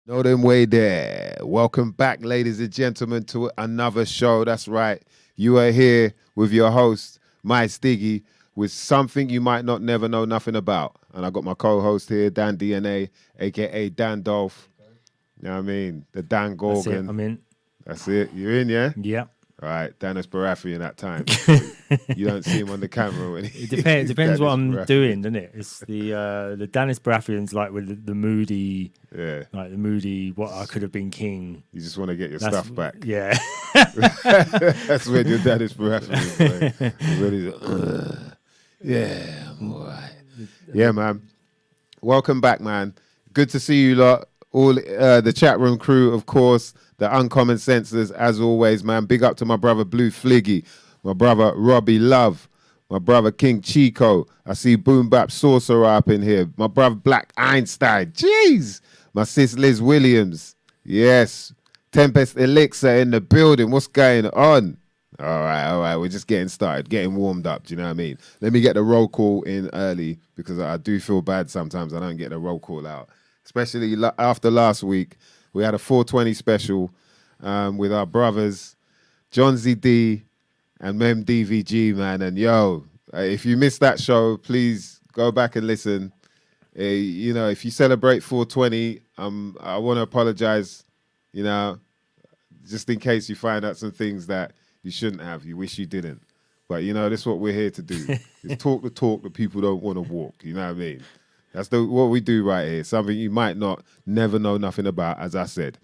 Know them way there. Welcome back, ladies and gentlemen, to another show. That's right. You are here with your host, MysDiggi, with something you might not never know nothing about. And I got my co-host here, Dan DNA, aka Dan Dolph. You know what I mean? The Dan That's it. Gorgon. I'm in. That's it. You're in, yeah? Yeah. All right. Dennis Baratheon at times. You don't see him on the camera when It depends. Depends what I'm Baratheon. doing, doesn't it? It's the Dennis Baratheon's like with the moody, Yeah. like the moody. What I could have been king. You just want to get your That's- stuff back. Yeah. That's when your Dennis Baratheon. When he's like, yeah, I'm all right. Yeah, man. Welcome back, man. Good to see you lot. All the chat room crew, of course, the uncommon censors, as always, man. Big up to my brother Blue Fliggy, my brother Robbie Love, my brother King Chico. I see Boom Bap Sorcerer up in here. My brother Black Einstein. Jeez. My sis Liz Williams. Yes. Tempest Elixir in the building. What's going on? All right. We're just getting started, getting warmed up. Do you know what I mean? Let me get the roll call in early because I do feel bad sometimes I don't get the roll call out. Especially after last week, we had a 420 special with our brothers, John ZD and Mem DVG, man. And yo, if you missed that show, please go back and listen. You know, if you celebrate 420, I want to apologize, you know, just in case you find out some things that you shouldn't have, you wish you didn't. But, you know, that's what we're here to do, is talk the talk that people don't want to walk, you know what I mean? That's what we do right here, something you might never know nothing about, as I said.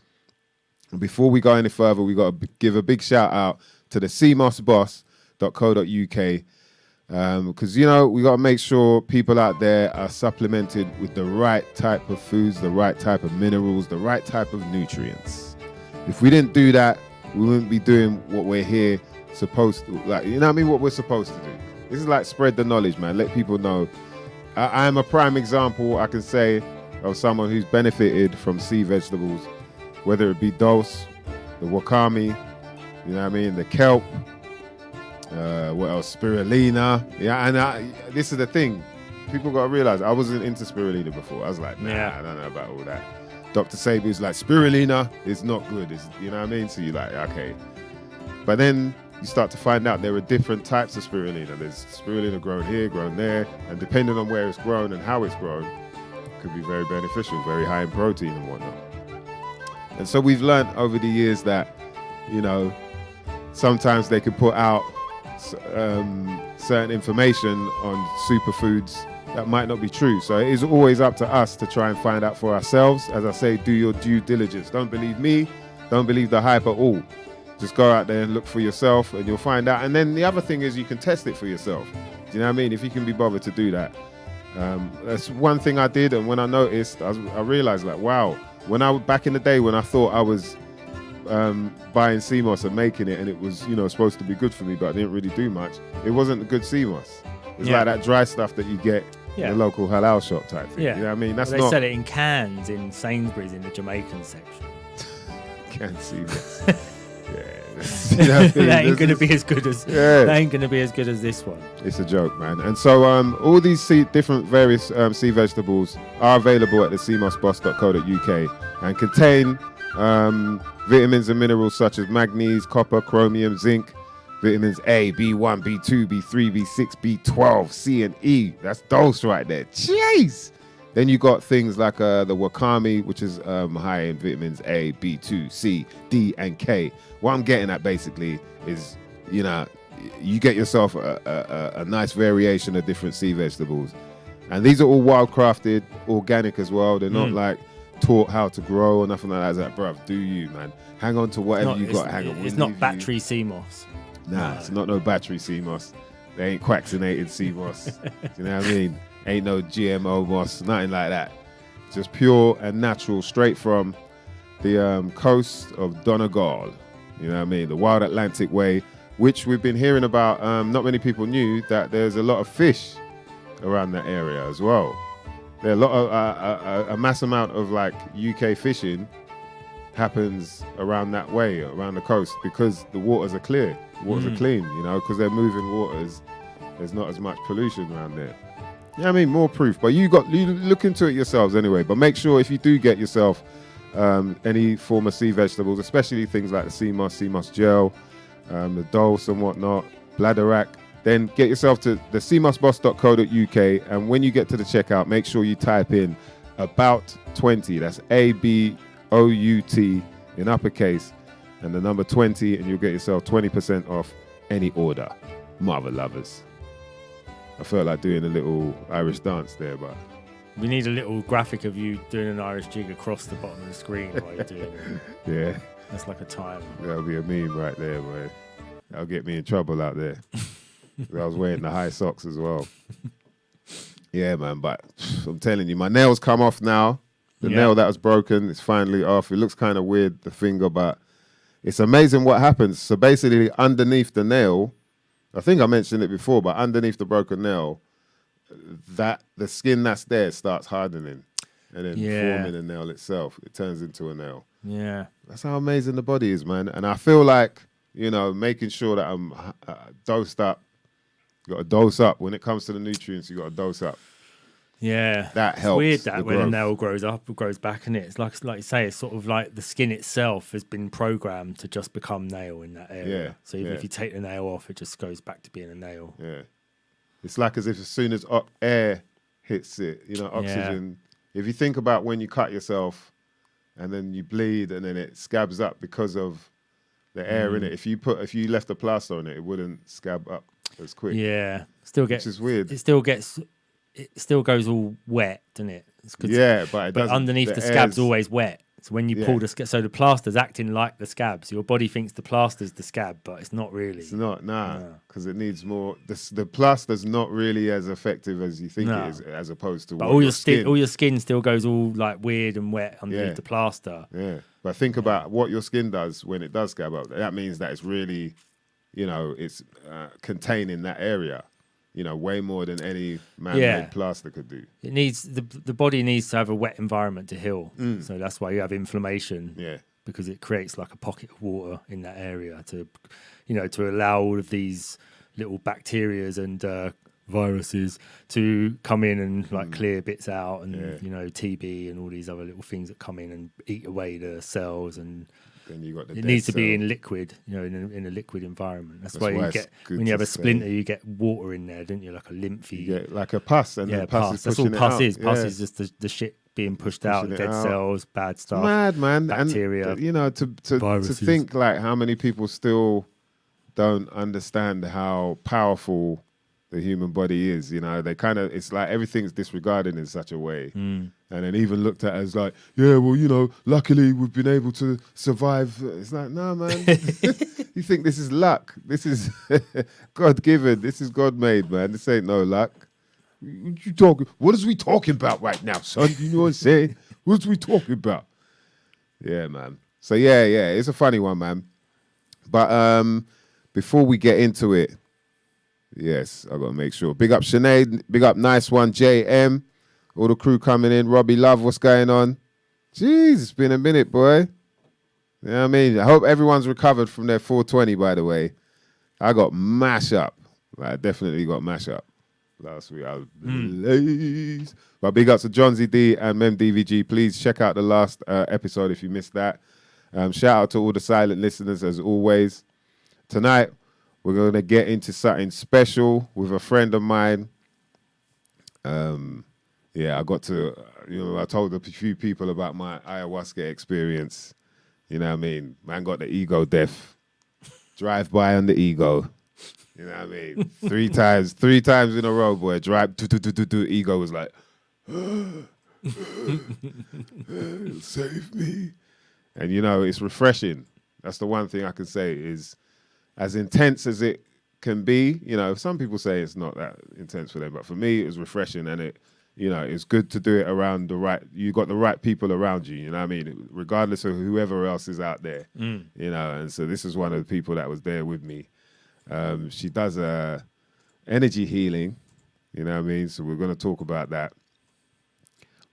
And before we go any further, we got to give a big shout out to the cmosboss.co.uk because, you know, we got to make sure people out there are supplemented with the right type of foods, the right type of minerals, the right type of nutrients. If we didn't do that, we wouldn't be doing what we're here supposed to, like, you know what I mean, what we're supposed to do. This is like spread the knowledge, man. Let people know. I am a prime example, I can say, of someone who's benefited from sea vegetables, whether it be dulse, the wakame, you know what I mean, the kelp, what else, spirulina. Yeah, and this is the thing. People got to realize I wasn't into spirulina before. I was like, I don't know about all that. Dr. Sabi's like, spirulina is not good. You know what I mean? So you're like, okay. But then you start to find out there are different types of spirulina. There's spirulina grown here, grown there, and depending on where it's grown and how it's grown, it could be very beneficial, very high in protein and whatnot. And so we've learned over the years that, you know, sometimes they could put out certain information on superfoods that might not be true. So it is always up to us to try and find out for ourselves. As I say, do your due diligence. Don't believe me. Don't believe the hype at all. Just go out there and look for yourself and you'll find out. And then the other thing is you can test it for yourself. Do you know what I mean? If you can be bothered to do that. That's one thing I did. And when I noticed, I realized like, wow, back in the day when I thought I was buying sea moss and making it and it was, you know, supposed to be good for me, but I didn't really do much. It wasn't a good sea moss. It's like that dry stuff that you get in the local halal shop type thing. Yeah. You know what I mean? They sell it in cans in Sainsbury's in the Jamaican section. Can't see this. You know, that ain't gonna be as good as that ain't gonna be as good as this one. It's a joke, man. And so all these different various sea vegetables are available at the cmosboss.co.uk and contain vitamins and minerals such as magnesium, copper, chromium, zinc, vitamins A, B1, B2, B3, B6, B12, C and E. That's dose right there. Jeez. Then you got things like the wakame, which is high in vitamins A, B2, C, D, and K. What I'm getting at basically is, you know, you get yourself a nice variation of different sea vegetables. And these are all wildcrafted, organic as well. They're not like taught how to grow or nothing like that. Bruv, do you, man. Hang on to whatever you got. Hang on. It's not battery sea moss. Nah, it's not no battery sea moss. They ain't quaxinated sea moss. You know what I mean? Ain't no GMO moss, nothing like that. Just pure and natural, straight from the coast of Donegal. You know what I mean? The wild Atlantic way, which we've been hearing about. Not many people knew that there's a lot of fish around that area as well. There are a lot of a mass amount of like UK fishing happens around that way, around the coast, because the waters are clear, the waters are clean. You know, because they're moving waters. There's not as much pollution around there. Yeah, I mean, more proof. But you look into it yourselves anyway. But make sure if you do get yourself any form of sea vegetables, especially things like the sea moss gel, the dulse and whatnot, bladderwrack, then get yourself to the seamossboss.co.uk, and when you get to the checkout, make sure you type in about 20. That's ABOUT in uppercase and the number 20, and you'll get yourself 20% off any order. Mother lovers. I felt like doing a little Irish dance there, but we need a little graphic of you doing an Irish jig across the bottom of the screen while you're doing it. Yeah. That's like a time. That'll be a meme right there, boy. That'll get me in trouble out there. I was wearing the high socks as well. Yeah, man, but I'm telling you, my nail's come off now. The nail that was broken is finally off. It looks kind of weird, the finger, but it's amazing what happens. So basically, underneath the nail, I think I mentioned it before, but underneath the broken nail, that the skin that's there starts hardening and then forming a nail itself. It turns into a nail. Yeah. That's how amazing the body is, man. And I feel like, you know, making sure that I'm dosed up. You got to dose up. When it comes to the nutrients, you got to dose up. Yeah. That helps. It's weird that when a nail grows up, it grows back, and it's like you say, it's sort of like the skin itself has been programmed to just become nail in that area. Yeah. So even if you take the nail off, it just goes back to being a nail. Yeah. It's like as if as soon as air hits it, you know, oxygen. Yeah. If you think about when you cut yourself and then you bleed and then it scabs up because of the air in it. If you left a plaster on it, it wouldn't scab up as quick. Yeah. Which is weird. It still goes all wet, doesn't it? Yeah, but underneath the scab's always wet. So when you pull so the plaster's acting like the scab. So your body thinks the plaster's the scab, but it's not really. It's not, because it needs more. The plaster's not really as effective as you think it is, as opposed to. But all your skin still goes all like weird and wet underneath the plaster. Yeah, but think about what your skin does when it does scab up. That means that it's really, you know, it's containing that area. You know, way more than any man-made plaster could do. It needs the body needs to have a wet environment to heal. So that's why you have inflammation. Yeah, because it creates like a pocket of water in that area to, you know, to allow all of these little bacterias and viruses to come in and like clear bits out, and you know, TB and all these other little things that come in and eat away the cells. And then you got it needs to be in liquid, you know, in a liquid environment. That's why you get, when you have a splinter, you get water in there, don't you? Like a lymphy. You get like a pus, and the pus. That's all pus is. Pus is just the shit being pushed out, dead cells, bad stuff. Mad, man. Bacteria. And, you know, to think like how many people still don't understand how powerful the human body is. You know, they kind of, it's like everything's disregarded in such a way. And then even looked at as like, yeah, well, you know, luckily we've been able to survive. It's like, no, man. You think this is luck? This is God given. This is God made, man. This ain't no luck. What you talking? What is we talking about right now, son? You know what I'm saying? What are we talking about? Yeah, man. So yeah, it's a funny one, man. But before we get into it, yes, I gotta make sure. Big up Sinead, big up Nice One, JM, all the crew coming in. Robbie Love, what's going on? Jeez, it's been a minute, boy. You know what I mean? I hope everyone's recovered from their 420, by the way. I got mash up. I definitely got mash up last week. I was blazed. But big up to John ZD and Mem DVG. Please check out the last episode if you missed that. Shout out to all the silent listeners as always. Tonight, we're going to get into something special with a friend of mine. I got to, I told a few people about my ayahuasca experience. You know what I mean? Man got the ego death. Drive by on the ego. You know what I mean? Three times in a row, boy. Drive, ego was like, save me. And, it's refreshing. That's the one thing I can say is, as intense as it can be, some people say it's not that intense for them, but for me, it was refreshing, and it's good to do it around you got the right people around you, you know what I mean? Regardless of whoever else is out there, and so this is one of the people that was there with me. She does energy healing, you know what I mean? So we're going to talk about that.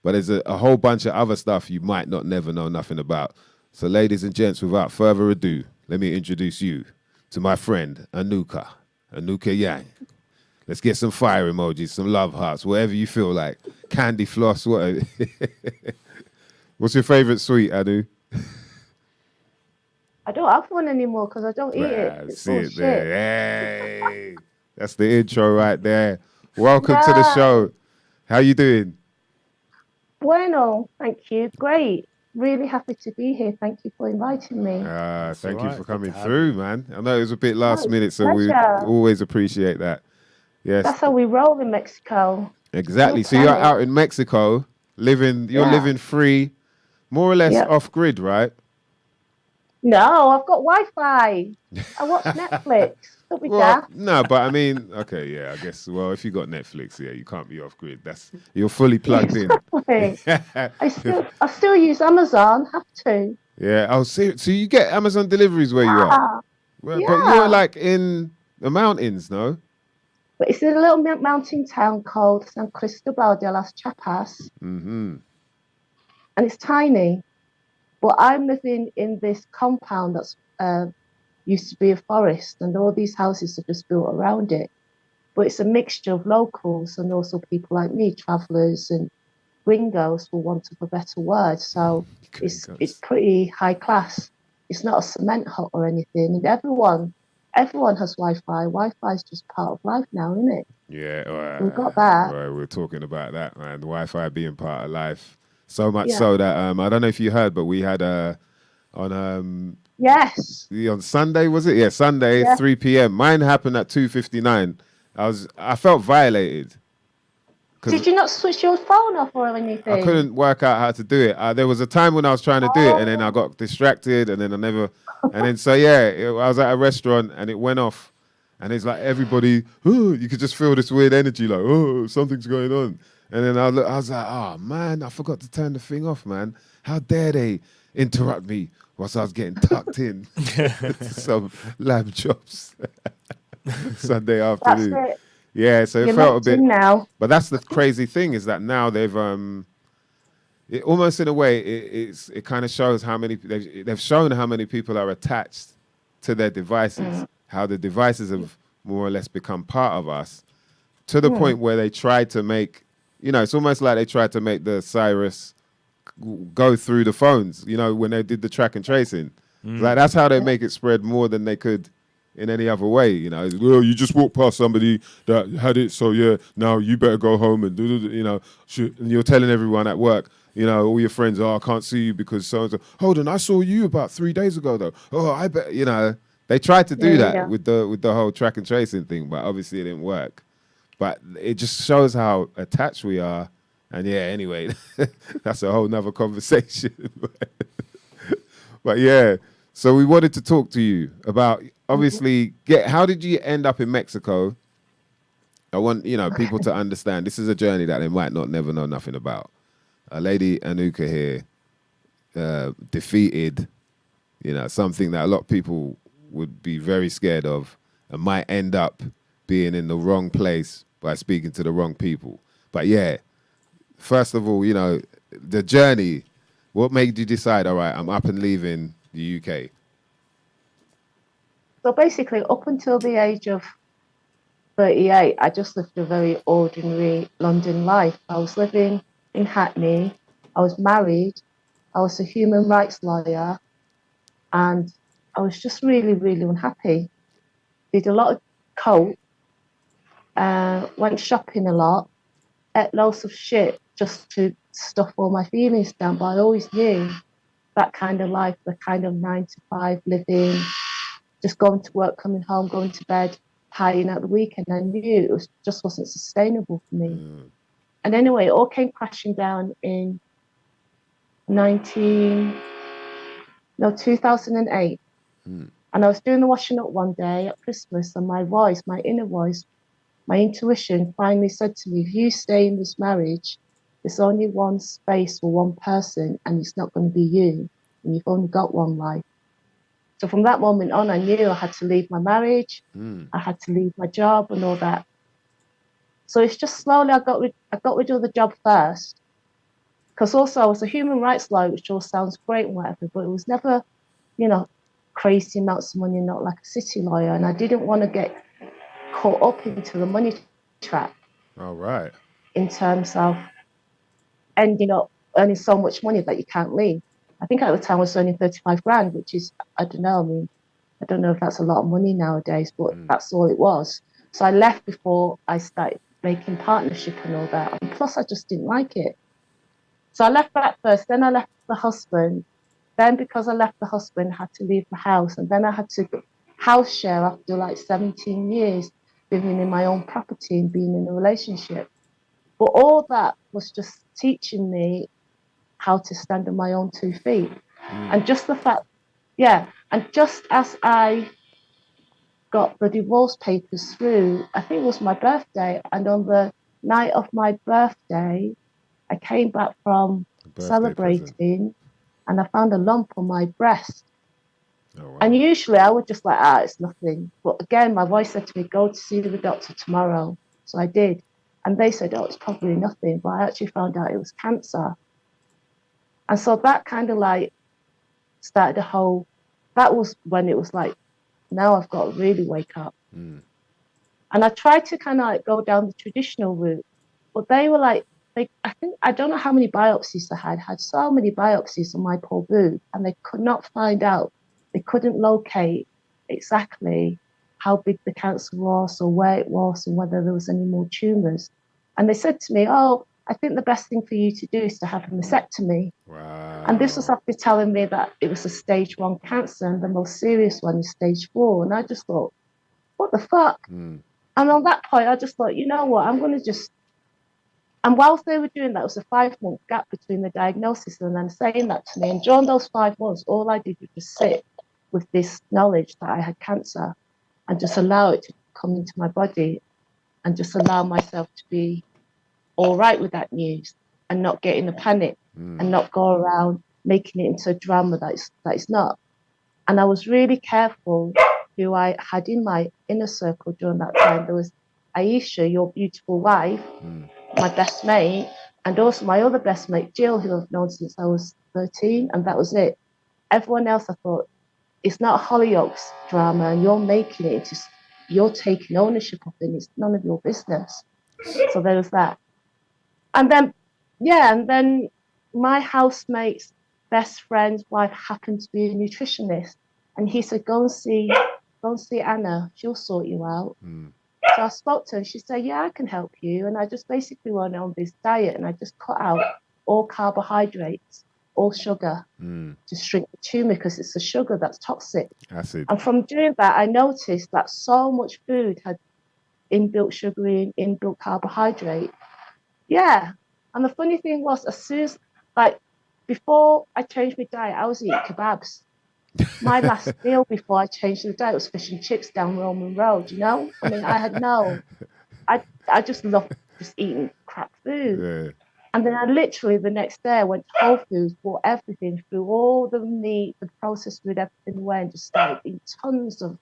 But there's a whole bunch of other stuff you might not never know nothing about. So ladies and gents, without further ado, let me introduce you to my friend, Anuka Yang. Let's get some fire emojis, some love hearts, whatever you feel like. Candy floss, what? What's your favourite sweet, Anu? I don't have one anymore because I don't eat it. Ah, It's see all it shit. there. Hey, that's the intro right there. Welcome to the Yeah. show. How you doing? Bueno, thank you. Great. Really happy to be here. Thank you for inviting me. Thank you all right. for Good coming to have through, you. man. I know it was a bit No, last it's minute, a so we pleasure. always appreciate that. Yes, That's how we roll in Mexico. exactly. You'll So you're tell it. out in Mexico, you're Yeah. living free, more or less Yeah. off grid, right? No, I've got Wi-Fi. I watch Netflix. Don't be Well, daft. no, but I mean, okay, yeah, I guess. Well, if you got Netflix, yeah, you can't be off grid. You're fully plugged in. Exactly. I still use Amazon. Have to. Yeah. Oh, so you get Amazon deliveries where you are, Yeah. well, but you're Yeah. like in the mountains, no? But it's in a little mountain town called San Cristobal de las Chiapas, Mm-hmm. and it's tiny. But I'm living in this compound that's used to be a forest, and all these houses are just built around it. But it's a mixture of locals and also people like me, travellers and gringos, for want of a better word. So it's pretty high class. It's not a cement hut or anything, and everyone has Wi-Fi. Wi-Fi is just part of life now, isn't it? Yeah, We've got that. right, we're talking about that, man. The Wi-Fi being part of life, so much Yeah. so that I don't know if you heard, but we had on Yes. on Sunday, was it? Yeah, Sunday, Yeah. 3 p.m. Mine happened at 2:59. I felt violated. Did you not switch your phone off or anything? I couldn't work out how to do it. There was a time when I was trying to do it, and then I got distracted, and then and then so yeah, I was at a restaurant, and it went off, and it's like everybody, oh, you could just feel this weird energy, like, oh, something's going on, and then I was like, oh man, I forgot to turn the thing off, man. How dare they interrupt me whilst I was getting tucked in to some lamb chops Sunday afternoon. That's it. Yeah, so You're it felt a locked bit. in now. But that's the crazy thing, is that now they've it almost in a way it kind of shows how many they've shown how many people are attached to their devices, how the devices have more or less become part of us, to the point where they tried to make, it's almost like they tried to make the Cyrus go through the phones, when they did the track and tracing. Like that's how they make it spread more than they could in any other way. Well, you just walk past somebody that had it, so yeah, now you better go home and and you're telling everyone at work, all your friends, oh, I can't see you because so-and-so. Hold on, I saw you about 3 days ago though. Oh, I bet, they tried to do that with the whole track and tracing thing, but obviously it didn't work. But it just shows how attached we are. And yeah, anyway, that's a whole nother conversation. But yeah, so we wanted to talk to you about, obviously, how did you end up in Mexico? I want, people to understand this is a journey that they might not never know nothing about. A lady, Anuka here, defeated, something that a lot of people would be very scared of and might end up being in the wrong place by speaking to the wrong people. But yeah, first of all, the journey, what made you decide, all right, I'm up and leaving the UK? So basically, up until the age of 38, I just lived a very ordinary London life. I was living in Hackney. I was married. I was a human rights lawyer. And I was just really, really unhappy. Did a lot of coke, went shopping a lot, ate loads of shit just to stuff all my feelings down. But I always knew that kind of life, the kind of 9 to 5 living, just going to work, coming home, going to bed, partying at the weekend. I knew it just wasn't sustainable for me. And anyway, it all came crashing down in 2008. And I was doing the washing up one day at Christmas, and my voice, my inner voice, my intuition finally said to me, if you stay in this marriage, there's only one space for one person, and it's not going to be you, and you've only got one life. So from that moment on, I knew I had to leave my marriage, I had to leave my job and all that. So it's just slowly I got rid of the job first, because also I was a human rights lawyer, which all sounds great and whatever, but it was never, crazy amounts of money, not like a city lawyer, and I didn't want to get caught up into the money trap. All right. In terms of ending up earning so much money that you can't leave. I think at the time I was earning 35 grand, which is, I don't know. I mean, I don't know if that's a lot of money nowadays, but that's all it was. So I left before I started making partnership and all that. And plus, I just didn't like it. So I left that first. Then I left the husband. Then because I left the husband, I had to leave the house. And then I had to house share after like 17 years living in my own property and being in a relationship. But all that was just teaching me how to stand on my own 2 feet. And just the fact, and just as I got the divorce papers through, I think it was my birthday. And on the night of my birthday, I came back from celebrating and I found a lump on my breast. Oh, wow. And usually I would just like, it's nothing. But again, my voice said to me, go to see the doctor tomorrow. So I did. And they said, it's probably nothing. But I actually found out it was cancer. And so that kind of like started a whole, that was when it was like, now I've got to really wake up. And I tried to kind of like go down the traditional route, but they were like, I don't know how many biopsies I had so many biopsies on my poor boob, and they could not find out. They couldn't locate exactly how big the cancer was or where it was and whether there was any more tumours. And they said to me, I think the best thing for you to do is to have a mastectomy. Wow. And this was after telling me that it was a stage 1 cancer and the most serious one is stage 4. And I just thought, what the fuck? And on that point, I just thought, you know what, I'm going to just... And whilst they were doing that, it was a 5-month gap between the diagnosis and them saying that to me. And during those 5 months, all I did was just sit with this knowledge that I had cancer and just allow it to come into my body and just allow myself to be all right with that news and not get in a panic and not go around making it into a drama that it's not. And I was really careful who I had in my inner circle during that time. There was Aisha, your beautiful wife, my best mate, and also my other best mate, Jill, who I've known since I was 13, and that was it. Everyone else, I thought, it's not Hollyoaks drama, and you're making it into, you're taking ownership of it, and it's none of your business. So there was that. And then, and then my housemate's best friend's wife happened to be a nutritionist, and he said, go and see Anna, she'll sort you out. So I spoke to her and she said, I can help you. And I just basically went on this diet and I just cut out all carbohydrates, all sugar to shrink the tumour because it's the sugar that's toxic. Acid. And from doing that, I noticed that so much food had inbuilt sugar in, inbuilt carbohydrate. Yeah. And the funny thing was, as soon as, like, before I changed my diet, I was eating kebabs. My last meal before I changed the diet was fish and chips down Roman Road, you know? I mean, I just loved just eating crap food. Yeah. And then I literally, the next day, I went to Whole Foods, bought everything, threw all the meat, the processed food, everything away, and just started eating tons of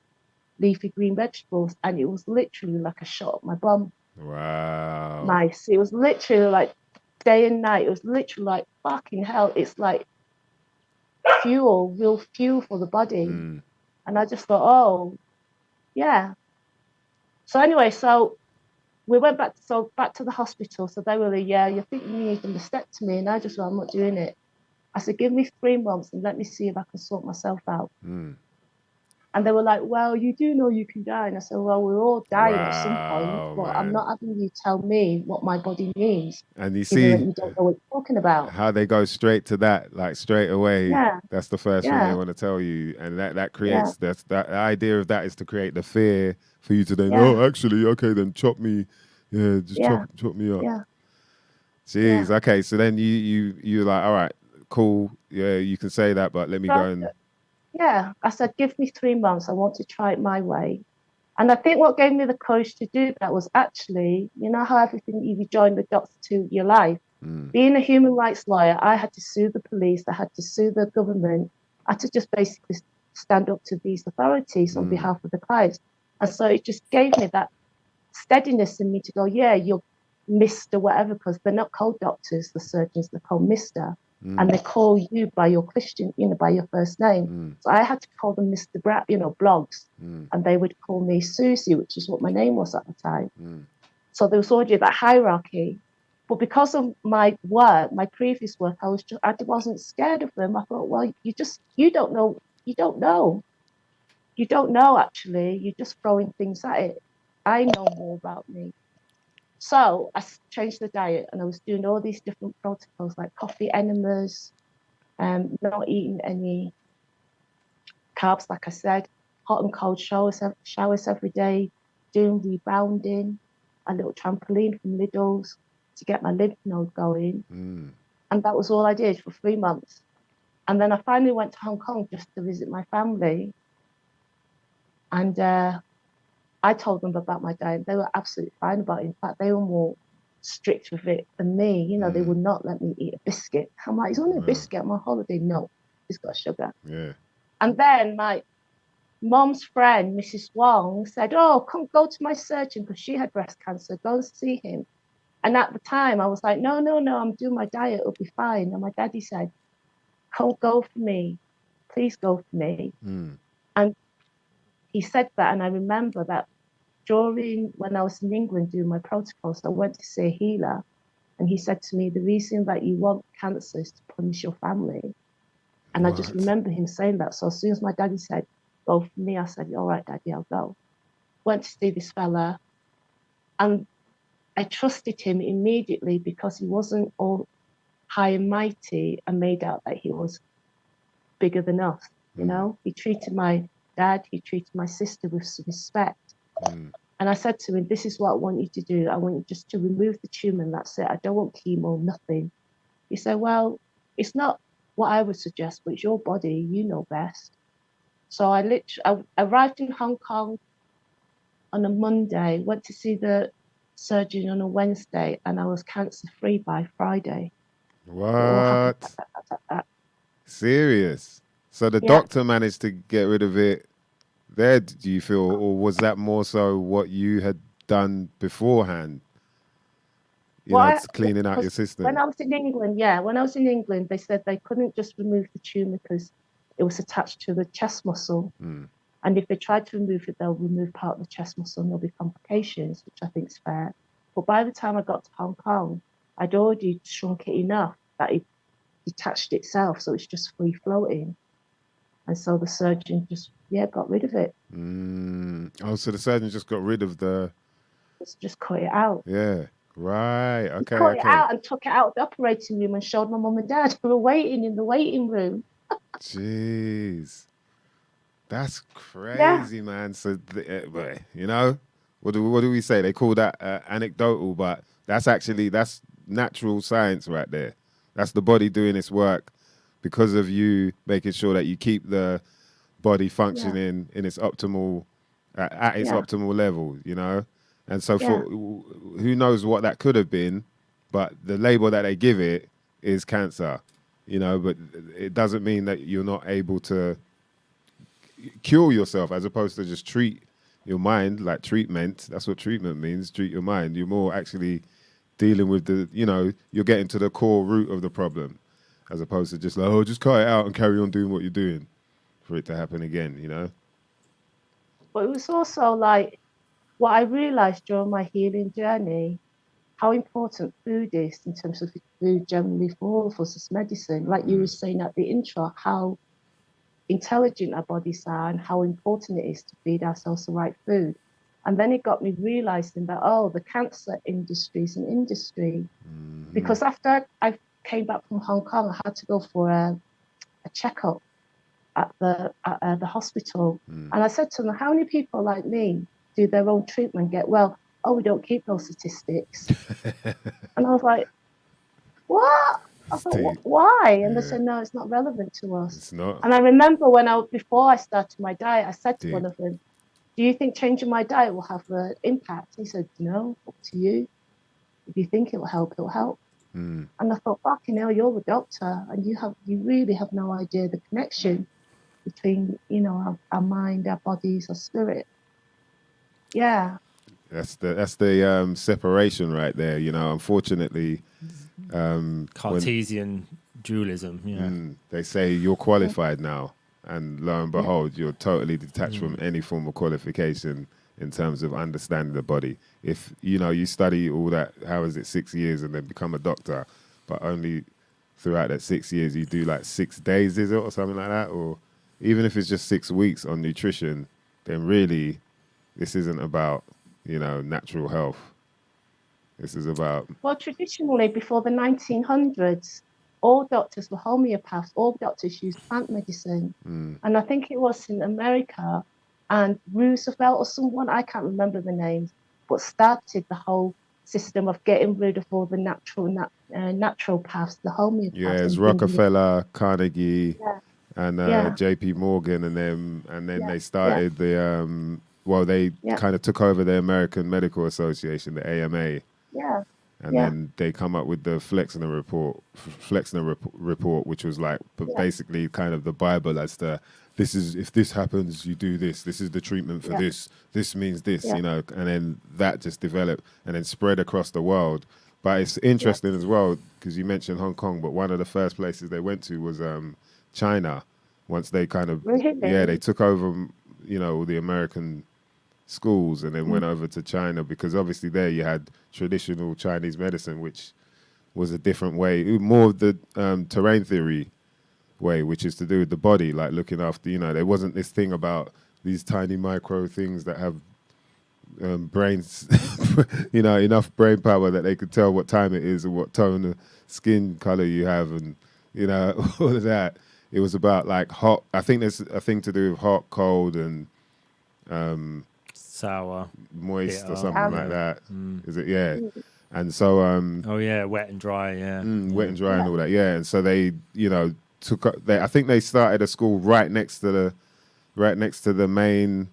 leafy green vegetables. And it was literally like a shot at my bum. Wow. Nice. It was literally like day and night. It was literally like, fucking hell. It's like real fuel for the body. And I just thought, yeah. So anyway, so we went back to the hospital. So they were like, you think you need a mastectomy? And I just went, I'm not doing it. I said, give me 3 months and let me see if I can sort myself out. And they were like, well, you do know you can die. And I said, well, we're all dying at some point, but I'm not having you tell me what my body needs. And you see, you don't know what you're talking about. How they go straight to that, like straight away. Yeah. That's the first thing they want to tell you. And that creates, that idea of that is to create the fear for you to then, actually, okay, then chop me. Yeah, just chop me up. Yeah. Jeez, okay. So then you're like, all right, cool. Yeah, you can say that, but let me go and... Yeah, I said, give me 3 months. I want to try it my way. And I think what gave me the courage to do that was actually, you know how everything you join the dots to your life? Being a human rights lawyer, I had to sue the police. I had to sue the government. I had to just basically stand up to these authorities on behalf of the clients. And so it just gave me that steadiness in me to go, you're Mr. whatever, because they're not called doctors, the surgeons, they're called Mr. And they call you by your Christian, by your first name. So I had to call them Mr. Blogs. And they would call me Susie, which is what my name was at the time. So there was already that hierarchy. But because of my work, my previous work, I wasn't scared of them. I thought, well, you don't know, you don't know actually. You're just throwing things at it. I know more about me. So I changed the diet, and I was doing all these different protocols like coffee enemas, not eating any carbs, like I said, hot and cold showers every day, doing rebounding, a little trampoline from Lidl's to get my lymph node going. And that was all I did for 3 months. And then I finally went to Hong Kong just to visit my family. And I told them about my diet. They were absolutely fine about it. In fact, they were more strict with it than me. You know, they would not let me eat a biscuit. I'm like, it's only a biscuit on my holiday. No, it's got sugar. Yeah. And then my mom's friend, Mrs. Wong, said, oh, come go to my surgeon because she had breast cancer. Go and see him. And at the time, I was like, no, I'm doing my diet. It'll be fine. And my daddy said, go for me. Please go for me. And he said that. And I remember that when I was in England doing my protocols, I went to see a healer. And he said to me, the reason that you want cancer is to punish your family. And I just remember him saying that. So as soon as my daddy said, go for me, I said, all right, daddy, I'll go. Went to see this fella. And I trusted him immediately because he wasn't all high and mighty and made out that he was bigger than us. You know, he treated my dad, he treated my sister with some respect. And I said to him, this is what I want you to do. I want you just to remove the tumor and that's it. I don't want chemo, nothing. He said, well, it's not what I would suggest, but it's your body, you know best. So I arrived in Hong Kong on a Monday, went to see the surgeon on a Wednesday, and I was cancer-free by Friday. What? Serious? So the doctor managed to get rid of it there, do you feel, or was that more so what you had done beforehand? Cleaning out your system. When I was in England, they said they couldn't just remove the tumor because it was attached to the chest muscle. And if they tried to remove it, they'll remove part of the chest muscle and there'll be complications, which I think is fair. But by the time I got to Hong Kong, I'd already shrunk it enough that it detached itself, so it's just free floating. And so the surgeon just got rid of it. Oh, so the surgeon just got rid of just cut it out. Yeah. Right. Okay. Cut it out and took it out of the operating room and showed my mum and dad who were waiting in the waiting room. Jeez. That's crazy, man. So, what do we say? They call that anecdotal, but that's natural science right there. That's the body doing its work because of you making sure that you keep the body functioning in its optimal, at its optimal level, you know? And so for who knows what that could have been, but the label that they give it is cancer, you know, but it doesn't mean that you're not able to cure yourself as opposed to just treat your mind like treatment. That's what treatment means, treat your mind. You're more actually dealing with you're getting to the core root of the problem as opposed to just like, just cut it out and carry on doing what you're doing for it to happen again, you know? But it was also like what I realized during my healing journey, how important food is in terms of food generally for all of us as medicine. Like you were saying at the intro, how intelligent our bodies are and how important it is to feed ourselves the right food. And then it got me realizing that, the cancer industry is an industry. Because after I came back from Hong Kong, I had to go for a checkup at the hospital. And I said to them, how many people like me do their own treatment, get well? Oh, we don't keep those statistics. And I was like, what? I thought, why? And they said, no, it's not relevant to us. It's not. And I remember before I started my diet, I said to one of them, do you think changing my diet will have an impact? He said, no, up to you. If you think it'll help, it'll help. And I thought, fucking hell, you're the doctor, and you really have no idea the connection between, our mind, our bodies, our spirit. Yeah. That's the separation right there, unfortunately. Cartesian dualism, they say you're qualified now, and lo and behold, you're totally detached from any form of qualification in terms of understanding the body. If you study all that, how is it 6 years and then become a doctor, but only throughout that 6 years you do like 6 days, is it, or something like that, or even if it's just 6 weeks on nutrition, then really this isn't about natural health. This is about... Well, traditionally, before the 1900s, all doctors were homeopaths. All doctors used plant medicine. And I think it was in America, and Roosevelt or someone, I can't remember the names, but started the whole system of getting rid of all the naturopaths, the homeopaths. Yeah, it's Rockefeller, Carnegie, and JP Morgan, and then they started the... they kind of took over the American Medical Association, the AMA. Yeah. And then they come up with the Flexner report, which was like basically kind of the Bible as to if this happens, you do this. This is the treatment for this. This means this, and then that just developed and then spread across the world. But it's interesting as well, because you mentioned Hong Kong, but one of the first places they went to was China. Once they kind of, they took over, all the American schools and then went over to China, because obviously there you had traditional Chinese medicine, which was a different way, more of the terrain theory way, which is to do with the body, like looking after, there wasn't this thing about these tiny micro things that have brains, enough brain power that they could tell what time it is and what tone of skin color you have, and all of that. It was about like hot, I think there's a thing to do with hot, cold, and sour, moist, or something like that. Is it? Yeah. And so wet and dry, wet and dry and all that, and so they I think they started a school right next to the main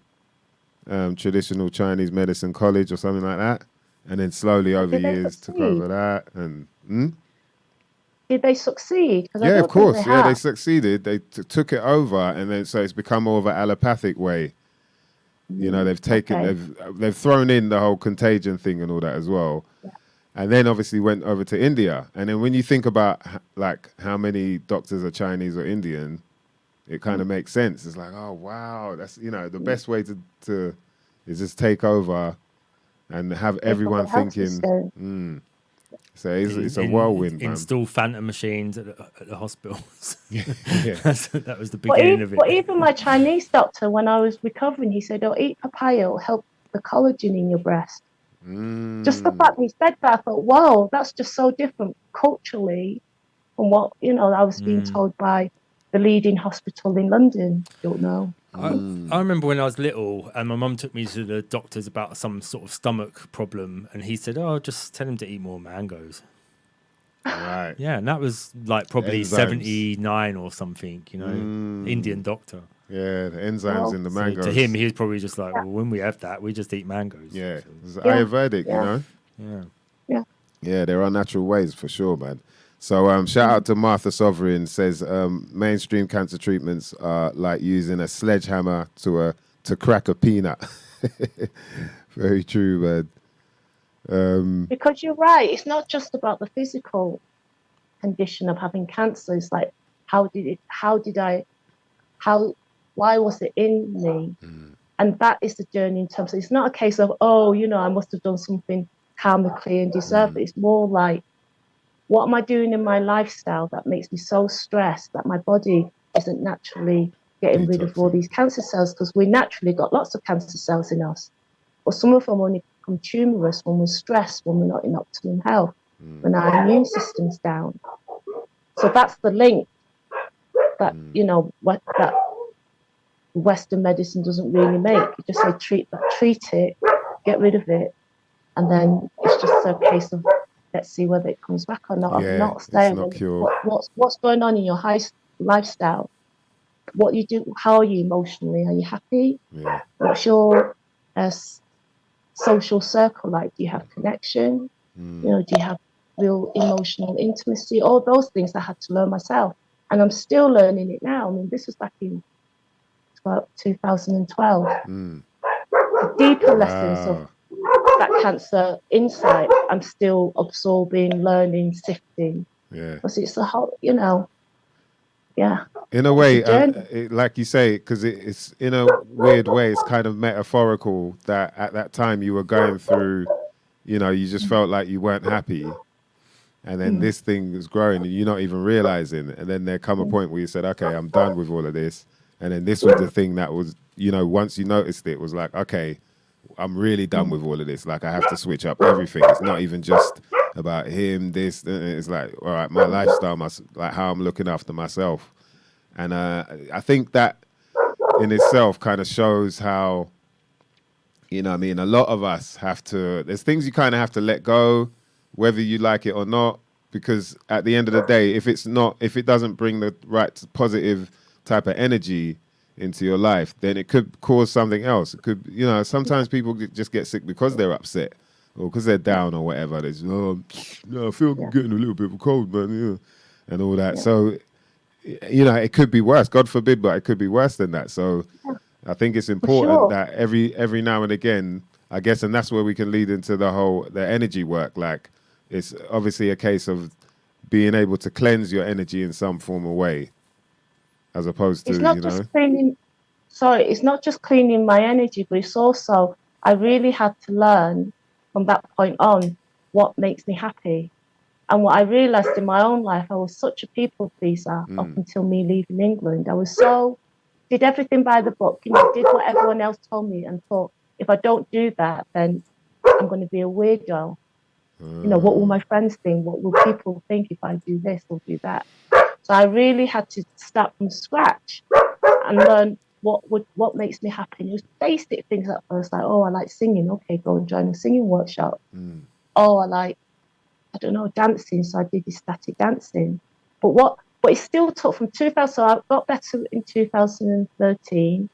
traditional Chinese medicine college or something like that, and then slowly over years took over that. And did they succeed? Yeah, of course. They succeeded. They took it over, and then so it's become more of an allopathic way. They've taken, they've thrown in the whole contagion thing and all that as well. And then obviously went over to India. And then when you think about like how many doctors are Chinese or Indian, it kind of makes sense. It's like, oh, wow, that's, the best way to is just take over and have everyone thinking, so it's a whirlwind, man. Install phantom machines at the hospitals. That was the beginning of it. But even my Chinese doctor, when I was recovering, he said, eat papaya, it'll help the collagen in your breast. Just the fact he said that, I thought, wow, that's just so different culturally from what, I was being told by the leading hospital in London. Don't know. I remember when I was little and my mum took me to the doctors about some sort of stomach problem, and he said, just tell him to eat more mangoes. Right. Yeah, and that was like probably 79 or something, Indian doctor. Yeah, the enzymes in the mangoes. So to him, he was probably just like, well, when we have that, we just eat mangoes. Yeah, it's Ayurvedic, Yeah, there are natural ways for sure, man. So shout out to Martha Sovereign, says mainstream cancer treatments are like using a sledgehammer to crack a peanut. Very true, man. Because you're right, it's not just about the physical condition of having cancer. It's like, why was it in me? And that is the journey in terms of, it's not a case of, I must have done something karmically and deserve it. It's more like, what am I doing in my lifestyle that makes me so stressed that my body isn't naturally getting rid of all these cancer cells? Because we naturally got lots of cancer cells in us. But some of them only become tumorous when we're stressed, when we're not in optimum health, when our immune system's down. So that's the link that, that Western medicine doesn't really make. You just say treat it, get rid of it, and then it's just a case of, let's see whether it comes back or not. Yeah, not saying what's going on in your lifestyle, what you do, how are you emotionally? Are you happy? Yeah. What's your social circle like? Do you have connection? Do you have real emotional intimacy? All those things I had to learn myself, and I'm still learning it now. I mean, this was back in 2012. The deeper lessons of that cancer insight, I'm still absorbing, learning, sifting. Yeah. Because it's the whole, In a It's a way, journey. like you say, because it's in a weird way, it's kind of metaphorical that at that time you were going through, you just felt like you weren't happy. And then Mm, this thing is growing and you're not even realizing. And then there come a mm, point where you said, okay, I'm done with all of this. And then this was the thing that was, once you noticed it, was like, okay, I'm really done mm. with all of this. Like I have to switch up everything. It's not even just about him, this. It's like, all right, my lifestyle, like how I'm looking after myself. And I think that in itself kind of shows how, what I mean, a lot of us have to, there's things you kind of have to let go, whether you like it or not, because at the end of the day, if it doesn't bring the right positive type of energy into your life, then it could cause something else. It could, sometimes people just get sick because they're upset or because they're Yeah, down or whatever. They just, oh, no, I feel I'm yeah, getting a little bit of a cold, man, and all that. yeah, So, it could be worse. God forbid, but it could be worse than that. So, yeah, I think it's for important sure. that every now and again, I guess, and that's where we can lead into the energy work. Like it's obviously a case of being able to cleanse your energy in some form of way, as opposed It's to, not just cleaning, sorry, it's not just cleaning my energy, but it's also, I really had to learn from that point on what makes me happy. And what I realized in my own life, I was such a people pleaser up until me leaving England. I was so, did everything by the book, did what everyone else told me and thought, if I don't do that, then I'm going to be a weirdo. What will my friends think? What will people think if I do this or do that? So I really had to start from scratch and learn what makes me happy. And it was basic things at first, like, oh, I like singing. Okay, go and join a singing workshop. Oh, I don't know, dancing. So I did this static dancing. But it still took from 2000. So I got better in 2013.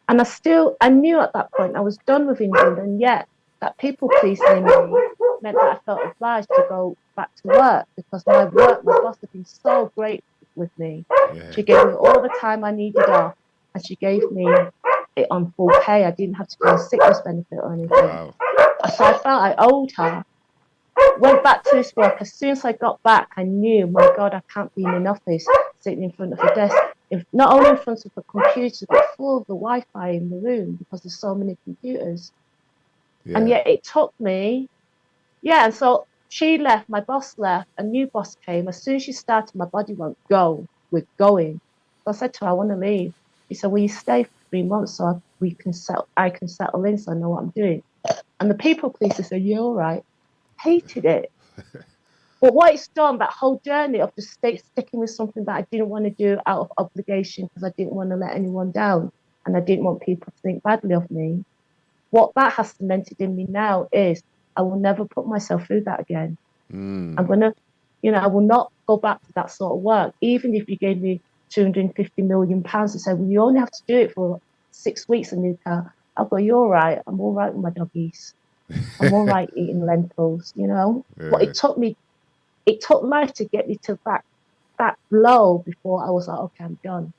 And I knew at that point I was done with England. And yet that people pleasing in me meant that I felt obliged to go back to work because my boss had been so great with me. yeah, She gave me all the time I needed off and she gave me it on full pay. I didn't have to go on sickness benefit or anything. wow, So I felt I owed her. Went back to this work. As soon as I got back, I knew, my God, I can't be in an office sitting in front of a desk, not only in front of a computer, but full of the Wi-Fi in the room because there's so many computers. And yeah, yet it took me, yeah. And so she left, my boss left, a new boss came. As soon as she started, my body went, go, we're going. So I said to her, I want to leave. He said, will you stay for 3 months so I can settle in so I know what I'm doing? And the people pleaser said, you're all right. Hated it. But what it's done, that whole journey of just sticking with something that I didn't want to do out of obligation because I didn't want to let anyone down and I didn't want people to think badly of me. What that has cemented in me now is I will never put myself through that again. I'm going to, I will not go back to that sort of work. Even if you gave me £250 million and said, well, you only have to do it for 6 weeks, Anuka. I'll go, you're all right. I'm all right with my doggies. I'm all right eating lentils. But yeah, it took life to get me to that low before I was like, okay, I'm done.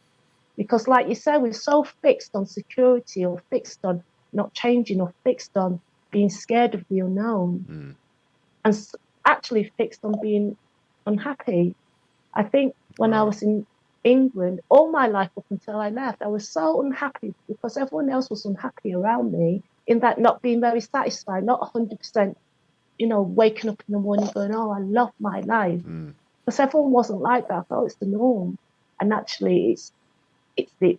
Because like you said, we're so fixed on security or fixed on not changing or fixed on being scared of the unknown and actually fixed on being unhappy. I think when I wow, was in England, all my life up until I left, I was so unhappy because everyone else was unhappy around me in that not being very satisfied, not 100%, waking up in the morning going, oh, I love my life. Because everyone wasn't like that. I thought it's the norm. And actually, it's the,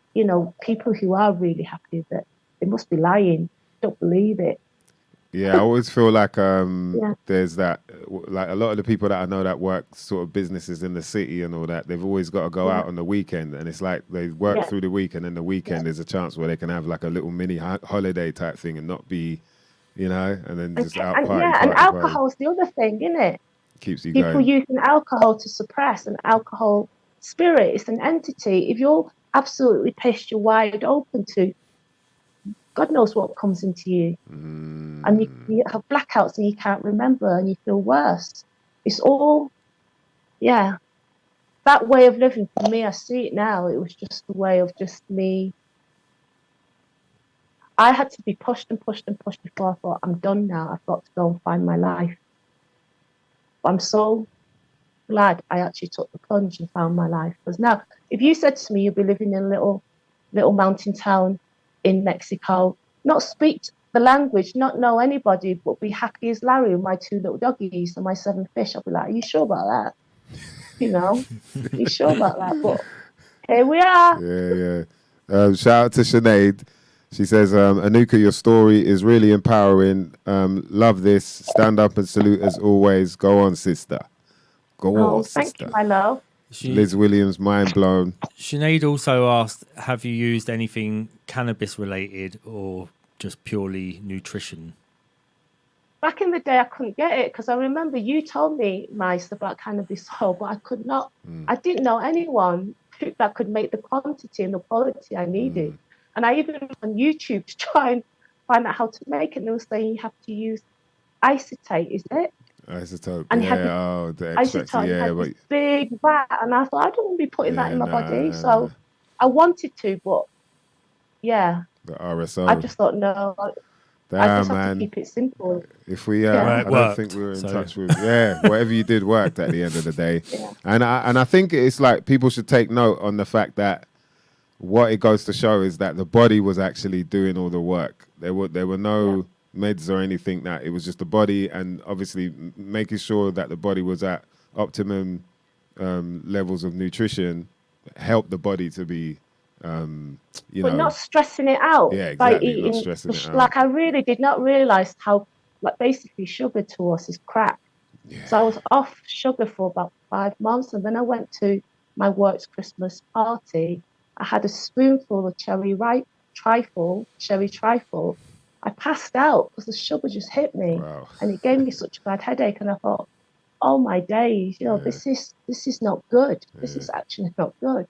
people who are really happy that they must be lying, don't believe it. yeah. I always feel like Yeah, there's that, like a lot of the people that I know that work sort of businesses in the city and all that, they've always got to go yeah, out on the weekend, and it's like they work yeah, through the week, and then the yeah. weekend is a chance where they can have like a little mini holiday type thing and not be, and then just out And party, yeah, and party, party. alcohol's the other thing, isn't it? Keeps you People going. using alcohol to suppress an alcohol spirit. It's an entity. If you're absolutely pissed, you're wide open to God knows what comes into you. And you have blackouts and you can't remember and you feel worse. It's all, yeah. That way of living for me, I see it now. It was just the way of just me. I had to be pushed and pushed and pushed before I thought, I'm done now. I've got to go and find my life. But I'm so glad I actually took the plunge and found my life. Because now, if you said to me you'd be living in a little mountain town in Mexico, not speak the language, not know anybody, but be happy as Larry with my 2 little doggies and my 7 fish, I'll be like, are you sure about that? You know, are you sure about that? But here we are. Yeah. Shout out to Sinead. She says, Anuka, your story is really empowering. Love this. Stand up and salute as always. Go on, sister. Go on, sister. Thank you, my love. Liz Williams, mind blown. Sinead also asked, have you used anything cannabis related or just purely nutrition? Back in the day, I couldn't get it because I remember you told me, Mice, about cannabis oil, but I could not. I didn't know anyone that could make the quantity and the quality I needed. And I even went on YouTube to try and find out how to make it. And they were saying you have to use isotate, is it? Isotope. And the extract. Isotope but big vat, and I thought I don't want to be putting that in my body. So I wanted to, but the RSO. I just thought no. I just have to keep it simple. If we, I don't think we were in touch with. Whatever you did worked at the end of the day. And I think it's like people should take note on the fact that what it goes to show is that the body was actually doing all the work. There were no meds or anything. That it was just the body, and obviously making sure that the body was at optimum levels of nutrition helped the body to be. But not stressing it out by eating. Not stressing it out. Like I really did not realize how, like, basically sugar to us is crack. So I was off sugar for about 5 months, and then I went to my work's Christmas party. I had a spoonful of cherry trifle. I passed out because the sugar just hit me, and it gave me such a bad headache. And I thought, oh my days, this is not good. This is actually not good.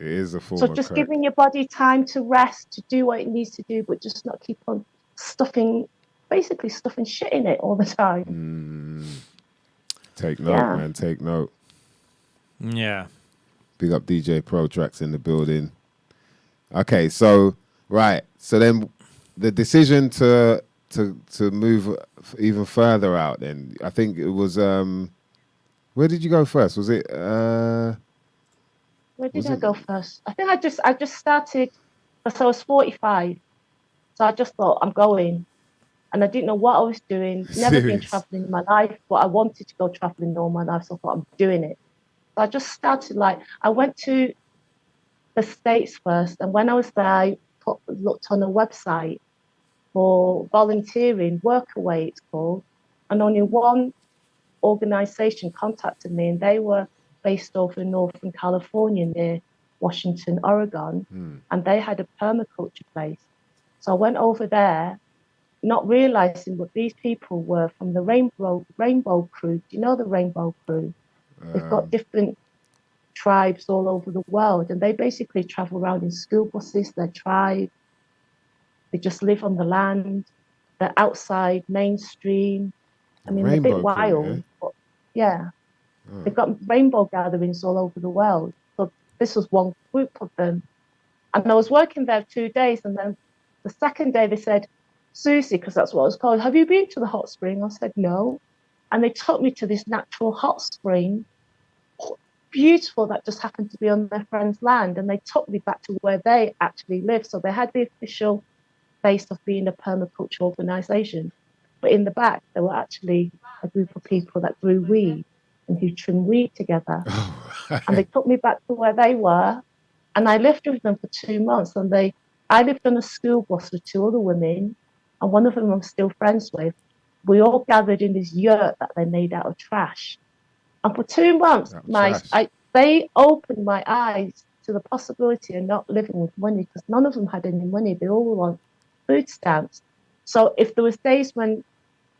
It is a form of just crack. giving your body time to rest, to do what it needs to do, but just not keep on stuffing shit in it all the time. Take note, man. Take note. Yeah. Big up DJ Pro Tracks in the building. Okay, so then the decision to move even further out. Then I think it was where did you go first? Was it? Where did I go first? I think I just started, because I was 45. So I just thought, I'm going. And I didn't know what I was doing. Never been traveling in my life, but I wanted to go traveling all my life. So I thought, I'm doing it. So I just started, I went to the States first. And when I was there, I looked on a website for volunteering, Workaway it's called. And only one organization contacted me, and they were based over in Northern California near Washington, Oregon, and they had a permaculture place. So I went over there, not realizing what these people were from the Rainbow Crew. Do you know the Rainbow Crew? They've got different tribes all over the world, and they basically travel around in school buses, their tribe. They just live on the land. They're outside, mainstream. I mean, they're a bit wild, but they've got rainbow gatherings all over the world. So this was one group of them. And I was working there 2 days, and then the second day they said, Susie, because that's what it was called, have you been to the hot spring? I said, no. And they took me to this natural hot spring, beautiful, that just happened to be on their friend's land. And they took me back to where they actually live. So they had the official face of being a permaculture organization. But in the back, there were actually a group of people that grew weed and who trimmed weed together. And they took me back to where they were. And I lived with them for 2 months. And I lived on a school bus with 2 other women. And one of them I'm still friends with. We all gathered in this yurt that they made out of trash. And for 2 months, they opened my eyes to the possibility of not living with money, because none of them had any money. They all were on food stamps. So if there was days when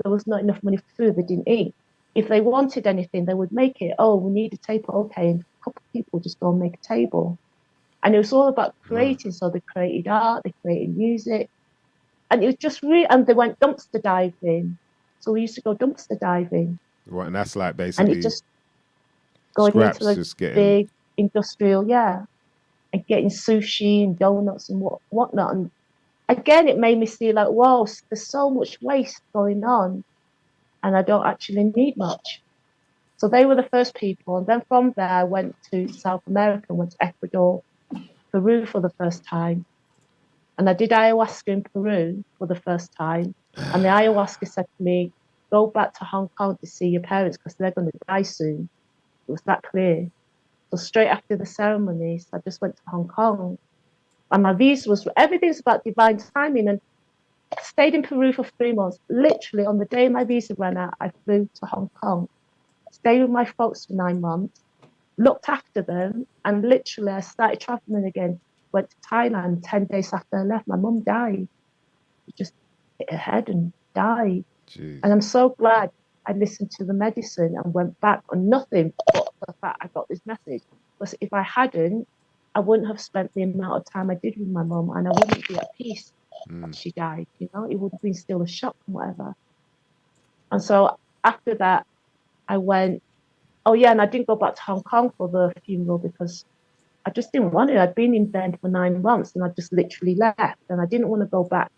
there was not enough money for food, they didn't eat. If they wanted anything, they would make it. Oh, we need a table. Okay, and a couple of people just go and make a table. And it was all about creating. So they created art, they created music. And it was just and they went dumpster diving. So we used to go dumpster diving. Right, and that's like basically... And it just going into the big industrial, and getting sushi and donuts and whatnot. And again, it made me see like, whoa, there's so much waste going on, and I don't actually need much. So they were the first people. And then from there, I went to South America, went to Ecuador, Peru for the first time. And I did ayahuasca in Peru for the first time. And the ayahuasca said to me, go back to Hong Kong to see your parents because they're going to die soon. It was that clear. So straight after the ceremonies, I just went to Hong Kong. And my visa was, everything's about divine timing. And I stayed in Peru for 3 months. Literally on the day my visa ran out, I flew to Hong Kong, stayed with my folks for 9 months, looked after them. And literally I started traveling again, went to Thailand 10 days after I left. My mum died. She just hit her head and died. Jeez. And I'm so glad I listened to the medicine and went back on nothing but the fact I got this message. Because if I hadn't, I wouldn't have spent the amount of time I did with my mum, and I wouldn't be at peace when she died. You know, it would have been still a shock and whatever. And so after that, I went, oh yeah, and I didn't go back to Hong Kong for the funeral because I just didn't want it. I'd been in bed for 9 months and I just literally left, and I didn't want to go back.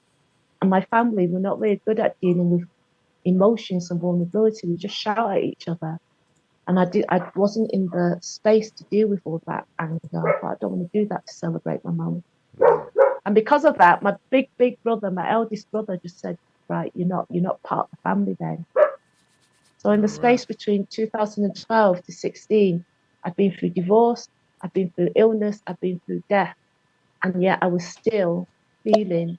And my family were not very good at dealing with emotions and vulnerability. We just shout at each other. And I wasn't in the space to deal with all that anger. I thought, I don't want to do that to celebrate my mum. And because of that, my big brother, my eldest brother, just said, right, you're not part of the family then. So in the space between 2012 to 16, I've been through divorce, I've been through illness, I've been through death. And yet I was still feeling,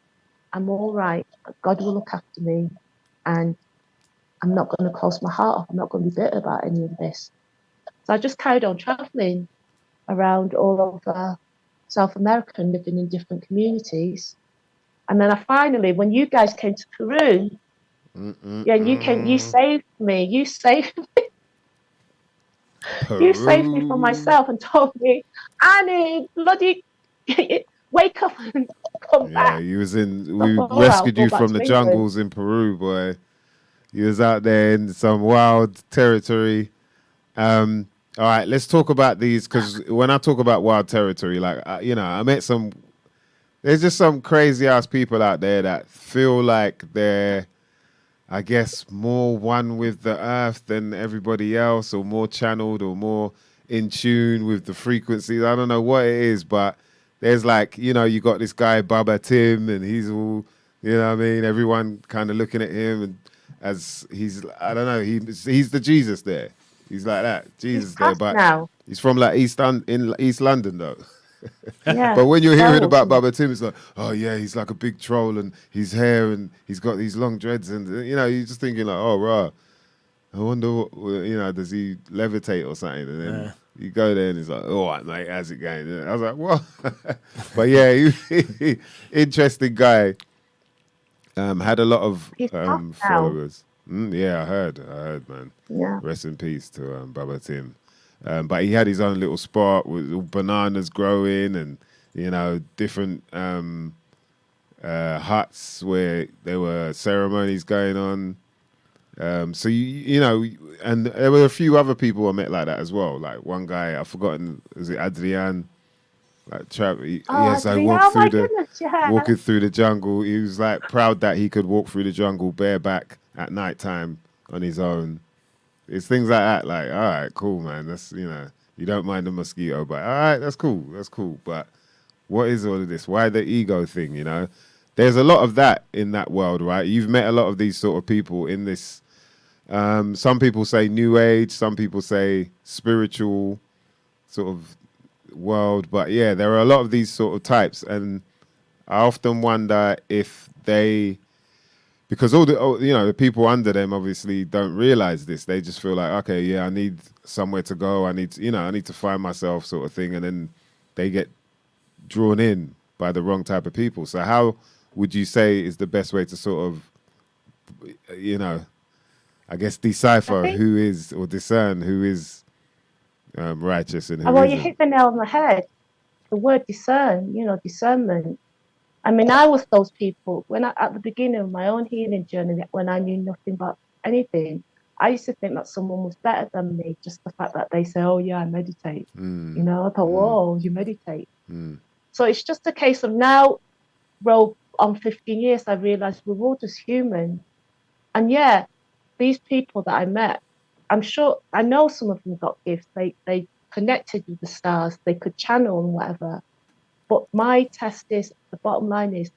I'm all right, God will look after me, and I'm not going to close my heart off. I'm not going to be bitter about any of this. So I just carried on traveling around all over South America and living in different communities. And then I finally, when you guys came to Peru, you saved me. You saved me. You saved me from myself and told me, Annie, bloody wake up and come back. Yeah, we rescued you from the jungles in Peru, boy. You was out there in some wild territory. All right, let's talk about these, because when I talk about wild territory, like, I met there's just some crazy ass people out there that feel like they're, I guess, more one with the earth than everybody else, or more channeled, or more in tune with the frequencies. I don't know what it is, but there's like, you got this guy, Baba Tim, and he's all, what I mean? Everyone kind of looking at him and as he's, I don't know, he's the Jesus there. He's like that, Jesus there, but now. He's from like East London though. Yeah. But when you're hearing about Baba Tim, it's like, oh yeah, he's like a big troll, and his hair, and he's got these long dreads, and you're just thinking like, oh rah, I wonder what, does he levitate or something? And then you go there and it's like, all right, mate, how's it going? And I was like, what? But yeah, interesting guy. Had a lot of followers. Yeah, I heard, man. Yeah. Rest in peace to Baba Tim. But he had his own little spot with all bananas growing, and different huts where there were ceremonies going on. So and there were a few other people I met like that as well. Like one guy, I've forgotten, is it Adrian? Like walking through the jungle. He was like proud that he could walk through the jungle bareback at nighttime on his own. It's things like that. Like, all right, cool, man. That's you don't mind the mosquito, but all right, that's cool. That's cool. But what is all of this? Why the ego thing? There's a lot of that in that world, right? You've met a lot of these sort of people in this. Some people say new age. Some people say spiritual sort of world, but yeah, there are a lot of these sort of types, and I often wonder if because all the people under them obviously don't realize this. They just feel like, okay, yeah, I need somewhere to go. I need to find myself, sort of thing, and then they get drawn in by the wrong type of people. So how would you say is the best way to sort of, I guess, decipher who is, or discern who is righteous and who isn't? Well, you hit the nail on the head. The word discern, discernment. I mean, I was those people at the beginning of my own healing journey, when I knew nothing about anything. I used to think that someone was better than me, just the fact that they say, "Oh yeah, I meditate." I thought, "Whoa, you meditate." So it's just a case of now, on 15 years, I realized we're all just human, and yeah, these people that I met, I'm sure, I know some of them got gifts. They connected with the stars. They could channel and whatever. But my test is, the bottom line is,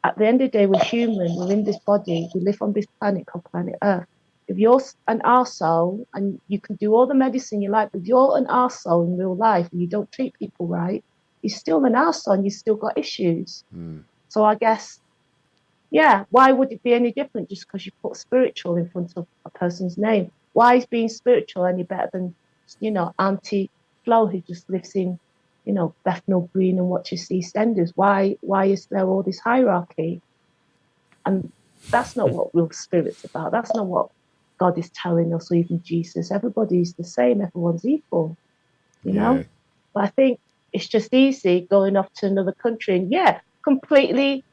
at the end of the day, we're human. We're in this body. We live on this planet called planet Earth. If you're an arsehole and you can do all the medicine you like, but if you're an arsehole in real life and you don't treat people right, you're still an arsehole and you've still got issues. So I guess, yeah, why would it be any different just because you put spiritual in front of a person's name? Why is being spiritual any better than, Auntie Flo who just lives in, Bethnal Green and watches EastEnders? Why is there all this hierarchy? And that's not what real spirit's about. That's not what God is telling us, or even Jesus. Everybody's the same. Everyone's equal, you know? But I think it's just easy going off to another country and, completely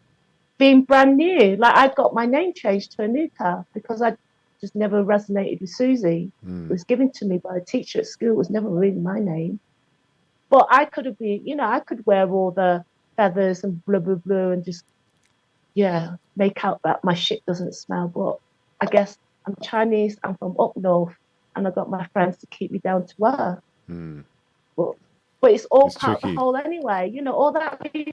being brand new. Like, I got my name changed to Anuka because I just never resonated with Susie. It was given to me by a teacher at school. It was never really my name. But I could have been, I could wear all the feathers and blah, blah, blah and just, make out that my shit doesn't smell. But I guess I'm Chinese, I'm from up north, and I got my friends to keep me down to earth. But it's all part tricky. of the whole anyway.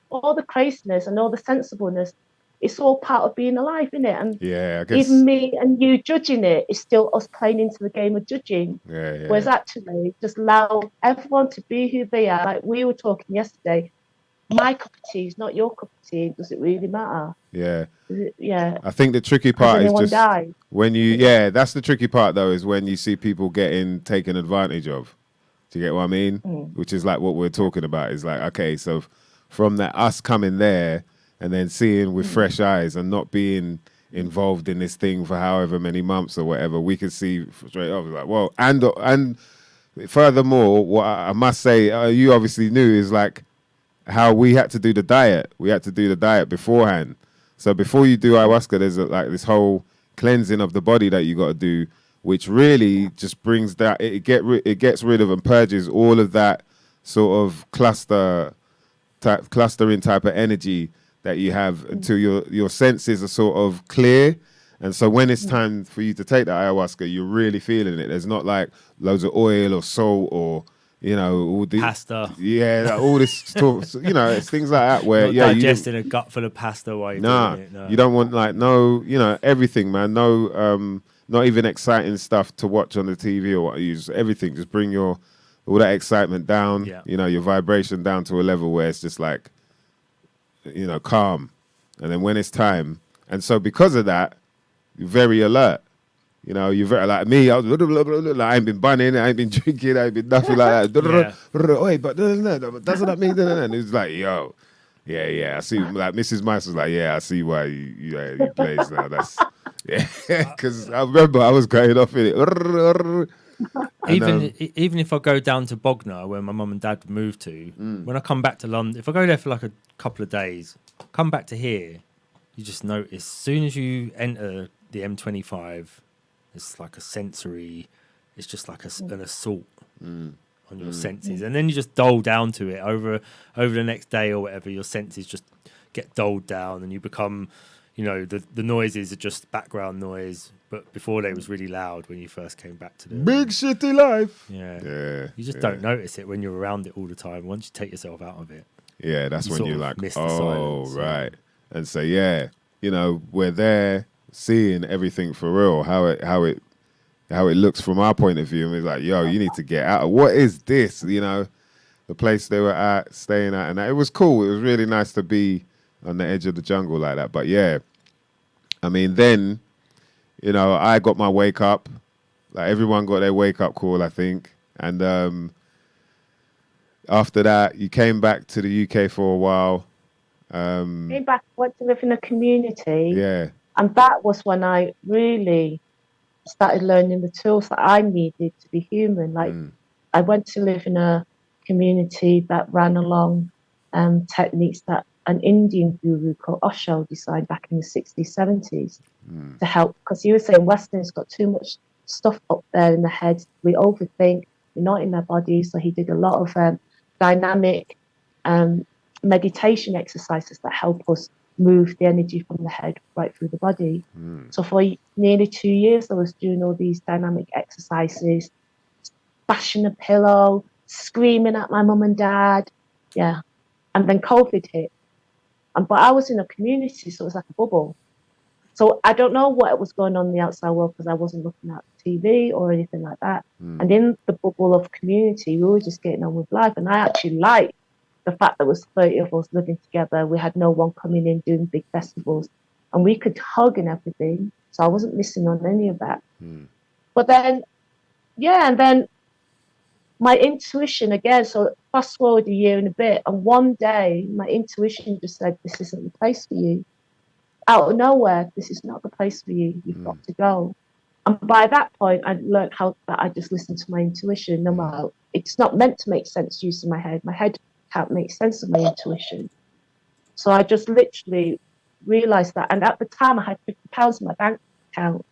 All the craziness and all the sensibleness, it's all part of being alive, isn't it? And I guess even me and you judging it is still us playing into the game of judging. Whereas actually, just allow everyone to be who they are. Like we were talking yesterday, my cup of tea is not your cup of tea. Does it really matter? I think the tricky part is just died? when you, that's the tricky part though, is when you see people getting taken advantage of. Do you get what I mean? Which is like what we're talking about. Is like, okay, so from that, us coming there and then seeing with fresh eyes and not being involved in this thing for however many months or whatever, we can see straight off. Like, well, and furthermore, what I must say, you obviously knew is like how we had to do the diet. We had to do the diet beforehand. So before you do ayahuasca, there's like this whole cleansing of the body that you got to do, which really just brings that, it gets rid of and purges all of that sort of clustering type of energy that you have until your senses are sort of clear. And so when it's time for you to take the ayahuasca, you're really feeling it. There's not like loads of oil or salt or, all the pasta. All this stuff. It's things like that where not digesting a gut full of pasta while you're doing it. No. You don't want like everything, man. No, not even exciting stuff to watch on the TV or what. You just everything. Just bring all that excitement down. Your vibration down to a level where it's just like, calm. And then when it's time, and so because of that, you're very alert. You're very like me. I was like, I ain't been bunning, I ain't been drinking, I ain't been nothing like that. Wait, but doesn't that mean? And it was like, yo, I see. Like Mrs. Mice was like, I see why you plays now. That's because I remember I was going off in it. Even if I go down to Bognor, where my mum and dad moved to, when I come back to London, if I go there for like a couple of days, come back to here, you just notice as soon as you enter the M25, it's like a sensory, it's just like an assault on your senses. And then you just dull down to it over the next day or whatever, your senses just get dulled down and you become, the noises are just background noise. But before they was really loud when you first came back to the big shitty life. You just don't notice it when you're around it all the time. Once you take yourself out of it. That's when you're like, miss the silence, right. And so, we're there seeing everything for real, how it looks from our point of view. And we're like, yo, you need to get out of, what is this? The place they were at, staying at. And it was cool. It was really nice to be on the edge of the jungle like that. But then, I got my wake up. Like everyone got their wake up call, I think. And after that, you came back to the UK for a while. Came back, went to live in a community. Yeah. And that was when I really started learning the tools that I needed to be human. Like I went to live in a community that ran along techniques that an Indian guru called Osho designed back in the 60s, 70s to help. Because he was saying Westerners got too much stuff up there in the head. We overthink. We're not in our bodies. So he did a lot of dynamic meditation exercises that help us move the energy from the head right through the body. So for nearly 2 years, I was doing all these dynamic exercises, bashing a pillow, screaming at my mum and dad. Yeah. And then COVID hit. But I was in a community, so it was like a bubble. So I don't know what was going on in the outside world because I wasn't looking at TV or anything like that. And in the bubble of community, we were just getting on with life. And I actually liked the fact that there was 30 of us living together. We had no one coming in doing big festivals. And we could hug and everything. So I wasn't missing on any of that. But then, and then my intuition again, so fast forward a year and a bit, and one day my intuition just said, this isn't the place for you. Out of nowhere, this is not the place for you. You've got to go. And by that point, I learned how that I just listened to my intuition. No matter, it's not meant to make sense using my head. My head can't make sense of my intuition. So I just literally realized that. And at the time, I had £50 in my bank account.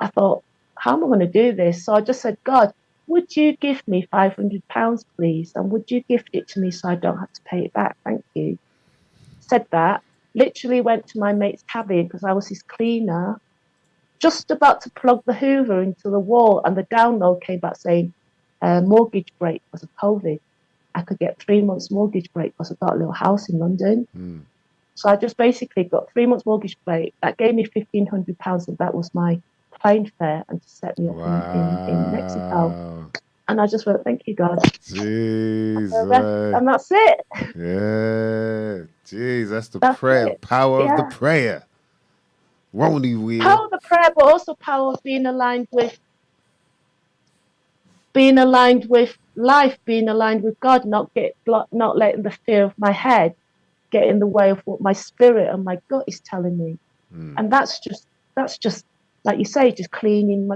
I thought, how am I going to do this? So I just said, God, would you give me £500, please? And would you gift it to me so I don't have to pay it back? Thank you. Said that. Literally went to my mate's cabin because I was his cleaner, just about to plug the Hoover into the wall, and the download came back saying mortgage break because of COVID. I could get 3 months mortgage break because I got a little house in London. So I just basically got 3 months mortgage break. That gave me £1,500, and that was my plane fare and to set me up in Mexico. And I just went, thank you, God. Jeez, and that's it. Yeah. Jeez, that's the prayer. It. Power of the prayer. Won't he, Will? Power of the prayer, but also power of being aligned with life, being aligned with God, not letting the fear of my head get in the way of what my spirit and my gut is telling me. And that's just like you say, just cleaning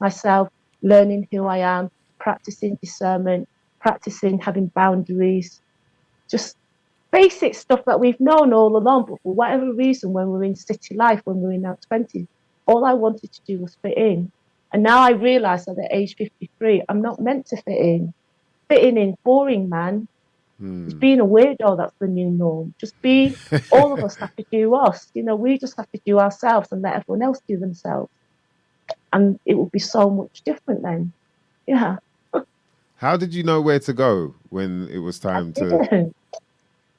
myself, learning who I am, practicing discernment, practicing having boundaries, just basic stuff that we've known all along. But for whatever reason, when we're in city life, when we're in our 20s, all I wanted to do was fit in. And now I realise that at age 53, I'm not meant to fit in. Fitting in, boring, man. Just being a weirdo, that's the new norm. Just be, all of us have to do us. We just have to do ourselves and let everyone else do themselves. And it would be so much different then. Yeah. How did you know where to go when it was time to?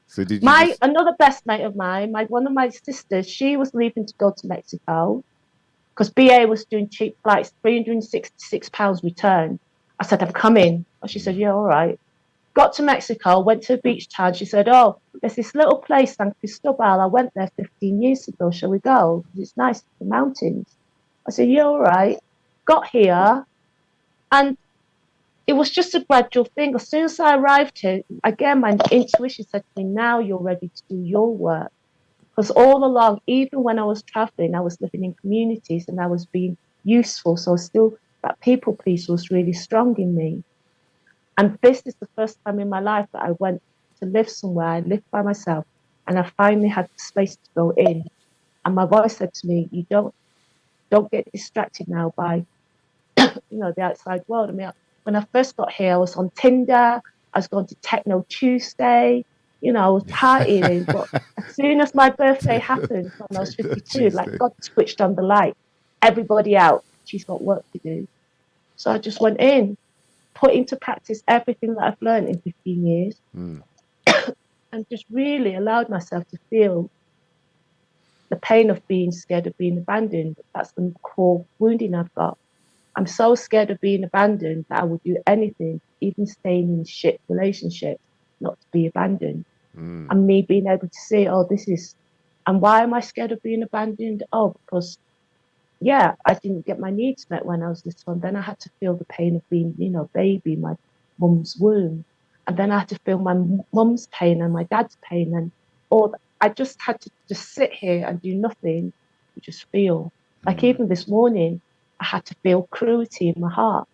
So did you another best mate of mine, one of my sisters, she was leaving to go to Mexico because BA was doing cheap flights, £366 return. I said, I'm coming. And she said, yeah, all right. Got to Mexico, went to a beach town. She said, oh, there's this little place, San Cristobal. I went there 15 years ago. Shall we go? It's nice, the mountains. I said, yeah, all right. Got here, and it was just a gradual thing. As soon as I arrived here, again, my intuition said to me, now you're ready to do your work. Because all along, even when I was traveling, I was living in communities and I was being useful. So still, that people pleaser was really strong in me. And this is the first time in my life that I went to live somewhere. I lived by myself, and I finally had the space to go in. And my voice said to me, you don't get distracted now by, the outside world. I mean, when I first got here, I was on Tinder. I was going to Techno Tuesday. I was partying. But as soon as my birthday happened, when I was 52, like God switched on the light. Everybody out. She's got work to do. So I just went in, put into practice everything that I've learned in 15 years, and just really allowed myself to feel the pain of being scared of being abandoned. That's the core wounding I've got. I'm so scared of being abandoned that I would do anything, even staying in shit relationships, not to be abandoned. And me being able to say, and why am I scared of being abandoned? Oh, because, I didn't get my needs met when I was little. And then I had to feel the pain of being, baby in my mum's womb. And then I had to feel my mum's pain and my dad's pain. And I just had to just sit here and do nothing, just feel. Like even this morning, I had to feel cruelty in my heart.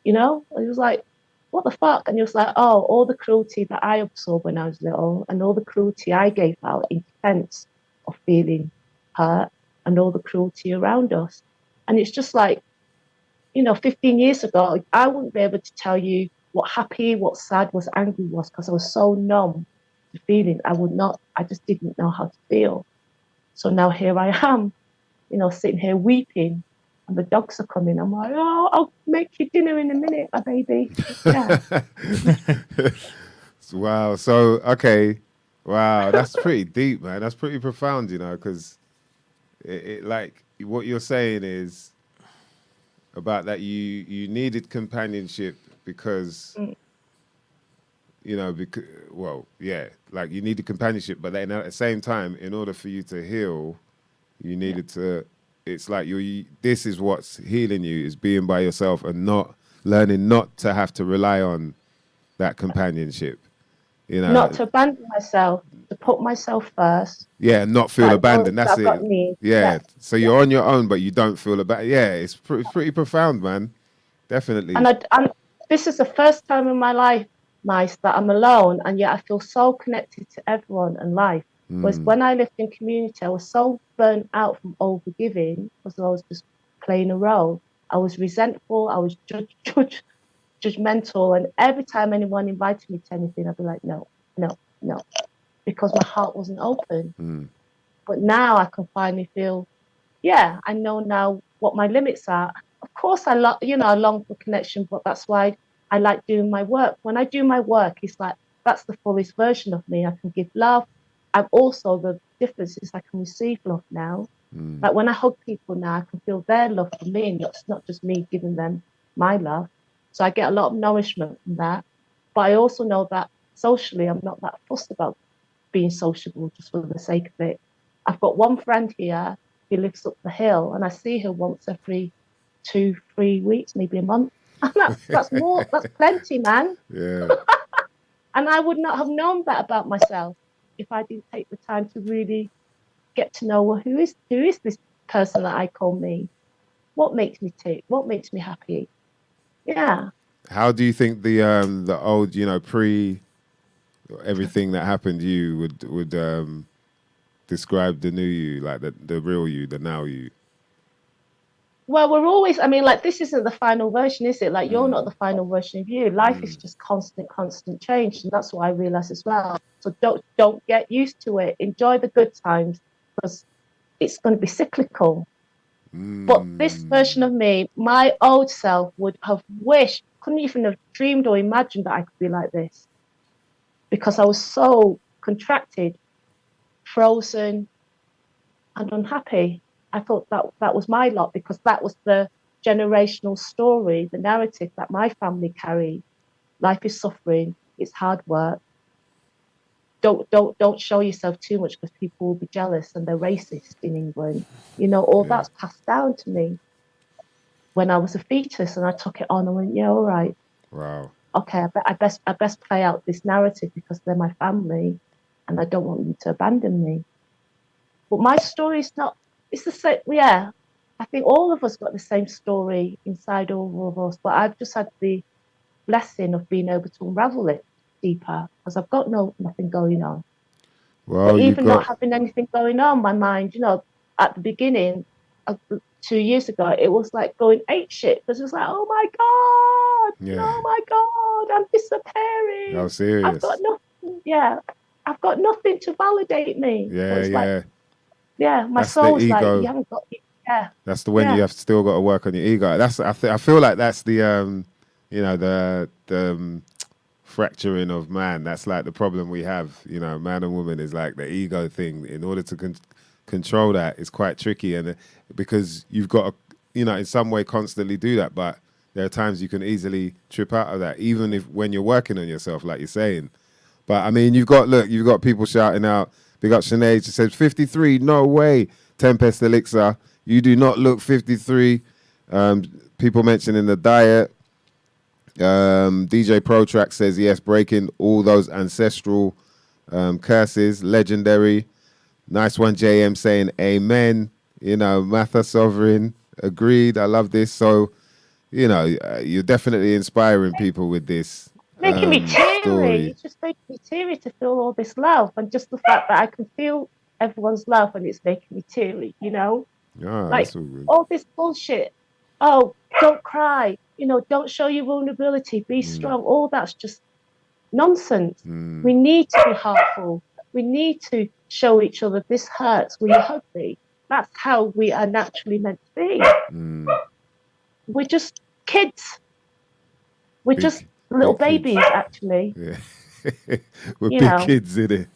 It was like, what the fuck? And it was like, oh, all the cruelty that I absorbed when I was little and all the cruelty I gave out in defense of feeling hurt and all the cruelty around us. And it's just like, 15 years ago, I wouldn't be able to tell you what happy, what sad, what angry was because I was so numb the feeling. I just didn't know how to feel. So now here I am, sitting here weeping, and the dogs are coming. I'm like, oh, I'll make you dinner in a minute, my baby. Yeah. Wow. So, okay. Wow. That's pretty deep, man. That's pretty profound, because like what you're saying is about that you needed companionship because, because, well, yeah, like you needed companionship, but then at the same time, in order for you to heal, you needed to, it's like this is what's healing you, is being by yourself and learning not to have to rely on that companionship. Not to abandon myself, to put myself first. Yeah, not feel abandoned. That's I've got it. needs. Yeah. So you're on your own, but you don't feel abandoned. Yeah, it's pretty profound, man. Definitely. And this is the first time in my life, Mice, that I'm alone, and yet I feel so connected to everyone and life. Whereas when I lived in community, I was so burnt out from overgiving because I was just playing a role. I was resentful. I was judgmental, and every time anyone invited me to anything, I'd be like, no, because my heart wasn't open. But now I can finally feel, I know now what my limits are. Of course, I long for connection, but that's why I like doing my work. When I do my work, it's like that's the fullest version of me. I can give love. And also the difference is I can receive love now. Like when I hug people now, I can feel their love for me, and it's not just me giving them my love. So I get a lot of nourishment from that. But I also know that socially, I'm not that fussed about being sociable just for the sake of it. I've got one friend here who lives up the hill, and I see her once every 2-3 weeks, maybe a month. And that's plenty, man. Yeah. And I would not have known that about myself if I didn't take the time to really get to know, well, who is this person that I call me? What makes me tick? What makes me happy? Yeah. How do you think the old, pre everything that happened to you would describe the new you, like the real you, the now you? Well, we're always, like, this isn't the final version, is it? Like, you're not the final version of you. Life is just constant change. And that's what I realize as well. So don't get used to it. Enjoy the good times, because it's going to be cyclical. But this version of me, my old self, would have wished, couldn't even have dreamed or imagined that I could be like this, because I was so contracted, frozen, and unhappy. I thought that was my lot, because that was the generational story, the narrative that my family carried. Life is suffering. It's hard work. Don't show yourself too much, because people will be jealous and they're racist in England. That's passed down to me when I was a fetus, and I took it on and went, yeah, all right. Wow. Okay, I best play out this narrative because they're my family, and I don't want them to abandon me. But my story is not. It's the same. Yeah, I think all of us got the same story inside all of us. But I've just had the blessing of being able to unravel it deeper, because I've got nothing going on. Well, but even not having anything going on, my mind, at the beginning, 2 years ago, it was like going apeshit, because it was like, oh my God, oh my God, I'm disappearing. How serious? I've got nothing. Yeah, I've got nothing to validate me. My soul's like, you haven't got. Yeah. That's the when you have still got to work on your ego. I feel like that's the the fracturing of man. That's like the problem we have. Man and woman is like the ego thing. In order to control that, it's quite tricky, and because you've got to, in some way constantly do that. But there are times you can easily trip out of that, even when you're working on yourself, like you're saying. But you've got people shouting out. Big up Sinead. She says 53. No way. Tempest Elixir. You do not look 53. People mentioning the diet. DJ Protrack says yes, breaking all those ancestral curses. Legendary. Nice one, JM saying amen. Matha Sovereign. Agreed. I love this. So, you're definitely inspiring people with this. Making me teary. It's just making me teary to feel all this love, and just the fact that I can feel everyone's love, and it's making me teary. Like all this bullshit. Oh, don't cry. Don't show your vulnerability. Be strong. All that's just Nonsense. We need to be heartful. We need to show each other this hurts. Will you hug me? That's how we are naturally meant to be. We're just kids. We're just little babies, kids. actually. Yeah. We're big kids, innit?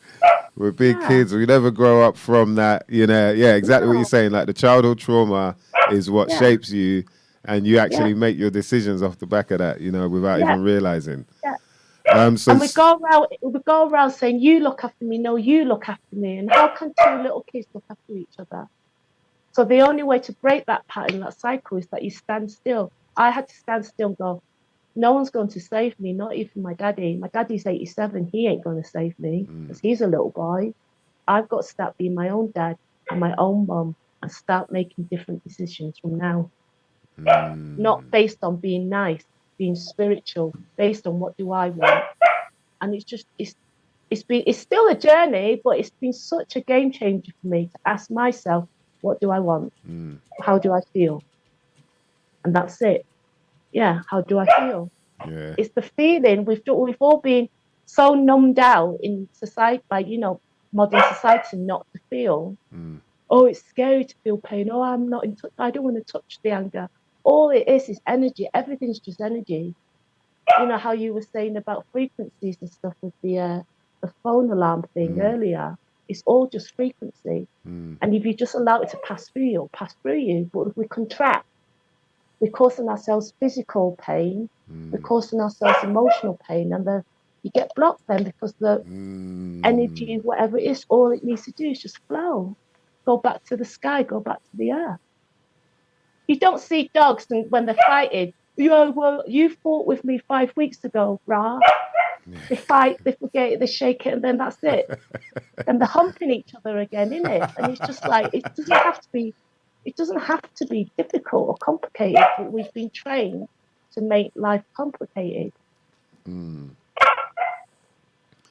We're big kids. We never grow up from that, Yeah, exactly what you're saying. Like the childhood trauma is what shapes you, and you actually make your decisions off the back of that, without even realizing. Yeah. And we go around saying, you look after me, no, you look after me. And how can two little kids look after each other? So the only way to break that pattern, that cycle, is that you stand still. I had to stand still and go, no one's going to save me, not even my daddy. My daddy's 87. He ain't going to save me because he's a little boy. I've got to start being my own dad and my own mum and start making different decisions from now. Not based on being nice, being spiritual, based on what do I want. And it's still a journey, but it's been such a game changer for me to ask myself, what do I want? How do I feel? And that's it. Yeah, how do I feel? Yeah. It's the feeling. We've all been so numbed out in society by, modern society not to feel. Oh, it's scary to feel pain. Oh, I'm not in touch. I don't want to touch the anger. All it is energy. Everything's just energy. You know how you were saying about frequencies and stuff with the phone alarm thing earlier. It's all just frequency. And if you just allow it to pass through you, it'll pass through you. But if we contract, we're causing ourselves physical pain, we're causing ourselves emotional pain, and you get blocked then because the energy, whatever it is, all it needs to do is just flow. Go back to the sky, go back to the earth. You don't see dogs when they're fighting. Well, you fought with me 5 weeks ago, brah. They fight, they forget it, they shake it, and then that's it. And they're humping each other again, innit? And it's just like, it doesn't have to be difficult or complicated, but we've been trained to make life complicated.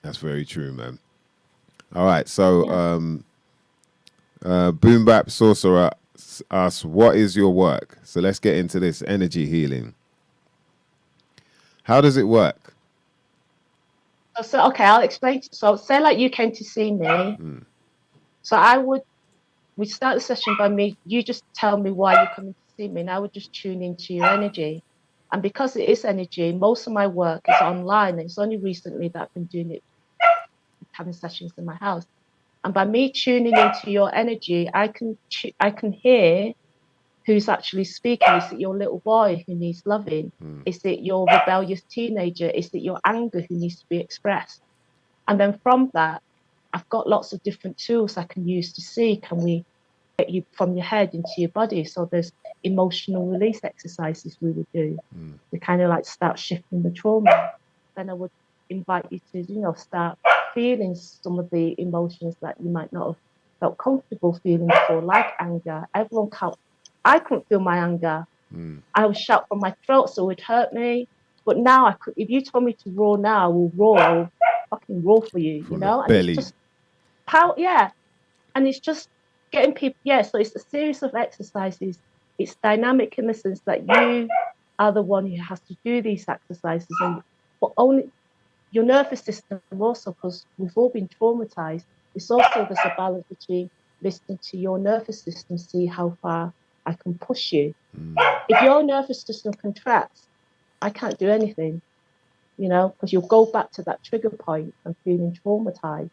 That's very true, man. All right, so Boom Bap Sorcerer asks, what is your work? So let's get into this energy healing. How does it work? So okay, I'll explain. So say like you came to see me. So we'd start the session by you just tell me why you're coming to see me, and I would just tune into your energy. And because it is energy, most of my work is online. It's only recently that I've been doing it, having sessions in my house. And by me tuning into your energy, I can hear who's actually speaking. Is it your little boy who needs loving? Is it your rebellious teenager? Is it your anger who needs to be expressed? And then from that, I've got lots of different tools I can use to see, can we get you from your head into your body? So there's emotional release exercises we would do to kind of like start shifting the trauma. Then I would invite you to, start feeling some of the emotions that you might not have felt comfortable feeling before, like anger. I couldn't feel my anger. I would shout from my throat, so it would hurt me. But now I could. If you told me to roar now, I will roar. I will fucking roar for you, From And belly. it's just and it's just getting people. So it's a series of exercises. It's dynamic in the sense that you are the one who has to do these exercises, but only your nervous system also, because we've all been traumatized. It's also there's a balance between listening to your nervous system, see how far I can push you. If your nervous system contracts, I can't do anything, because you'll go back to that trigger point and feeling traumatized.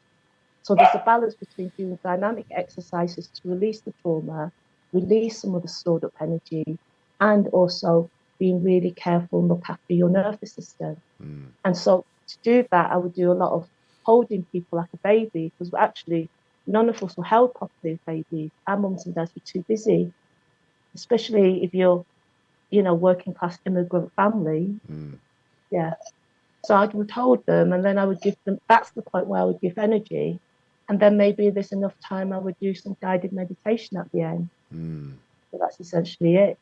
So there's a balance between doing dynamic exercises to release the trauma, release some of the stored up energy, and also being really careful and look after your nervous system. And so to do that, I would do a lot of holding people like a baby, because actually none of us were held properly as babies. Our mums and dads were too busy, especially if you're, working class immigrant family. So I would hold them, and then I would give them, that's the point where I would give energy. And then maybe there's enough time I would do some guided meditation at the end. So that's essentially it.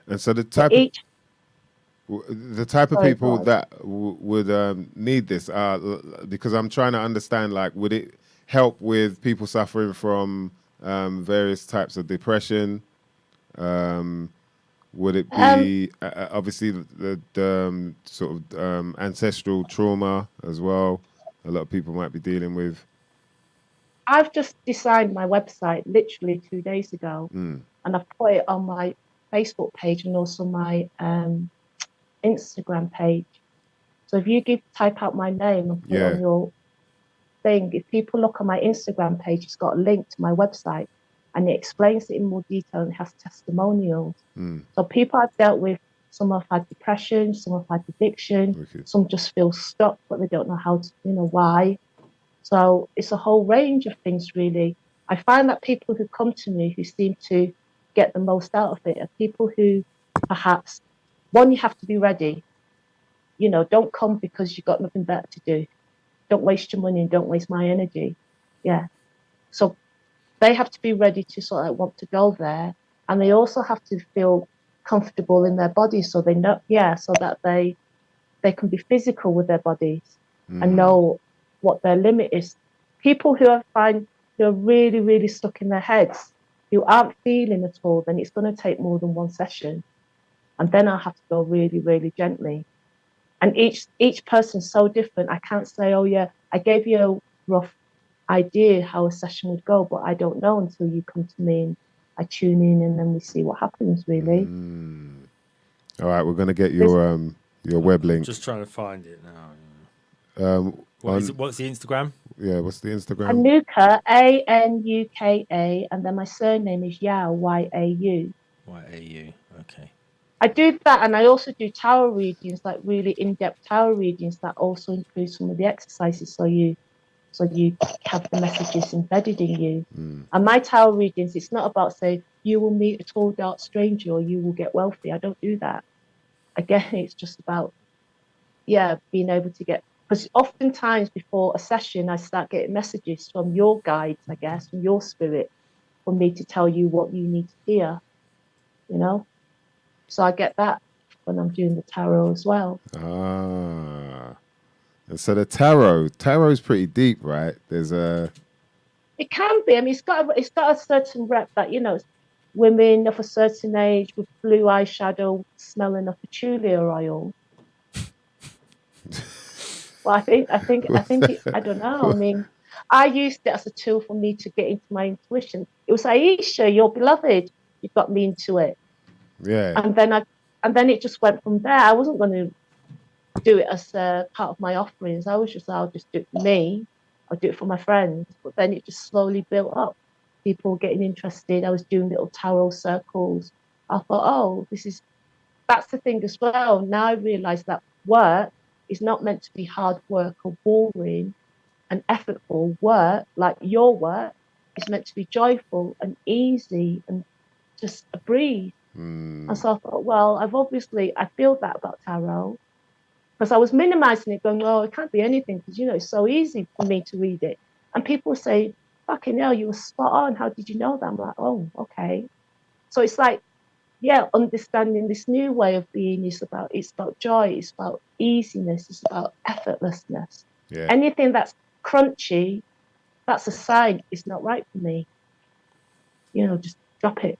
And so the type of people that would need this, because I'm trying to understand, like, would it help with people suffering from various types of depression? Would it be obviously the sort of ancestral trauma as well? A lot of people might be dealing with. I've just designed my website literally 2 days ago, and I've put it on my Facebook page and also my Instagram page. So if you type out my name and put it on your thing, if people look on my Instagram page, it's got a link to my website, and it explains it in more detail and has testimonials. So people I've dealt with, some have had depression, some have had addiction, some just feel stuck, but they don't know how to, why. So it's a whole range of things, really. I find that people who come to me who seem to get the most out of it are people who perhaps, one, you have to be ready. Don't come because you've got nothing better to do. Don't waste your money and don't waste my energy. Yeah. So they have to be ready to sort of want to go there. And they also have to feel comfortable in their bodies so they know, so that they can be physical with their bodies and know what their limit is. People who I find who are really, really stuck in their heads, who aren't feeling at all, then it's going to take more than one session. And then I'll have to go really, really gently. And each person's so different. I can't say, oh yeah, I gave you a rough idea how a session would go, but I don't know until you come to me and I tune in and then we see what happens, really. All right, we're going to get your web link. Just trying to find it now. What's the Instagram? Yeah, what's the Instagram? Anuka, Anuka, and then my surname is Yau, Yau. Yau, okay. I do that, and I also do tarot readings, like really in-depth tarot readings that also include some of the exercises, so you have the messages embedded in you. And my tarot readings, it's not about saying you will meet a tall, dark stranger or you will get wealthy. I don't do that. Again, it's just about, being able to get, because oftentimes before a session, I start getting messages from your guides, I guess, from your spirit, for me to tell you what you need to hear, So I get that when I'm doing the tarot as well. And so the tarot is pretty deep, right? There's It can be. I mean, it's got a certain rep that women of a certain age with blue eyeshadow smelling of patchouli oil. Well, I think I don't know. I mean, I used it as a tool for me to get into my intuition. It was Aisha, your beloved. You got me into it. Yeah. And then it just went from there. I wasn't going to do it as part of my offerings. I'll just do it for me. I'll do it for my friends. But then it just slowly built up. People getting interested. I was doing little tarot circles. I thought, that's the thing as well. Now I realise that work is not meant to be hard work or boring and effortful work. Like your work is meant to be joyful and easy and just a breeze. And so I thought, I feel that about tarot. Because I was minimizing it, going, it can't be anything, because, it's so easy for me to read it. And people say, fucking hell, you were spot on. How did you know that? I'm like, oh, okay. So it's like, understanding this new way of being it's about joy, it's about easiness, it's about effortlessness. Yeah. Anything that's crunchy, that's a sign it's not right for me. Just drop it.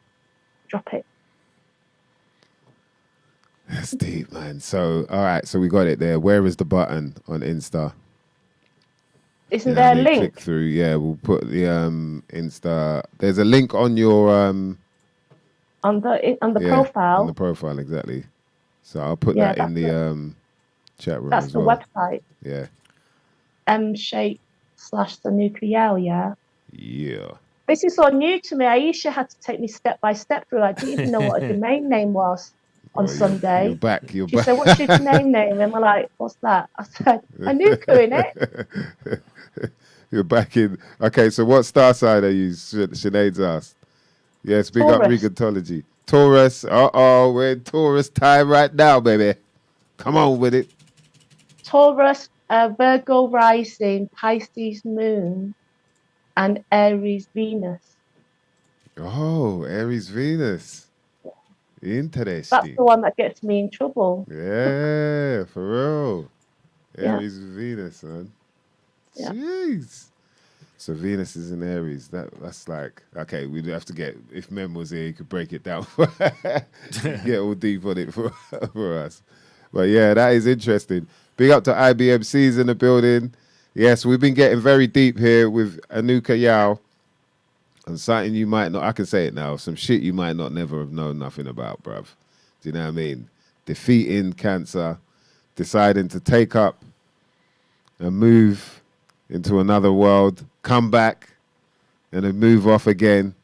That's deep, man. So, all right, so we got it there. Where is the button on Insta? Isn't there a link? Click through. Yeah, we'll put the Insta. There's a link on your on the profile. On the profile, exactly. So I'll put that in the chat room. That's as the well. website. Yeah. m-shape/Anuka Yau, yeah. Yeah. This is all new to me. Aisha had to take me step by step through. I didn't even know what a domain name was on Sunday. You're back. She said, what's your domain name? And we're like, what's that? I said, Anuka, in it. You're back in. Okay, so what star sign are you? Sinead's asked. Yes, big Taurus. up Regentology. Taurus. We're in Taurus time right now, baby. Come on with it. Taurus, Virgo rising, Pisces moon, and Aries Venus. Oh, Aries Venus. Interesting. That's the one that gets me in trouble. Yeah, for real. Aries Venus, son. Yeah. Jeez. So Venus is in Aries. That's like, okay, we'd have to get, if Mem was here, he could break it down. Get all deep on it for us. But yeah, that is interesting. Big up to IBMC's in the building. Yes, we've been getting very deep here with Anuka Yao. And something you might not, I can say it now, some shit you might not never have known nothing about, bruv. Do you know what I mean? Defeating cancer, deciding to take up and move into another world, come back, and then move off again.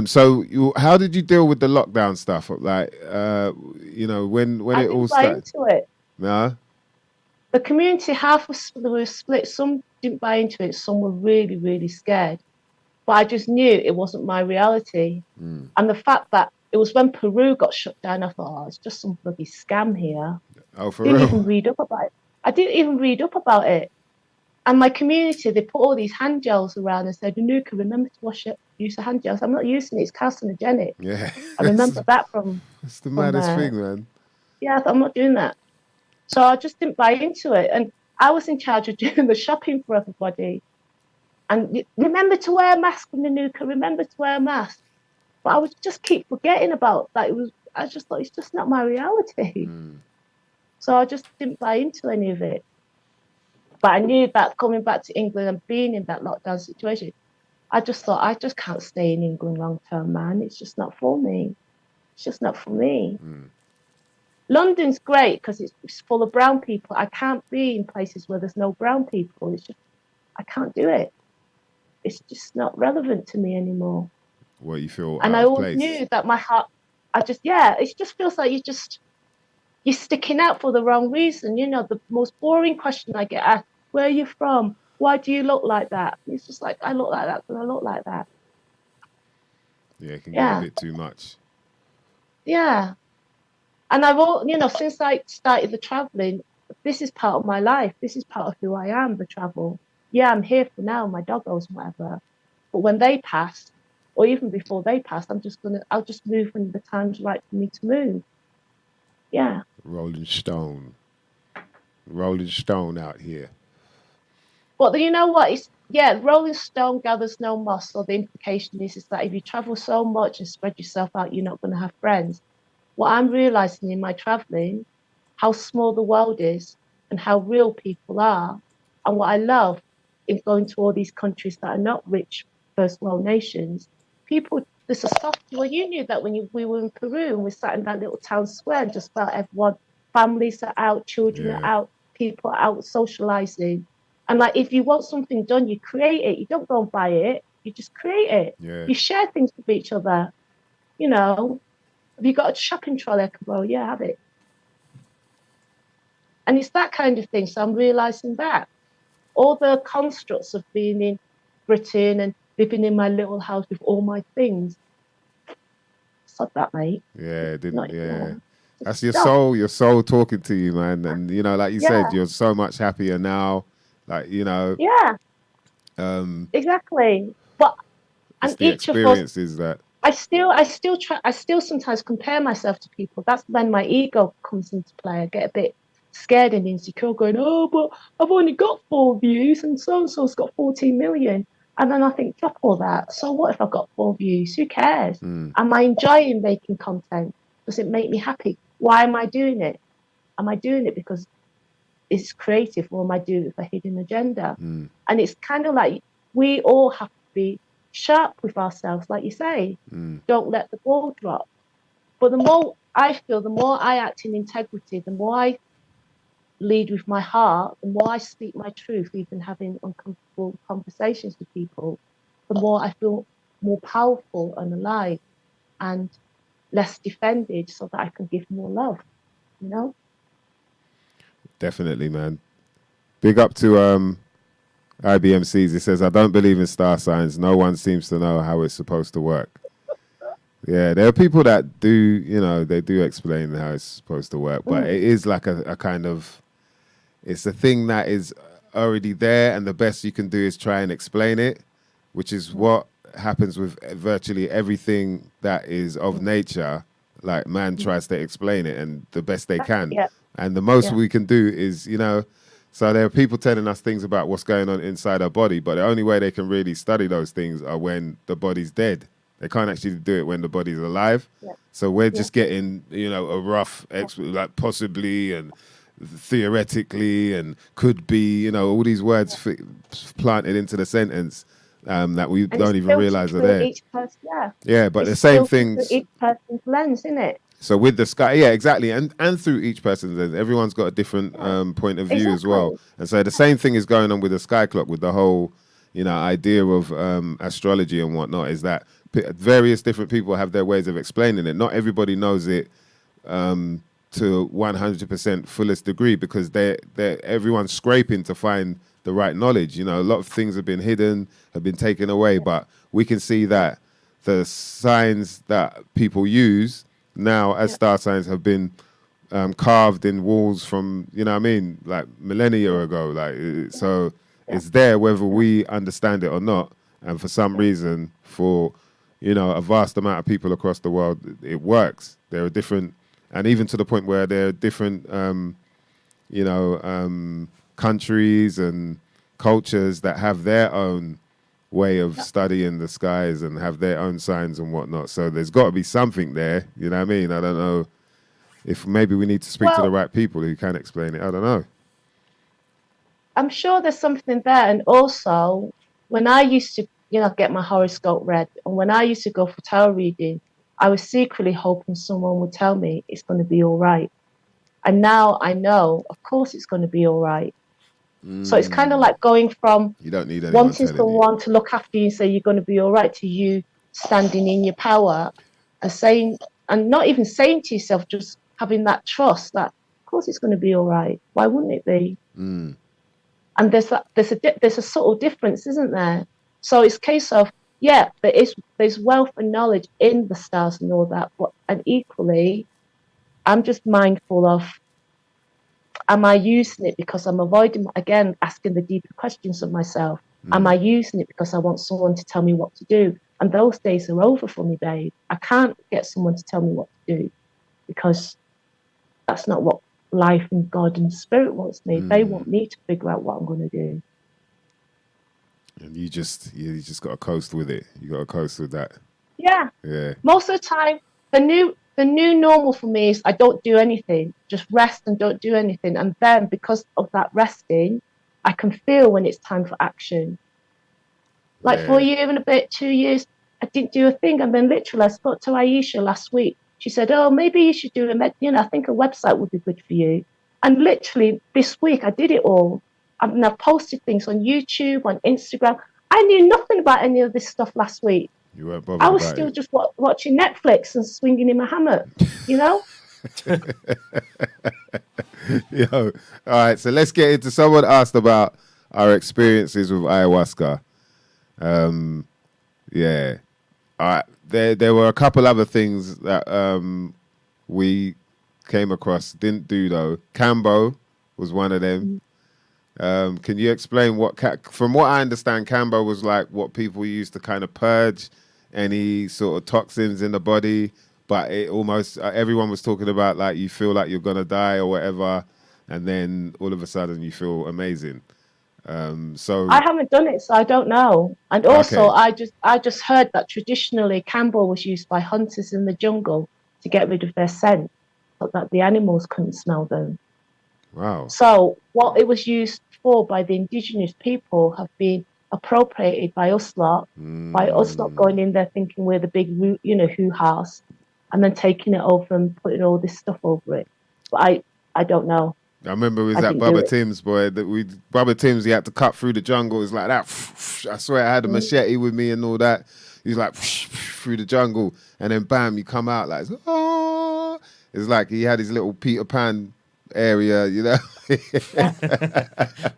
So how did you deal with the lockdown stuff? Like, you know, when it all started? I didn't buy into it. No? The community, half were split. Some didn't buy into it. Some were really, really scared. But I just knew it wasn't my reality. And the fact that it was when Peru got shut down, I thought, oh, it's just some bloody scam here. Oh, for Didn't real? even read up about it. I didn't even read up about it. And my community, they put all these hand gels around and said, Anuka, remember to use the hand gels. I'm not using it, it's carcinogenic. Yeah. I remember that from... That's the maddest thing, man. Yeah, I thought, I'm not doing that. So I just didn't buy into it. And I was in charge of doing the shopping for everybody. And remember to wear a mask, Anuka, remember to wear a mask. But I would just keep forgetting about that. I just thought, it's just not my reality. So I just didn't buy into any of it. But I knew that coming back to England and being in that lockdown situation, I just thought, I just can't stay in England long term, man. It's just not for me. It's just not for me. London's great because it's full of brown people. I can't be in places where there's no brown people. It's just, I can't do it. It's just not relevant to me anymore. What you feel and out I of always place. knew that my heart, it just feels like you're sticking out for the wrong reason. You know, the most boring question I get asked, where are you from? Why do you look like that? And it's just like, I look like that because I look like that. Yeah, it can get a bit too much. Yeah. And since I started the traveling, this is part of my life. This is part of who I am, the travel. Yeah, I'm here for now, my doggos and whatever. But when they pass, or even before they pass, I'll just move when the time's right for me to move. Yeah. Rolling Stone out here. But you know what? Rolling stone gathers no moss. So the implication is that if you travel so much and spread yourself out, you're not going to have friends. What I'm realizing in my traveling, how small the world is and how real people are. And what I love in going to all these countries that are not rich first world nations, there's a soft, well, you knew that when we were in Peru and we sat in that little town square and just felt everyone, families are out, children are out, people are out socializing. And like, if you want something done, you create it. You don't go and buy it. You just create it. Yeah. You share things with each other. You know, have you got a shopping trolley I can borrow? Yeah, have it. And it's that kind of thing. So I'm realizing that all the constructs of being in Britain and living in my little house with all my things, stop that, mate. Yeah, didn't. Yeah. That's Stop. your soul talking to you, man. And you know, like you said, you're so much happier now. Like, you know. Yeah. Exactly. But and the each of experience us, is that I still sometimes compare myself to people. That's when my ego comes into play. I get a bit scared and insecure, going, oh, but I've only got 4 views and so-and-so's got 14 million. And then I think, drop all that. So what if I've got 4 views? Who cares? Am I enjoying making content? Does it make me happy? Why am I doing it? Am I doing it because it's creative, or am I doing it for a hidden agenda? And it's kind of like we all have to be sharp with ourselves, like you say. Don't let the ball drop. But the more I act in integrity, the more I lead with my heart, the more I speak my truth, even having uncomfortable conversations with people, the more I feel more powerful and alive and less defended, so that I can give more love, you know? Definitely, man. Big up to IBMCs. It says, I don't believe in star signs. No one seems to know how it's supposed to work. Yeah, there are people that do, you know, they do explain how it's supposed to work, but it is like a kind of, it's a thing that is already there, and the best you can do is try and explain it, which is what happens with virtually everything that is of nature. Like, man tries to explain it, and the best they can. Yeah. And the most we can do is, you know, So there are people telling us things about what's going on inside our body, but the only way they can really study those things are when the body's dead. They can't actually do it when the body's alive. Yeah. So we're just getting, a rough, like possibly and theoretically and could be, all these words planted into the sentence that we don't even realize are there. Each person, yeah, but it's the same things. Each person's lens, isn't it? So with the sky, yeah, exactly, and through each person's lens, everyone's got a different point of view as well. And so the same thing is going on with the sky clock, with the whole, idea of astrology and whatnot. Is that various different people have their ways of explaining it. Not everybody knows it to 100% fullest degree because everyone's scraping to find the right knowledge. A lot of things have been hidden, have been taken away, but we can see that the signs that people use now as star signs have been carved in walls from, like millennia ago. So it's there whether we understand it or not. And for some reason, for, a vast amount of people across the world, it works. There are different, and even to the point where there are different, countries and cultures that have their own way of studying the skies and have their own signs and whatnot. So there's got to be something there. You know what I mean? I don't know if maybe we need to speak to the right people who can explain it. I don't know. I'm sure there's something there. And also, when I used to, get my horoscope read, and when I used to go for tarot reading, I was secretly hoping someone would tell me it's going to be all right. And now I know, of course, it's going to be all right. So it's kind of like going from you don't need wanting someone to look after you and say you're going to be all right to you standing in your power and saying, and not even saying to yourself, just having that trust that, of course, it's going to be all right. Why wouldn't it be? And there's a subtle difference, isn't there? So it's a case of, there's wealth and knowledge in the stars and all that, and equally, I'm just mindful of, am I using it because I'm avoiding, again, asking the deeper questions of myself? Am I using it because I want someone to tell me what to do? And those days are over for me, babe. I can't get someone to tell me what to do because that's not what life and God and spirit wants me. They want me to figure out what I'm going to do. And you just got to coast with it. You got to coast with that. Yeah. Most of the time, the new normal for me is I don't do anything, just rest and don't do anything. And then because of that resting, I can feel when it's time for action. Like for a year and a bit, 2 years, I didn't do a thing. And then literally I spoke to Aisha last week. She said, oh, maybe you should do I think a website would be good for you. And literally this week I did it all. And I've posted things on YouTube, on Instagram. I knew nothing about any of this stuff last week. You weren't bothered. I was still just watching Netflix and swinging in my hammock, Yo, all right. So let's get into. Someone asked about our experiences with ayahuasca. Yeah. All right. There were a couple other things that we came across, didn't do though. Cambo was one of them. Can you explain from what I understand, Cambo was like what people used to kind of purge any sort of toxins in the body, but it almost everyone was talking about like you feel like you're gonna die or whatever, and then all of a sudden you feel amazing. So I haven't done it, so I don't know. And also, I just heard that traditionally Cambo was used by hunters in the jungle to get rid of their scent, but that the animals couldn't smell them. Wow. So what it was used for by the indigenous people have been appropriated by us lot, by us not going in there thinking we're the big, hoo-has, and then taking it over and putting all this stuff over it. But I don't know. I remember it was that Bubba Timms, boy. Bubba Timms, he had to cut through the jungle. It's like that. I swear I had a machete with me and all that. He's like through the jungle, and then bam, you come out like, oh. It's like he had his little Peter Pan area,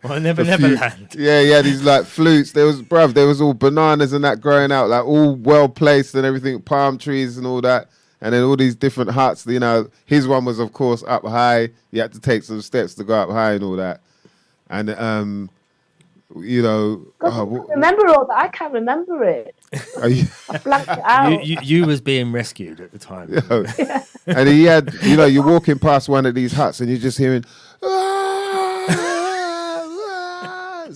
Well, Neverland. Yeah, he had these like flutes. There was all bananas and that growing out, like all well placed and everything, palm trees and all that. And then all these different huts, his one was, of course, up high. You had to take some steps to go up high and all that. And, God, I remember all that. I can't remember it. I blanked it out. You was being rescued at the time. Yeah. And he had, you're walking past one of these huts and you're just hearing, ah!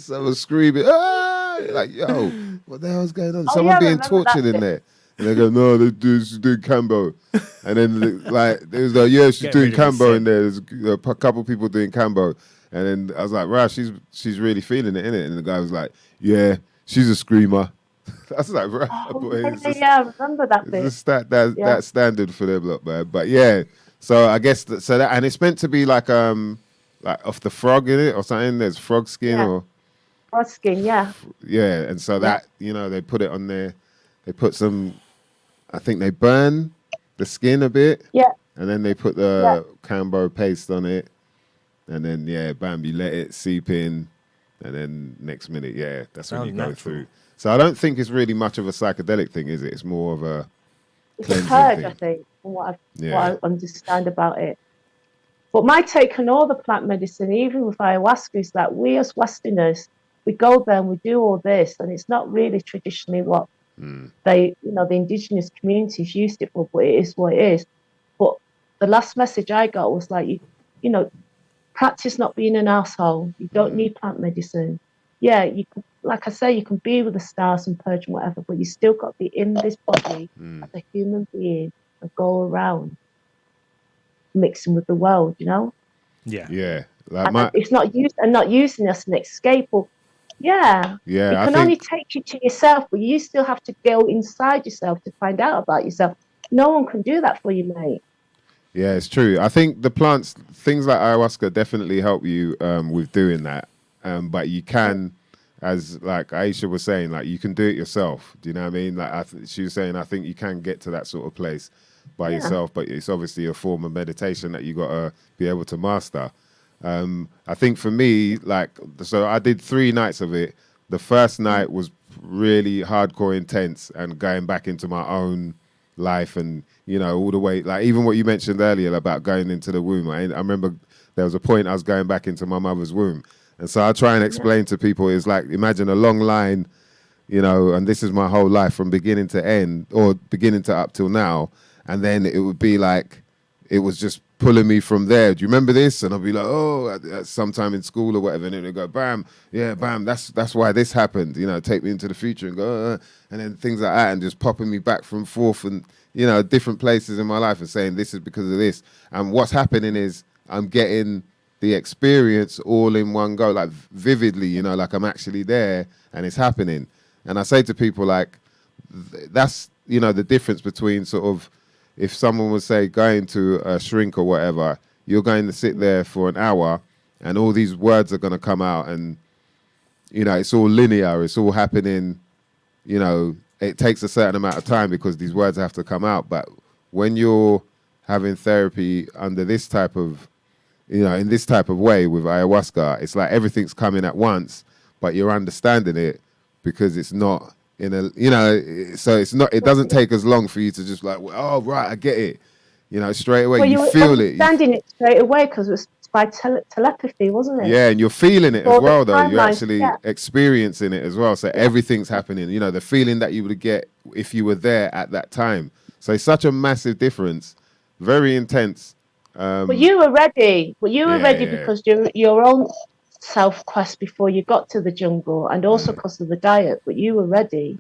Someone screaming, ah! Like, yo, what the hell's going on? Oh, Someone yeah, I being remember tortured that in bit. there. And they go, no, she's doing Cambo. And then, like, there was like, yeah, she's Get doing rid of his Cambo in scent. there. There's a couple people doing Cambo. And then I was like, right, she's really feeling it, innit? And the guy was like, yeah, she's a screamer. I was like, right, Oh, boy, yeah, I remember that it's bit. just that Yeah. standard for them, lot, man. But yeah, so I guess so that, and it's meant to be like off the frog in it or something. There's frog skin Yeah. or Frog skin, yeah. yeah, and so Yeah. that they put it on there. They put some. I think they burn the skin a bit. Yeah. And then they put the Cambo paste on it, and then bam, you let it seep in, and then next minute, that's when Sounds you go natural. through. So I don't think it's really much of a psychedelic thing, is it? It's more of a It's a cleansing purge, thing. I think, from what Yeah. I understand about it. But my take on all the plant medicine, even with ayahuasca, is that we as Westerners, we go there and we do all this, and it's not really traditionally what the indigenous communities used it for, but it is what it is. But the last message I got was like, you know, practice not being an asshole. You don't need plant medicine. Yeah, you can, like I say, you can be with the stars and purge and whatever, but you still got to be in this body as a human being and go around mixing with the world, you know? Yeah. Yeah. Like And it's not using us as an escape. Or, it I can think only take you to yourself, but you still have to go inside yourself to find out about yourself. No one can do that for you, mate. yeah, it's true. I think the plants, things like ayahuasca, definitely help you with doing that. But you can, as like Aisha was saying, like you can do it yourself. Do you know what I mean? Like she was saying, I think you can get to that sort of place by yourself, but it's obviously a form of meditation that you got to be able to master. I think for me, like, so I did 3 nights of it. The first night was really hardcore intense and going back into my own life and, all the way, like even what you mentioned earlier about going into the womb. I remember there was a point I was going back into my mother's womb. And so I try and explain to people, is like, imagine a long line, and this is my whole life from beginning to end or beginning to up till now. And then it would be like, it was just pulling me from there. Do you remember this? And I'll be like, oh, at sometime in school or whatever. And then it'll go, bam, bam, that's why this happened. Take me into the future and go, and then things like that, and just popping me back from forth and, different places in my life and saying this is because of this. And what's happening is I'm getting the experience all in one go, like vividly, like I'm actually there and it's happening. And I say to people, like, that's, the difference between sort of, if someone would say going to a shrink or whatever, you're going to sit there for an hour and all these words are going to come out and, it's all linear. It's all happening, it takes a certain amount of time because these words have to come out. But when you're having therapy under this type of, in this type of way with ayahuasca, it's like everything's coming at once, but you're understanding it because it's not in a, so it's not, it doesn't take as long for you to just like, oh, right, I get it. Straight away, Well, you feel it. Understanding it straight away because it was by telepathy, wasn't it? Yeah, and you're feeling it So as well, the though. You're timeline, actually experiencing it as well. So everything's happening. The feeling that you would get if you were there at that time. So it's such a massive difference. Very intense. But you were ready. Yeah. Because your own self-quest before you got to the jungle, and also because of the diet. But you were ready.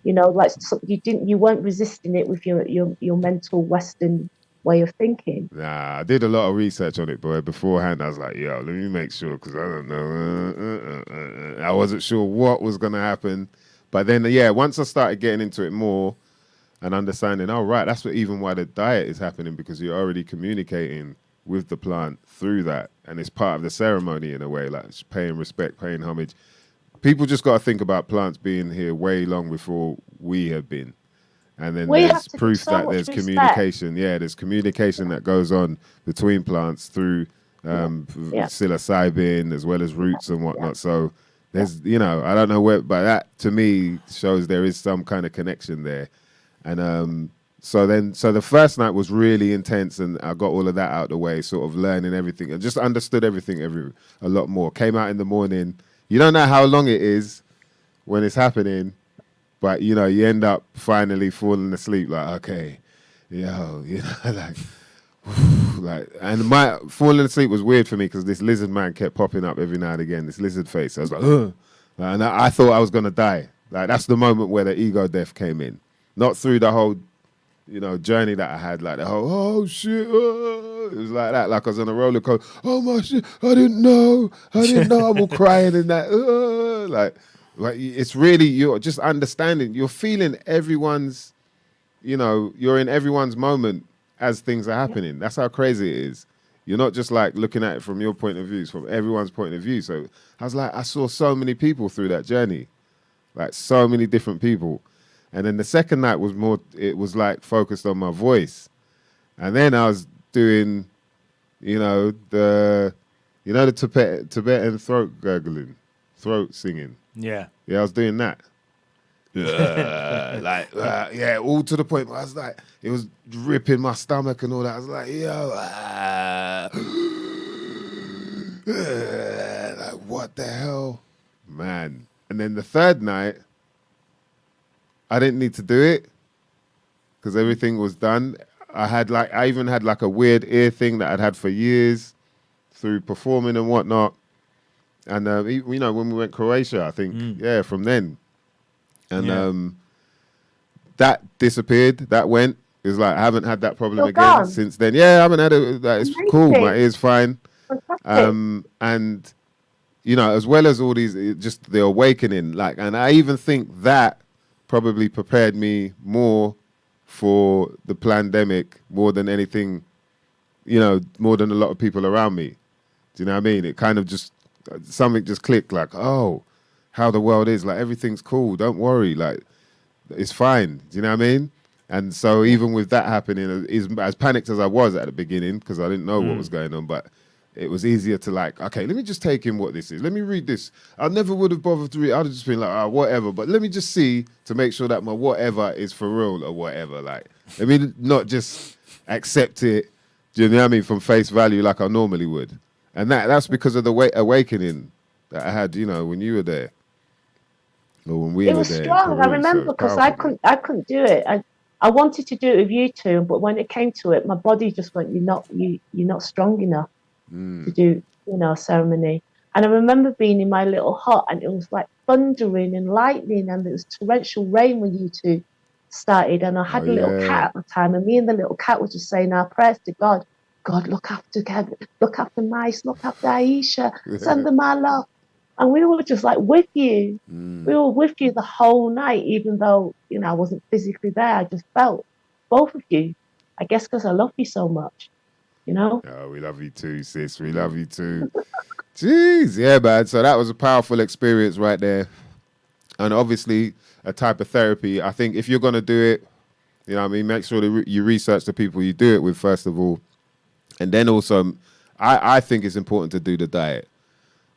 Like you weren't resisting it with your mental Western way of thinking. Nah, I did a lot of research on it, but beforehand I was like, yo, let me make sure, because I don't know. I wasn't sure what was going to happen. But then, once I started getting into it more and understanding, oh, right, that's why the diet is happening, because you're already communicating with the plant through that. And it's part of the ceremony in a way, like paying respect, paying homage. People just got to think about plants being here way long before we have been. And then there's proof that there's communication. Yeah, there's communication that goes on between plants through psilocybin as well as roots and whatnot. So there's, I don't know where, but that to me shows there is some kind of connection there. And so the first night was really intense, and I got all of that out of the way, sort of learning everything and just understood everything a lot more. Came out in the morning. You don't know how long it is when it's happening. But, you end up finally falling asleep like, okay, like, like, and my falling asleep was weird for me because this lizard man kept popping up every now and again. This lizard face. I was like, ugh. And I thought I was gonna die. Like that's the moment where the ego death came in, not through the whole, journey that I had. Like the whole, oh shit, it was like that. Like I was on a roller coaster. Oh my shit, I didn't know. I'm all crying and that. Like it's really you're just understanding. You're feeling everyone's, you're in everyone's moment as things are happening. That's how crazy it is. You're not just like looking at it from your point of view, it's from everyone's point of view. So I was like, I saw so many people through that journey, like so many different people. And then the second night was more, it was like focused on my voice. And then I was doing, the Tibetan throat gurgling, throat singing. Yeah. Yeah, I was doing that. All to the point where I was like, it was ripping my stomach and all that. I was like, like, what the hell? Man. And then the third night, I didn't need to do it because everything was done. I even had like a weird ear thing that I'd had for years through performing and whatnot. And, when we went Croatia, I think, from then. And that disappeared. That went. It was like, I haven't had that problem again since then. Yeah, I haven't had it. It's cool. My ear's fine. And, as well as all these, just the awakening, like, and I even think that probably prepared me more for the pandemic more than anything, more than a lot of people around me. Do you know what I mean? It kind of just, something just clicked like, oh, how the world is. Like, everything's cool. Don't worry. Like, it's fine. Do you know what I mean? And so even with that happening, as panicked as I was at the beginning, because I didn't know what was going on, but it was easier to like, okay, let me just take in what this is. Let me read this. I never would have bothered to read. I'd have just been like, whatever. But let me just see to make sure that my whatever is for real or whatever. Like, let me not just accept it, do you know what I mean, from face value like I normally would. And that's because of the awakening that I had, when you were there. Or when we were there. It was strong. I remember because I couldn't do it. I wanted to do it with you two, but when it came to it, my body just went, you're not strong enough to do, ceremony. And I remember being in my little hut and it was like thundering and lightning and there was torrential rain when you two started. And I had a little cat at the time, and me and the little cat were just saying our prayers to God. God, look after mice, look after Aisha, send them my love. And we were just like with you. We were with you the whole night, even though, I wasn't physically there. I just felt both of you. I guess because I love you so much, Oh, we love you too, sis. We love you too. Jeez. Yeah, man. So that was a powerful experience right there. And obviously a type of therapy. I think if you're going to do it, make sure that you research the people you do it with, first of all. And then also, I think it's important to do the diet.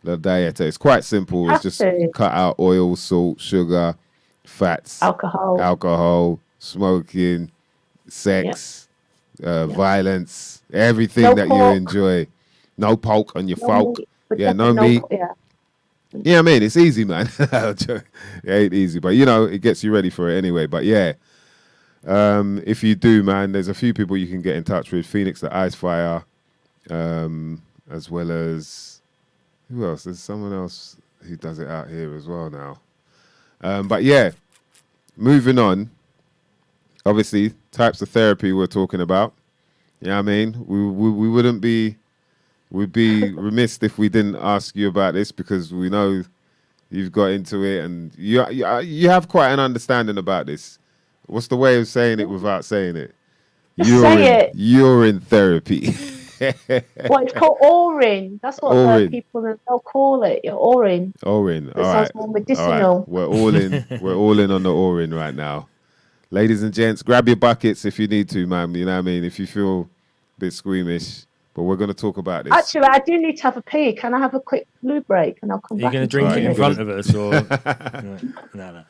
The diet. It's quite simple. It's just cut out oil, salt, sugar, fats, alcohol, smoking, sex, violence, everything no that pork. You enjoy. No pork on your fork. No meat. Yeah, I mean, it's easy, man. It ain't easy, but it gets you ready for it anyway. But yeah, if you do, man, there's a few people you can get in touch with. Phoenix the Ice Fire, as well as who else? There's someone else who does it out here as well now. But yeah, moving on. Obviously, types of therapy we're talking about. Yeah, I mean, we'd be remiss if we didn't ask you about this because we know you've got into it and you have quite an understanding about this. What's the way of saying it without saying it? Urine therapy. Well, it's called Urine. That's what people they'll call it. Urine. Urine. It sounds more medicinal. All right. We're all in on the Urine right now. Ladies and gents, grab your buckets if you need to, man. You know what I mean? If you feel a bit squeamish. But we're going to talk about this. Actually, I do need to have a pee. Can I have a quick blue break and I'll come back? Are you going to drink it in front of us? Or no.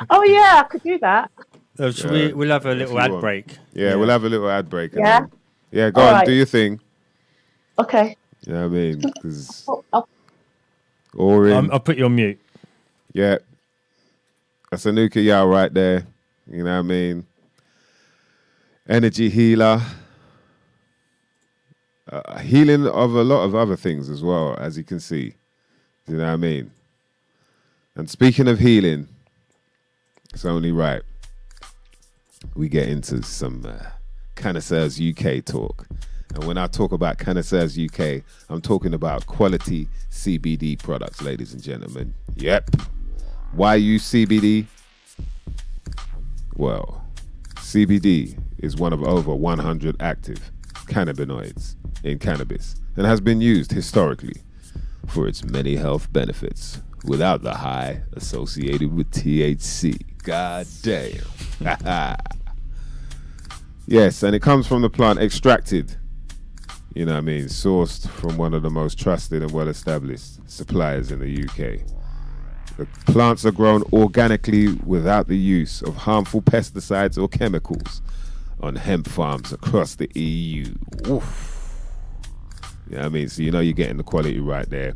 Oh, yeah, I could do that. We'll have a little ad break. Yeah, we'll have a little ad break. Yeah? Go on, do your thing. Okay. You know what I mean? Because I'll put you on mute. Yeah. That's Anuka Yao right there. You know what I mean? energy healer, healing of a lot of other things as well, as you can see. Do you know what I mean? And speaking of healing, it's only right we get into some Canacers UK talk. And when I talk about Canacers UK, I'm talking about quality CBD products, ladies and gentlemen. Yep. Why use CBD? Well, CBD is one of over 100 active cannabinoids in cannabis and has been used historically for its many health benefits without the high associated with THC. God damn. Yes, and it comes from the plant extracted, you know what I mean, sourced from one of the most trusted and well-established suppliers in the UK. The plants are grown organically without the use of harmful pesticides or chemicals on hemp farms across the EU. Oof. You know what I mean? So you know you're getting the quality right there.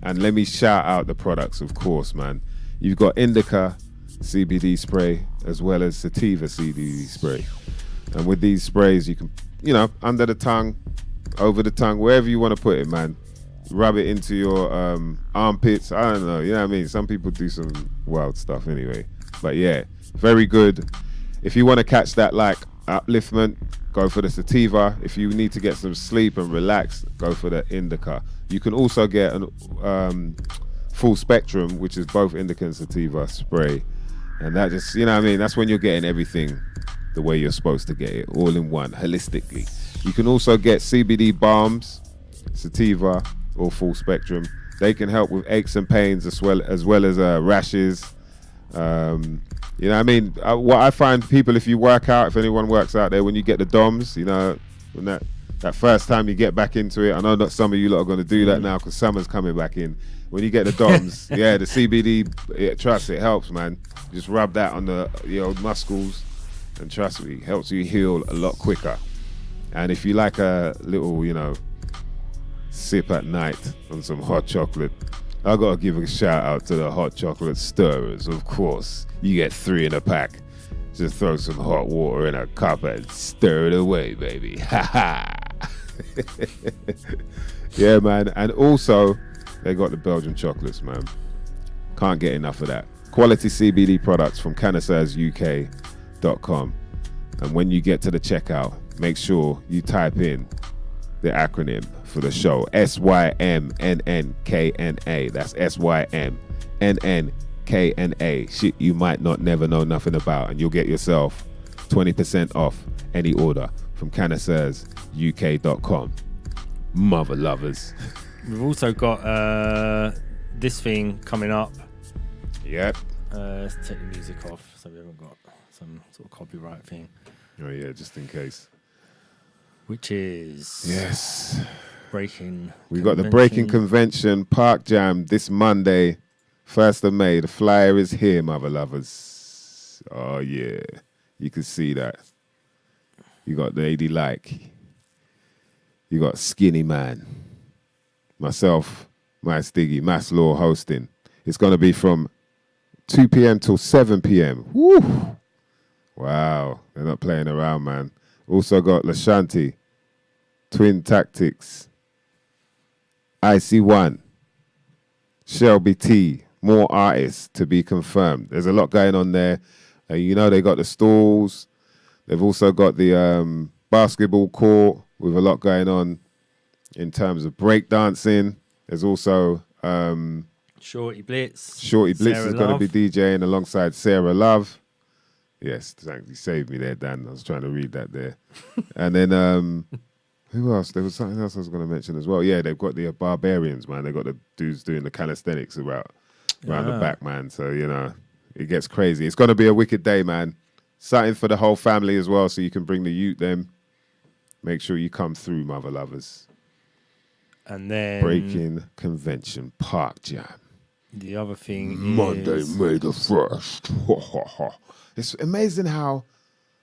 And let me shout out the products, of course, man. You've got indica CBD spray as well as sativa CBD spray. And with these sprays, you can, you know, under the tongue, over the tongue, wherever you want to put it, man. Rub it into your armpits. I don't know. You know what I mean? Some people do some wild stuff anyway. But yeah, very good. If you want to catch that like upliftment, go for the sativa. If you need to get some sleep and relax, go for the indica. You can also get an full spectrum, which is both indica and sativa spray. And that just, you know what I mean? That's when you're getting everything the way you're supposed to get it, all in one, holistically. You can also get CBD balms, sativa, or full spectrum. They can help with aches and pains as well as rashes. You know what I mean? What I find people, if you work out, if anyone works out there, when you get the DOMs, you know, when that first time you get back into it, I know not some of you lot are going to do that now because summer's coming back in. When you get the DOMs, yeah, the CBD, trust it helps, man. Just rub that on the old muscles, and trust me, helps you heal a lot quicker. And if you like a little, you know, sip at night on some hot chocolate, I gotta give a shout out to the hot chocolate stirrers, of course. You get 3 in a pack. Just throw some hot water in a cup and stir it away, baby. Ha ha. Yeah, man. And also, they got the Belgian chocolates, man. Can't get enough of that. Quality CBD products from canacersuk.com. And when you get to the checkout, make sure you type in the acronym for the show, SYMNNKNA. That's SYMNNKNA. Shit you might not never know nothing about, and you'll get yourself 20% off any order from canacersuk.com. Mother lovers. We've also got this thing coming up. Yep. Let's take the music off so we haven't got some sort of copyright thing. Oh yeah, just in case. Which is Breaking. We got the Breaking Convention Park Jam this Monday, 1st of May. The flyer is here, mother lovers. Oh yeah, you can see that. You got Lady Like. You got Skinny Man. Myself, MysDiggi, Mass Law hosting. It's going to be from 2 p.m. till 7 p.m. Woo! Wow, they're not playing around, man. Also got Lashanti, Twin Tactics, IC1, Shelby T, more artists to be confirmed. There's a lot going on there. You know, they got the stalls. They've also got the basketball court with a lot going on in terms of breakdancing. There's also Shorty Blitz. Shorty Blitz Sarah is going to Love. be DJing alongside Sarah Love. Yes, thanks. You saved me there, Dan. I was trying to read that there. And then, who else? There was something else I was going to mention as well. Yeah, they've got the Barbarians, man. They got the dudes doing the calisthenics around the back, man. So, you know, it gets crazy. It's going to be a wicked day, man. Something for the whole family as well, so you can bring the youth them. Make sure you come through, mother lovers. And then Breaking Convention Park Jam. the other thing Monday, is May the 1st. It's amazing how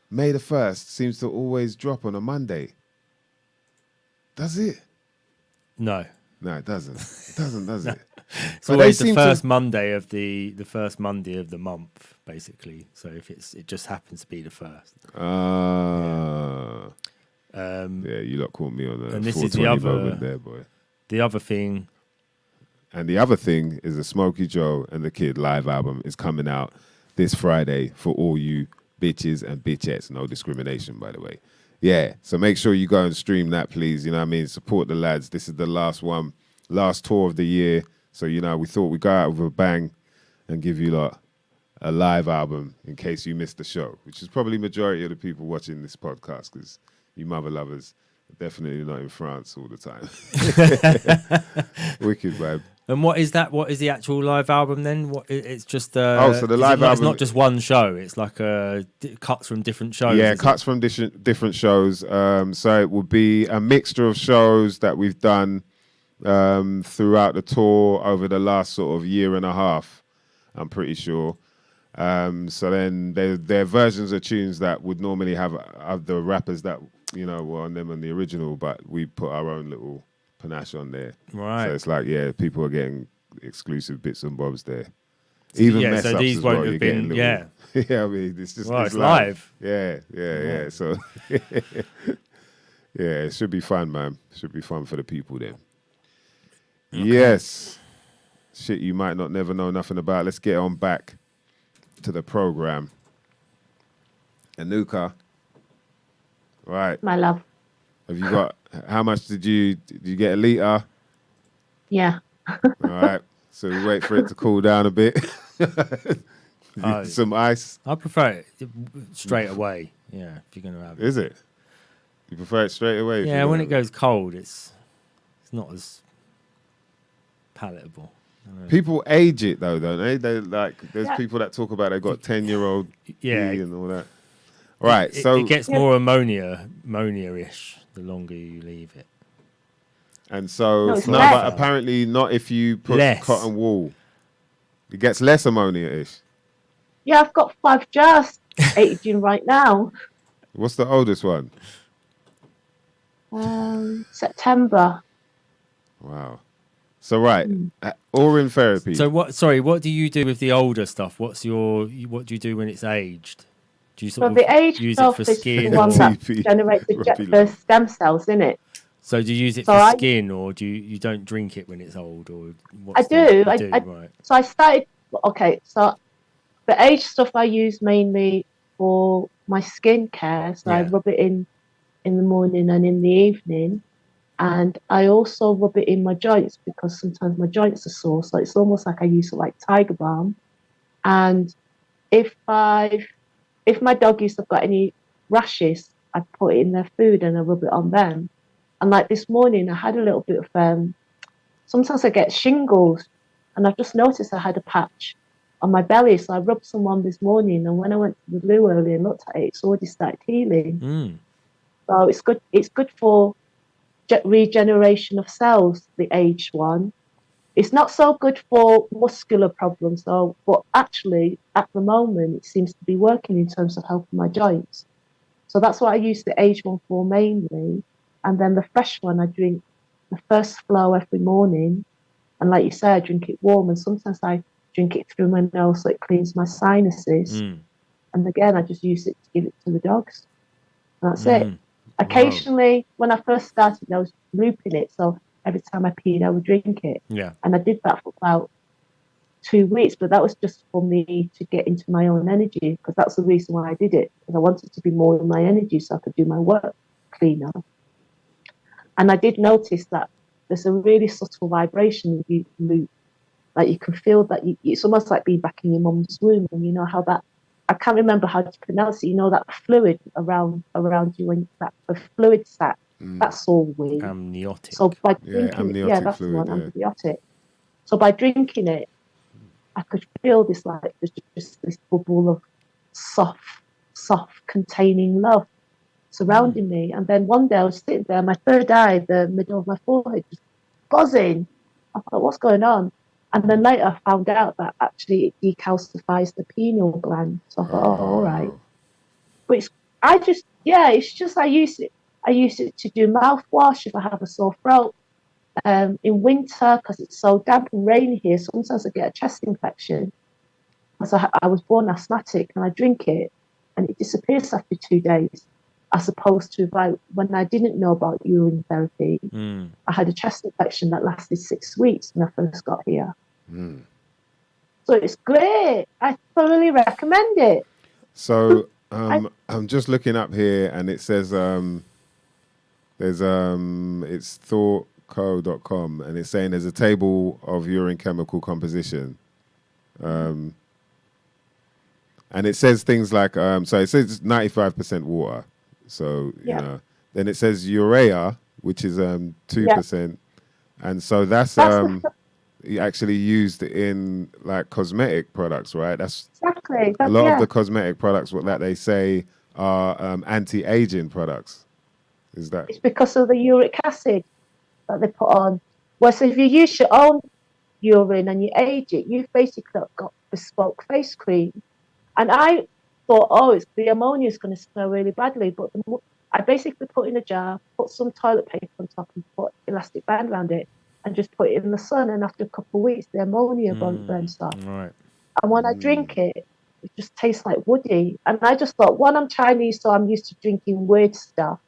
May the 1st seems to always drop on a Monday. Does it? No. No, it doesn't. It doesn't, does it? It's But they always the seem first to- Monday of the first Monday of the month, basically. So if it just happens to be the first. Yeah, you lot caught me on a And this 420 is the other moment there, boy. The other thing. And the other thing is the Smokey Joe and the Kid live album is coming out this Friday for all you bitches and bitchettes. No discrimination, by the way. Yeah, so make sure you go and stream that, please. You know what I mean? Support the lads. This is the last one, last tour of the year. So, you know, we thought we'd go out with a bang and give you lot a live album in case you missed the show, which is probably majority of the people watching this podcast because you mother lovers are definitely not in France all the time. Wicked, man. And what is that? What is the actual live album then? What it's just? So the live It's album- not just one show. It's like cuts from different shows. Yeah, is cuts from different shows. So it would be a mixture of shows that we've done throughout the tour over the last sort of year and a half, I'm pretty sure. So then they're versions of tunes that would normally have the rappers that, you know, were on them on the original, but we put our own little panache on there. Right. So it's like, yeah, people are getting exclusive bits and bobs there. Even yeah, mess so ups these as won't well. have You're getting been. little, Yeah. yeah, I mean, it's just Well, it's live. Yeah. So yeah, it should be fun, man. Should be fun for the people then. Okay. Yes. Shit you might not never know nothing about. Let's get on back to the program. Anuka. Right. My love. Have you got, how much did you get, a litre? Yeah. All right. So we wait for it to cool down a bit. Some ice. I prefer it straight away. Yeah, if you're gonna have it. Is it? You prefer it straight away? if Yeah, you're when gonna it goes cold, it's not as palatable. People age it though, don't they? They like. There's Yeah. people that talk about they got 10-year-old Yeah. and all that. Right. It, So it gets more ammonia-ish the longer you leave it. and so No, it's no, less. but apparently not if you put Less. cotton wool. It gets less ammonia-ish. Yeah, I've got 5 jars aging right now. What's the oldest one? September. Wow. So right, urine therapy. So what do you do with the older stuff? What do you do when it's aged? Do you So sort of the age use stuff it for is the skin? one Or, that TP. generates the stem cells, isn't it? so do you use it So for I- skin, or do you don't drink it when it's old? Or I do. You I- right. So I started. Okay, so the age stuff I use mainly for my skincare. So I Yeah. rub it in the morning and in the evening, and I also rub it in my joints because sometimes my joints are sore. So it's almost like I use it like Tiger Balm. And if my doggies have got any rashes, I put it in their food and I rub it on them. And like this morning, I had a little bit of sometimes I get shingles, and I've just noticed I had a patch on my belly. So I rubbed some on this morning, and when I went to the loo earlier and looked at it, it's already started healing. Mm. So it's good. It's good for regeneration of cells. The aged one. It's not so good for muscular problems, though. But actually, at the moment, it seems to be working in terms of helping my joints. So that's what I use the aged one for mainly. And then the fresh one, I drink the first flow every morning. And like you said, I drink it warm. And sometimes I drink it through my nose so it cleans my sinuses. Mm. And again, I just use it to give it to the dogs. And that's it. Mm. Occasionally, when I first started, I was looping it. So every time I peed, I would drink it. Yeah. And I did that for about 2 weeks. But that was just for me to get into my own energy, because that's the reason why I did it. Because I wanted to be more in my energy so I could do my work cleaner. And I did notice that there's a really subtle vibration if you loop. Like you can feel that it's almost like being back in your mum's womb. And you know how that, I can't remember how to pronounce it. You know, that fluid around you, when that the fluid sac, that's all weird. Amniotic. So by Yeah, drinking it, amniotic that's fluid, the one, yeah. amniotic. So by drinking it, I could feel this, like there's just this bubble of soft containing love surrounding me. And then one day I was sitting there, my third eye, the middle of my forehead, just buzzing. I thought, what's going on? And then later I found out that actually it decalcifies the pineal gland. So I thought, oh, all right. But it's just I use it to do mouthwash if I have a sore throat. In winter, because it's so damp and rainy here, sometimes I get a chest infection. As I was born asthmatic, and I drink it, and it disappears after 2 days. As opposed to when I didn't know about urine therapy, I had a chest infection that lasted 6 weeks when I first got here. So it's great. I thoroughly recommend it. So I'm just looking up here, and it says it's thoughtco.com, and it's saying there's a table of urine chemical composition. And it says things like, so it says 95% water. So, you know, then it says urea, which is 2%. And so that's actually used in like cosmetic products, right? That's exactly. A lot of the cosmetic products that they say are anti-aging products. Is that? It's because of the uric acid that they put on. Whereas if you use your own urine and you age it, you've basically got bespoke face cream. And I thought, the ammonia is going to smell really badly. But I basically put in a jar, put some toilet paper on top and put elastic band around it and just put it in the sun. And after a couple of weeks, the ammonia burns off. Right. And when I drink it, it just tastes like woody. And I just thought, one, I'm Chinese, so I'm used to drinking weird stuff.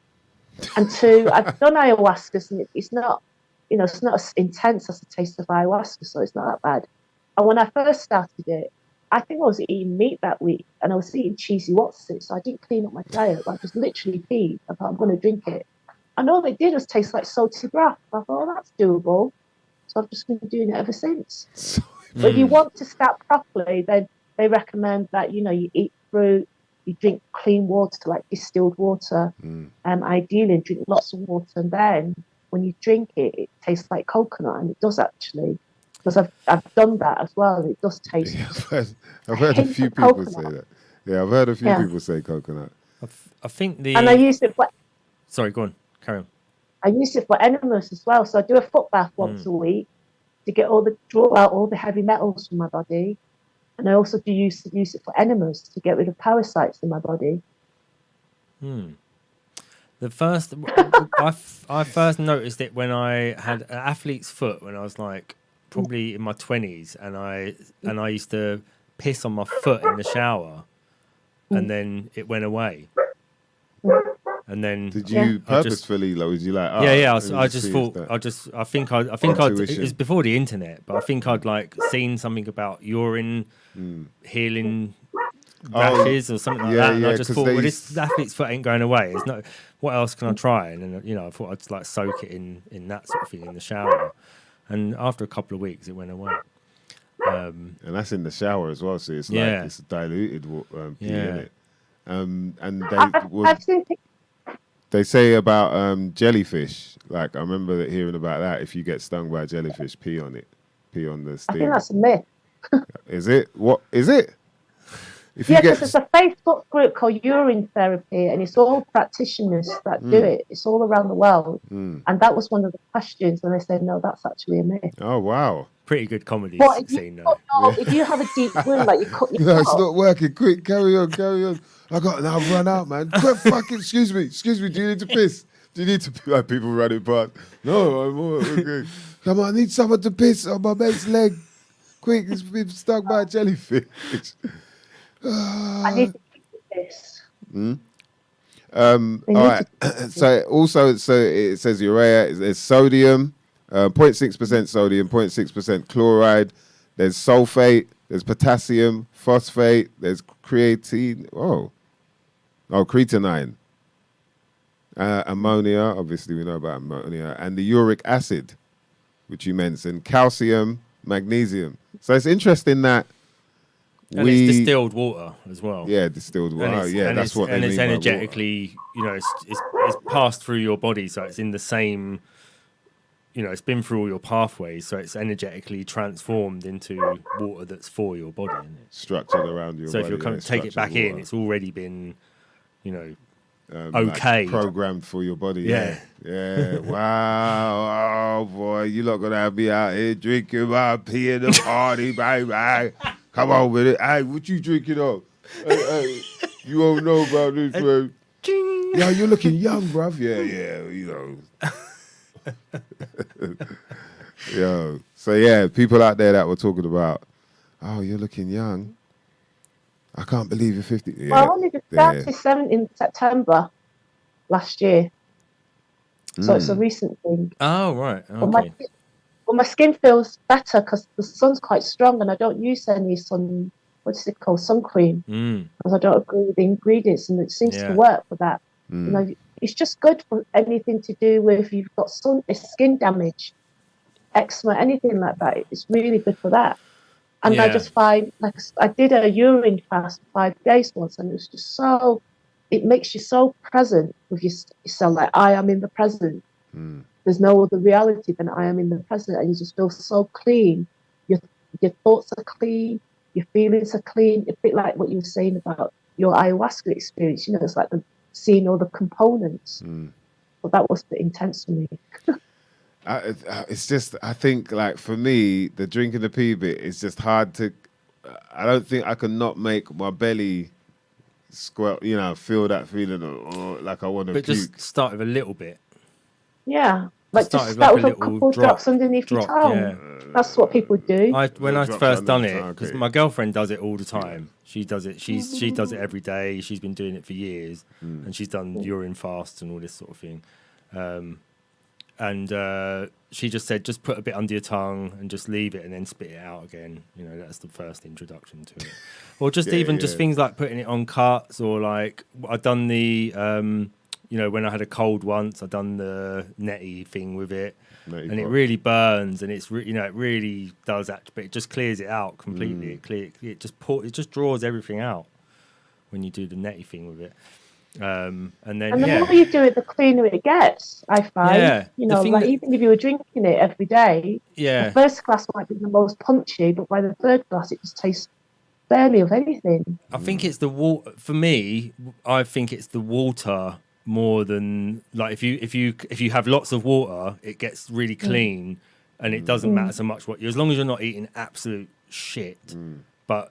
And two, I've done ayahuasca, and it's not, it's not as intense as the taste of ayahuasca, so it's not that bad. And when I first started it, I think I was eating meat that week, and I was eating cheesy what's-it, so I didn't clean up my diet. I just literally peed. I thought, I'm going to drink it. And all they did was taste like salty broth. I thought, that's doable. So I've just been doing it ever since. But if you want to start properly, then they recommend that, you eat fruit, you drink clean water, like distilled water, ideally drink lots of water. And then when you drink it, it tastes like coconut, and it does actually. Because I've done that as well. It does taste. Yeah, I've heard a few people say that. Yeah, I've heard a few people say coconut. I think And I use it for. Sorry, go on. Carry on. I use it for enemas as well. So I do a foot bath once a week to draw out all the heavy metals from my body, and I also use it for enemas to get rid of parasites in my body. The first, I first noticed it when I had an athlete's foot when I was like probably in my 20s, and I used to piss on my foot in the shower, and then it went away. And then did you purposefully, was you like? I just thought I think it was before the internet, but I think I'd like seen something about urine healing rashes or something like that, and I just thought, well, this athlete's foot ain't going away. It's not. What else can I try? And then, I thought I'd like soak it in that sort of thing in the shower, and after a couple of weeks, it went away. And that's in the shower as well, so it's like it's diluted pee in it. And they say about jellyfish. Like I remember hearing about that. If you get stung by a jellyfish, pee on the sting. I think that's a myth. Is it? What is it? Because there's a Facebook group called Urine Therapy, and it's all practitioners that do it. It's all around the world, and that was one of the questions. And they said, no, that's actually a myth. Oh wow! Pretty good comedy scene, though. If you have a deep wound, like you cut your foot, it's not working. Quick, carry on. I've run out, man. Quick, fucking, excuse me. Do you need to piss? Do you need to piss? Like people running past. No, I'm all okay. Come on, I need someone to piss on my mate's leg. Quick, he's been stung by a jellyfish. I need to keep this. All right. So it says urea. There's sodium, 0.6% sodium, 0.6% chloride. There's sulfate. There's potassium, phosphate. There's creatine. Creatinine. Ammonia. Obviously, we know about ammonia, and the uric acid, which you mentioned. Calcium, magnesium. So it's interesting that. And it's distilled water as well. Yeah, distilled water. That's what they mean. And it's energetically, it's passed through your body, so it's in the same, it's been through all your pathways, so it's energetically transformed into water that's for your body, isn't it? Structured around your body. So if you're take it back in, it's already been, okay. Like programmed for your body. Yeah. Wow. Oh, boy. You lot going to have me out here drinking my pee in the party, baby. Come on with it. Hey, what you drinking on? Hey, you don't know about this, man. Yeah, you're looking young, bruv. Yeah, Yo. So yeah, people out there that were talking about, oh, you're looking young. I can't believe you're 50. Yeah, Well, I only just there. started 7 in September last year. So it's a recent thing. Oh, right. But Okay. my skin feels better because the sun's quite strong and I don't use any what's it called, sun cream. Because I don't agree with the ingredients and it seems to work for that. You know, it's just good for anything to do with if you've got skin damage, eczema, anything like that. It's really good for that. And I just find, like, I did a urine fast for 5 days once, and it was just so, it makes you so present with yourself, like, I am in the present. There's no other reality than I am in the present, and you just feel so clean. Your thoughts are clean, your feelings are clean. A bit like what you were saying about your ayahuasca experience, you know, it's like seeing all the components. But that was a bit intense for me. It's just, I think, like, for me, the drinking the pee bit is just hard to, I don't think I can not make my belly squirt, you know, feel that feeling or like I want to puke. But just start with a little bit. Yeah. Like Start just with, like, start a with a little couple drops underneath your tongue. Yeah. That's what people do. When I drops first under done the it, tongue, because okay. my girlfriend does it all the time. She does it. She does it every day. She's been doing it for years, and she's done urine fasts and all this sort of thing. And she just said, just put a bit under your tongue and just leave it and then spit it out again. You know, that's the first introduction to it. Or just just things like putting it on cuts, or like I've done the, you know, when I had a cold once, I've done the netty thing with it. And it really burns, and it's you know, it really does that, but it just clears it out completely. It just draws everything out when you do the netty thing with it. And then the more you do it, the cleaner it gets, I find. Yeah, you know, like even if you were drinking it every day, the first glass might be the most punchy, but by the third glass, it just tastes barely of anything. I think it's the water. For me, I think it's the water more than, like, if you have lots of water, it gets really clean, and it doesn't matter so much as long as you're not eating absolute shit. But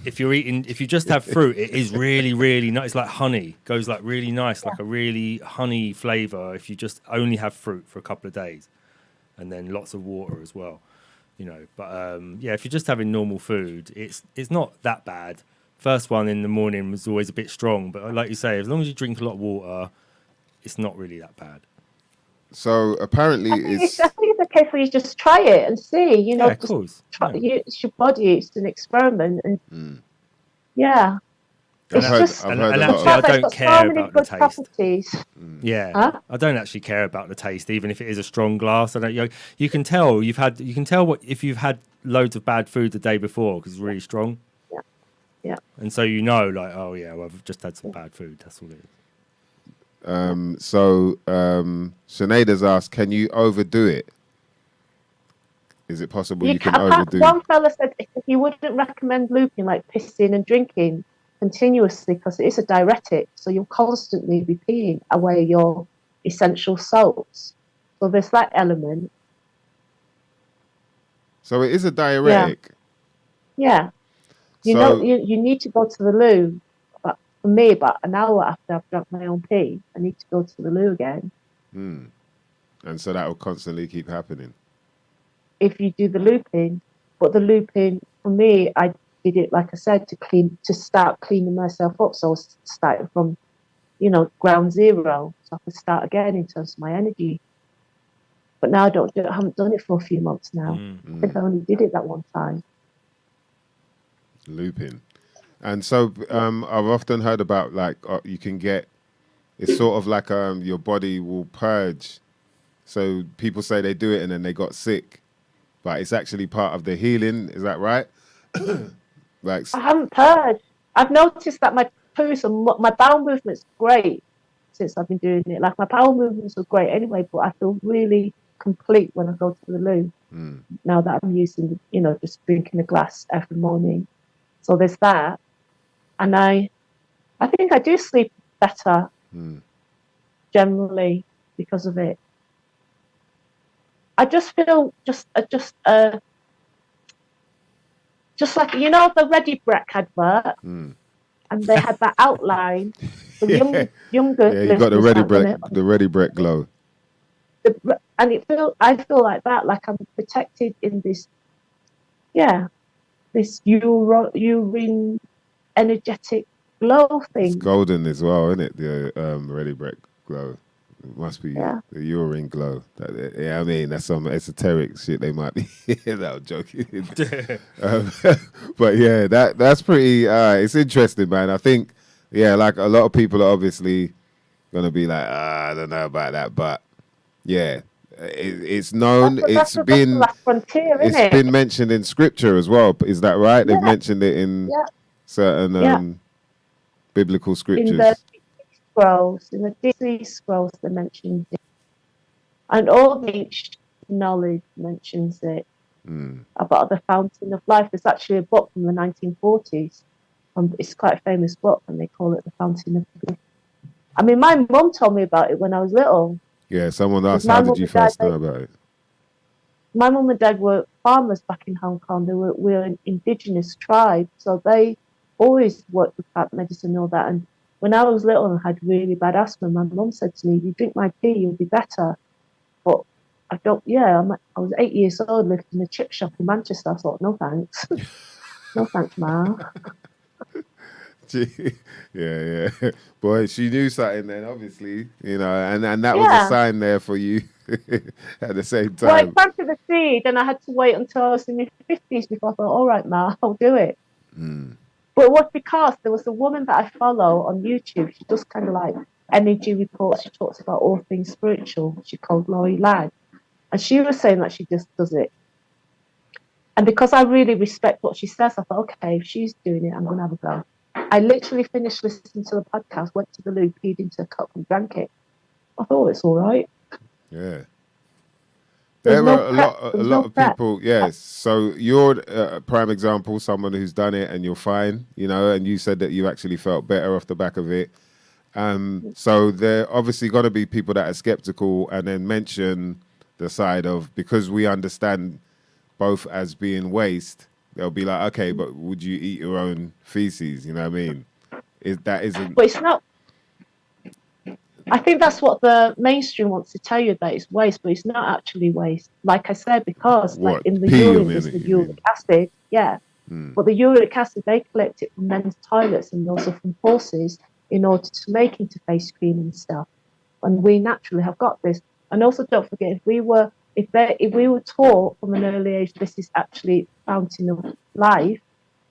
if you just have fruit, it is really, really nice. It's like honey, goes like really nice, like a really honey flavor. If you just only have fruit for a couple of days, and then lots of water as well, you know. But if you're just having normal food, it's not that bad. First one in the morning was always a bit strong, but like you say, as long as you drink a lot of water, it's not really that bad. So apparently I think it's a case where you just try it and see, you know. Yeah, of course. It's your body, it's an experiment. And yeah. I don't care about the taste. Properties. Yeah, huh? I don't actually care about the taste, even if it is a strong glass. I don't. You can tell what if you've had loads of bad food the day before because it's really strong. Yeah. And so you know, like, oh yeah, well, I've just had some bad food. That's all it is. So Sineada's asked, can you overdo it? Is it possible you can overdo? One fella said he wouldn't recommend looping, like pissing and drinking continuously, because it is a diuretic, so you'll constantly be peeing away your essential salts. So there's that element. So it is a diuretic. Yeah. You need to go to the loo. But for me, about an hour after I've drunk my own pee, I need to go to the loo again. And so that will constantly keep happening if you do the looping. But the looping, for me, I did it, like I said, to start cleaning myself up. So I was starting from, ground zero, so I could start again in terms of my energy. But now I haven't done it for a few months now. I think I only did it that one time. Looping. And so I've often heard about, like, you can get, it's sort of like your body will purge. So people say they do it and then they got sick, but it's actually part of the healing. Is that right? Like, I haven't purged. I've noticed that my poos and my bowel movement's great since I've been doing it. Like, my bowel movements are great anyway, but I feel really complete when I go to the loo. Now that I'm using, just drinking a glass every morning. So there's that. And I think I do sleep better generally because of it. I just feel just like, the Ready Breck advert, and they had that outline. The younger you got the Ready Breck glow. and I feel like that, like I'm protected in this, this urine energetic glow It's thing. golden as well, isn't it? The ready break glow. It must be Yeah. the urine glow. I mean, that's some esoteric shit they might be. No, I'm joking. um, but yeah, that's pretty. It's interesting, man. I think, like a lot of people are obviously gonna be like, I don't know about that, but yeah, it's known. That's the last frontier, isn't It's it? been mentioned in scripture as well. Is that right? They've Yeah, mentioned it in yeah, certain yeah. biblical In the scriptures. scrolls, in the DC scrolls, they mentioned it, and all the ancient knowledge mentions it about the fountain of life. There's actually a book from the 1940s. It's quite a famous book, and they call it the fountain of life. I mean, my mum told me about it when I was little. Yeah, someone asked, My how did mum you and dad, first know about it? my mum and dad were farmers back in Hong Kong. We were an indigenous tribe, so they always worked with plant medicine and all that. And when I was little and had really bad asthma, my mum said to me, "You drink my tea, you'll be better." But I don't. Yeah, I was 8 years old, lived in a chip shop in Manchester. I thought, no thanks, no thanks, ma. Yeah. Boy, she knew something then, obviously, and that was a Yeah. sign there for you at the same Well, I time. planted the seed, and I had to wait until I was in my 50s before I thought, all right, ma, I'll do it. But it was because there was a woman that I follow on YouTube. She does kind of like energy reports. She talks about all things spiritual. She called Laurie Ladd. And she was saying that she just does it. And because I really respect what she says, I thought, okay, if she's doing it, I'm going to have a go. I literally finished listening to the podcast, went to the loo, peed into a cup and drank it. I thought it's all right. Yeah. There's There are a lot of prep. people, yes. So you're a prime example, someone who's done it and you're fine, and you said that you actually felt better off the back of it. So there obviously going to be people that are skeptical and then mention the side of, because we understand both as being waste, they'll be like, okay, but would you eat your own feces? You know what I mean? Isn't. But it's not. I think that's what the mainstream wants to tell you, that it's waste, but it's not actually waste. Like I said, because What? like in the Pee, urine, there's the uric acid, But the uric acid, they collect it from men's toilets and also from horses in order to make into face cream and stuff. And we naturally have got this. And also, don't forget, if we were taught from an early age this is actually fountain of life,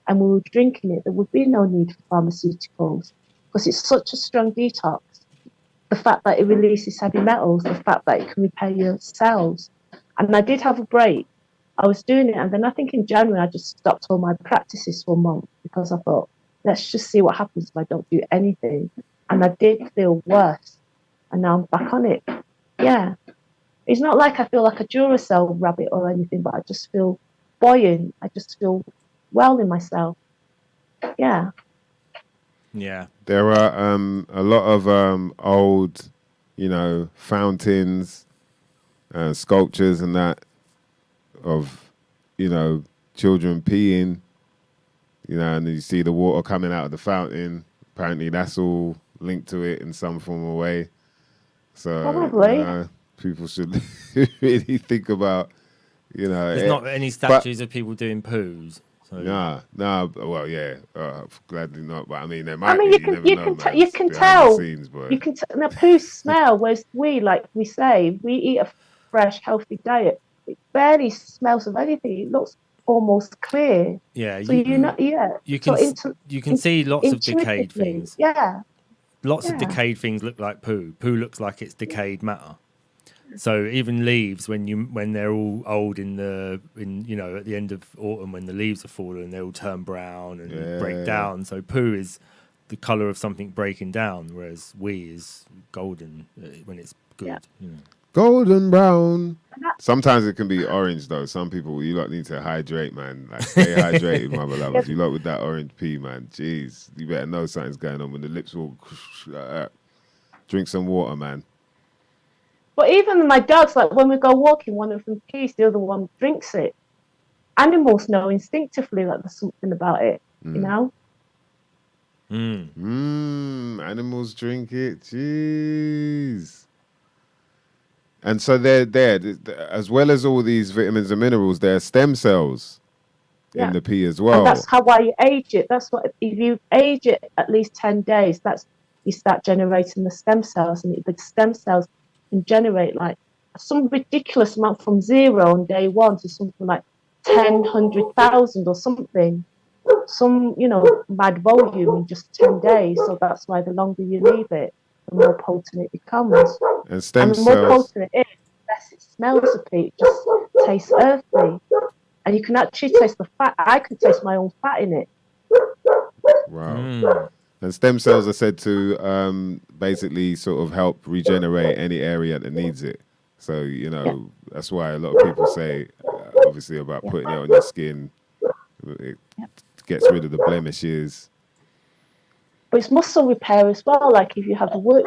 and we were drinking it, there would be no need for pharmaceuticals because it's such a strong detox. The fact that it releases heavy metals, the fact that it can repair your cells. And I did have a break. I was doing it, and then I think in January I just stopped all my practices for a month because I thought, let's just see what happens if I don't do anything. And I did feel worse, and now I'm back on it. Yeah. It's not like I feel like a Duracell rabbit or anything, but I just feel buoyant. I just feel well in myself. Yeah. Yeah. There are a lot of old, fountains, sculptures and that of, children peeing, and you see the water coming out of the fountain. Apparently that's all linked to it in some form or way. So Probably. people should really think about, There's not any statues of people doing poos. So. Nah. Well, yeah, gladly not. But I mean, there might be. You can tell. Scenes, but... You can tell. The poo smell. Whereas we eat a fresh, healthy diet. It barely smells of anything. It looks almost clear. Yeah. So you can see lots of decayed things. Yeah. Lots of decayed things look like poo. Poo looks like it's decayed matter. So even leaves, when they're all old at the end of autumn, when the leaves are falling, they all turn brown and break down. So poo is the color of something breaking down, whereas wee is golden when it's good. Yeah. Golden brown. Sometimes it can be orange though. Some people, you lot need to hydrate, man. Like, stay hydrated, my beloved. You lot with that orange pee, man. Jeez, you better know something's going on when the lips all like that. Drink some water, man. But even my dogs, like when we go walking, one of them pees, the other one drinks it. Animals know instinctively that there's something about it, Animals drink it. Jeez. And so they're there, as well as all these vitamins and minerals, there are stem cells in the pea as well. And that's how I age it. That's what, if you age it at least 10 days, that's you start generating the stem cells, and the stem cells can generate like some ridiculous amount from 0 on day 1 to something like 10, 100,000 or something. Some, mad volume in just 10 days. So that's why the longer you leave it, the more potent it becomes. And stem the more cells, potent it is, the less it smells of pea. It just tastes earthy. And you can actually taste the fat. I can taste my own fat in it. wow. And stem cells are said to basically sort of help regenerate any area that needs it. So, that's why a lot of people say, obviously, about putting it on your skin. It gets rid of the blemishes. But it's muscle repair as well. Like if you have the wound,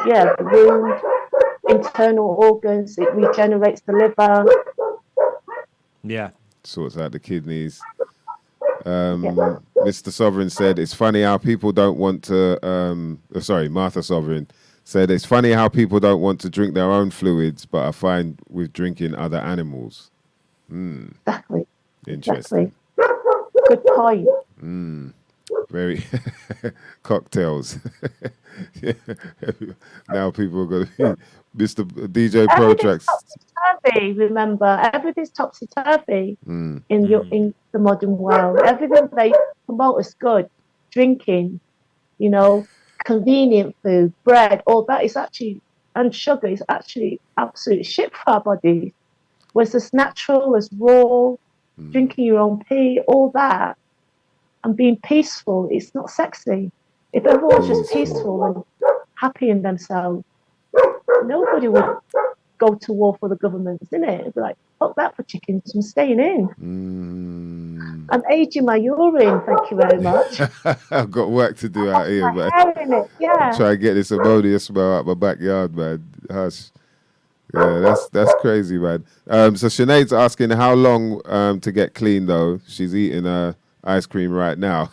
internal organs, it regenerates the liver. Yeah. Sorts out the kidneys. Mr. Sovereign said, it's funny how people don't want to, Martha Sovereign said, it's funny how people don't want to drink their own fluids, but I find with drinking other animals. Exactly. Interesting. Exactly. Good point. Very cocktails. Now people are going to Mr. DJ Protrax. Topsy-turvy, remember, everything's topsy-turvy in the modern world. Everything they promote as good, drinking, convenient food, bread, all that is actually, and sugar is actually absolute shit for our bodies. Whereas as natural, as raw, drinking your own pee, all that, and being peaceful, it's not sexy. If everyone's just peaceful and happy in themselves, nobody would go to war for the government, isn't it? It'd be like, fuck that for chickens, I'm staying in. I'm aging my urine, thank you very much. I've got work to do out here, man. I'm trying to get this ammonia smell out my backyard, man. Hush. Yeah, that's crazy, man. So Sinead's asking how long to get clean, though. She's eating ice cream right now.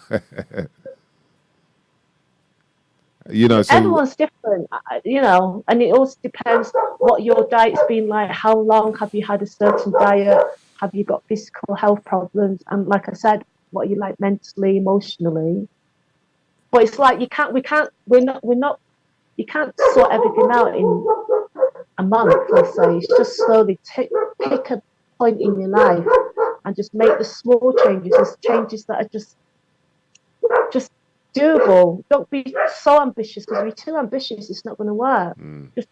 So everyone's different, and it also depends what your diet's been like. How long have you had a certain diet? Have you got physical health problems? And like I said, what you like mentally, emotionally. But it's like you can't sort everything out in a month, let's say. It's just slowly pick a point in your life and just make the small changes that are just doable. Don't be so ambitious, because if you're too ambitious, it's not going to work. Just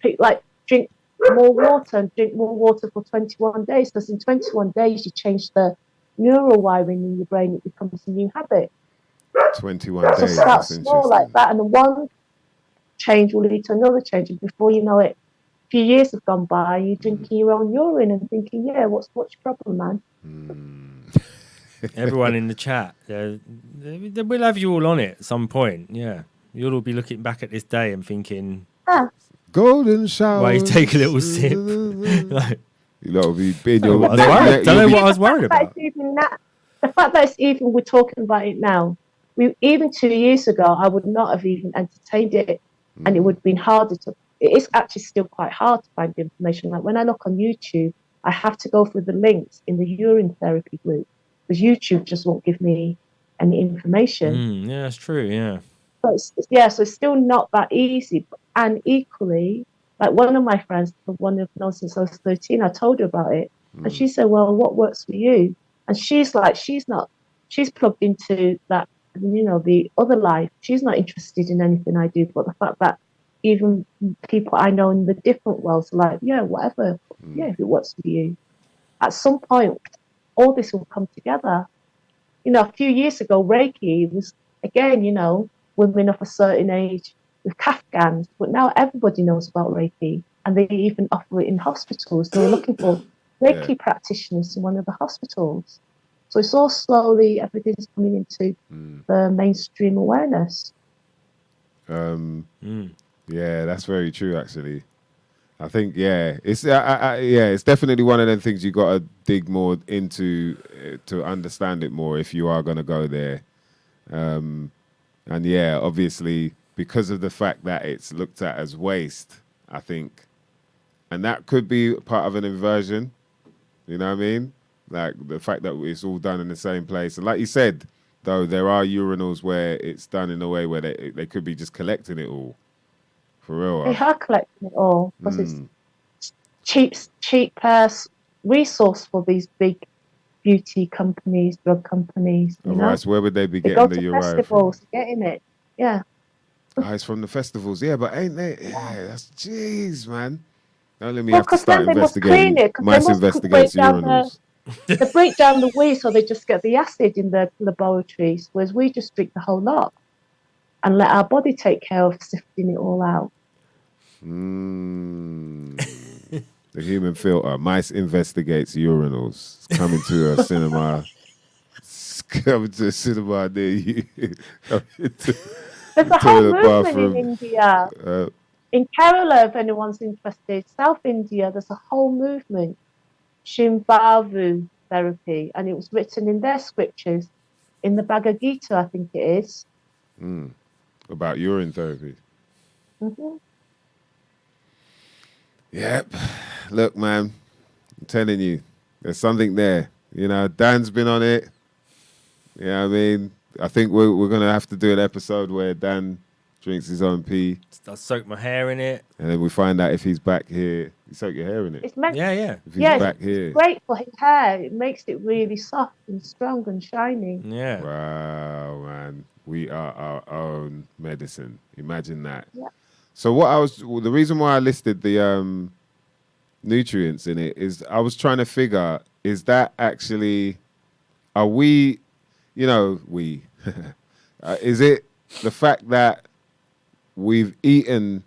drink more water and drink more water for 21 days, because in 21 days you change the neural wiring in your brain. It becomes a new habit. 21 days. So start small like that, and one change will lead to another change, and before you know it, a few years have gone by, you're drinking your own urine and thinking, what's your problem, man? Everyone in the chat, we'll have you all on it at some point. Yeah, you'll all be looking back at this day and thinking, golden shower. Why you take a little sip? You'll be in your. Don't know what I was worried about. The fact that it's even we're talking about it now. Even 2 years ago, I would not have even entertained it, and it would have been harder to. It is actually still quite hard to find the information. Like when I look on YouTube, I have to go through the links in the urine therapy group, because YouTube just won't give me any information. Yeah, that's true. Yeah. So it's still not that easy. And equally, like one of my friends, the one I've known since I was 13, I told her about it, and she said, "Well, what works for you?" And she's like, she's plugged into that, the other life. She's not interested in anything I do, but the fact that even people I know in the different worlds are like, whatever, if it works for you. At some point, all this will come together. A few years ago, Reiki was, again, women of a certain age with Kafgans, but now everybody knows about Reiki, and they even offer it in hospitals. They were looking for Reiki practitioners in one of the hospitals. So it's all slowly, everything's coming into the mainstream awareness. Yeah, that's very true, actually. I think, it's definitely one of them things you got to dig more into to understand it more if you are going to go there. And obviously, because of the fact that it's looked at as waste, I think And that could be part of an inversion. You know what I mean? Like the fact that it's all done in the same place. And like you said, though, there are urinals where it's done in a way where they could be just collecting it all. For real. They are collecting it all because it's Mm. cheap resource for these big beauty companies, drug companies. You know, Right, so where would they be they go getting the to Uriah from? festivals, getting it. Yeah. Oh, it's from the festivals. Yeah, but ain't they? Yeah, that's jeez, man. Don't let me Well, have to because then start they must clean investigating. it, because they Mice must investigates urinals. they break down the weed, so they just get the acid in the laboratories, whereas we just drink the whole lot and let our body take care of sifting it all out. Mm. The human filter. Mice investigates urinals. It's coming to a cinema. It's coming to a cinema near you. Coming to There's the a whole toilet movement in bathroom. India. In Kerala, if anyone's interested, South India, there's a whole movement, Shimbavu therapy, and it was written in their scriptures, in the Bhagavad Gita, I think it is. About urine therapy. Mm-hmm. Yep. Look, man, I'm telling you, there's something there. You know, Dan's been on it. You know what I mean? I think we're going to have to do an episode where Dan drinks his own pee. I soak my hair in it. And then we find out if he's back here. You soak your hair in it? It's meant, Yeah. If he's back here. It's great for his hair. It makes it really soft and strong and shiny. Yeah. Wow, man. We are our own medicine. Imagine that. Yeah. So the reason why I listed the nutrients in it is I was trying to figure, is that actually, are we, is it the fact that we've eaten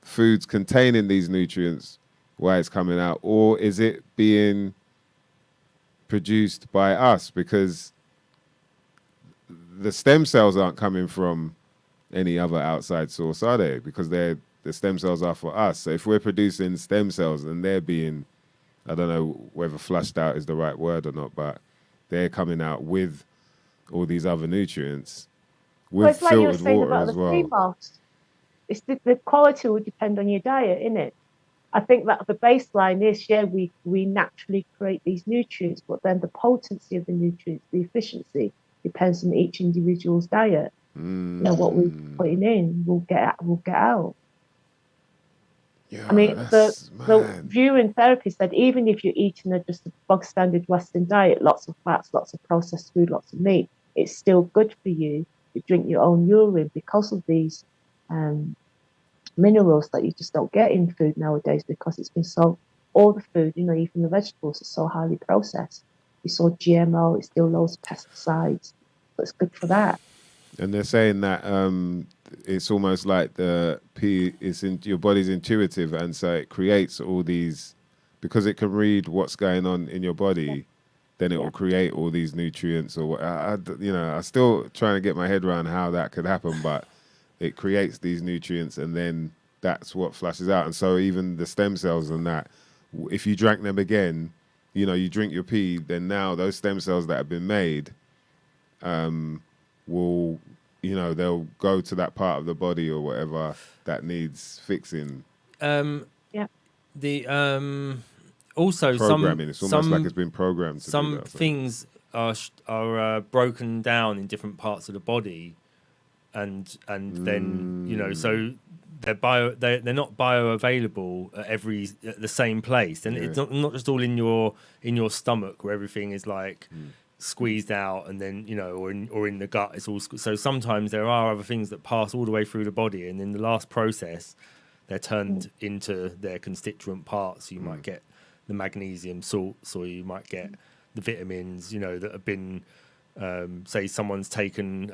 foods containing these nutrients why it's coming out, or is it being produced by us? Because the stem cells aren't coming from any other outside source, are they? Because the stem cells are for us. So if we're producing stem cells and they're being, I don't know whether flushed out is the right word or not, but they're coming out with all these other nutrients with It's like you were filtered saying water about as the well. sea moss. It's the quality will depend on your diet, innit? I think that the baseline is, we naturally create these nutrients, but then the potency of the nutrients, the efficiency, depends on each individual's diet. What we're putting in, we'll get out. Yeah, I mean, the mad. urine therapy said even if you're eating just a bog standard Western diet, lots of fats, lots of processed food, lots of meat, it's still good for you to drink your own urine because of these minerals that you just don't get in food nowadays, because it's been all the food, even the vegetables are so highly processed. It's all GMO, it's still loads of pesticides, so it's good for that. And they're saying that it's almost like the pee is in your body's intuitive, and so it creates all these, because it can read what's going on in your body, then it will create all these nutrients. Or I'm still trying to get my head around how that could happen, but it creates these nutrients, and then that's what flushes out. And so even the stem cells and that, if you drank them again, you drink your pee, then now those stem cells that have been made will, they'll go to that part of the body or whatever that needs fixing. The also programming. It's almost like it's been programmed to do that. Things are broken down in different parts of the body, and then so they're not bioavailable at the same place, and it's not just all in your stomach where everything is like squeezed out, and then or in the gut. It's all so sometimes there are other things that pass all the way through the body, and in the last process they're turned into their constituent parts. You might get the magnesium salts, or you might get the vitamins that have been say someone's taken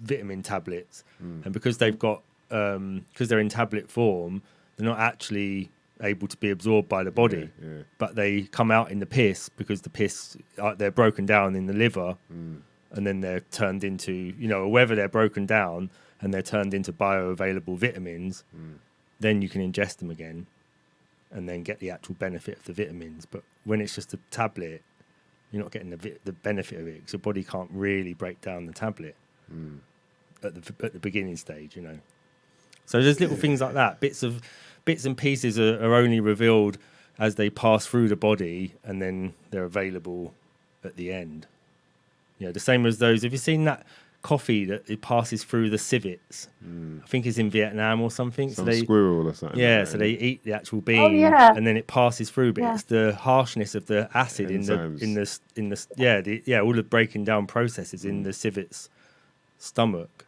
vitamin tablets, and because they've got because they're in tablet form, they're not actually able to be absorbed by the body, but they come out in the piss, because the piss they're broken down in the liver, and then they're turned into whether they're broken down and they're turned into bioavailable vitamins, then you can ingest them again and then get the actual benefit of the vitamins. But when it's just a tablet, you're not getting the benefit of it, because your body can't really break down the tablet at the beginning stage. So there's little things like that, bits of bits and pieces are only revealed as they pass through the body, and then they're available at the end. The same as those. Have you seen that coffee that it passes through the civets? I think it's in Vietnam or something. Some squirrel or something. Yeah, like that, so they eat the actual bean, and then it passes through. But it's the harshness of the acid in the all the breaking down processes in the civet's stomach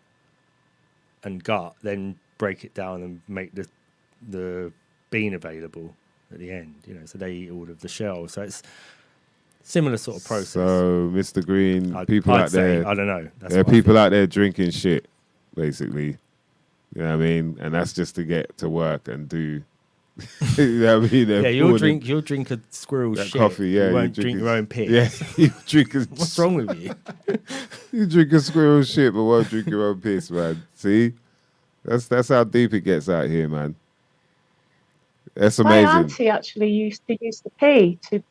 and gut, then break it down and make the bean available at the end. So they eat all of the shell. So it's similar sort of process. So, Mr. Green, I'd out say, there, I don't know. there are people out there drinking shit, basically. You know what I mean? And that's just to get to work and do. You know what I mean? You'll drink a squirrel shit. Coffee, yeah. You won't drink your own piss. Yeah, you drink a... What's wrong with you? You drink a squirrel shit, but won't drink your own piss, man. See? That's how deep it gets out here, man. That's amazing. My auntie actually used to use the pea to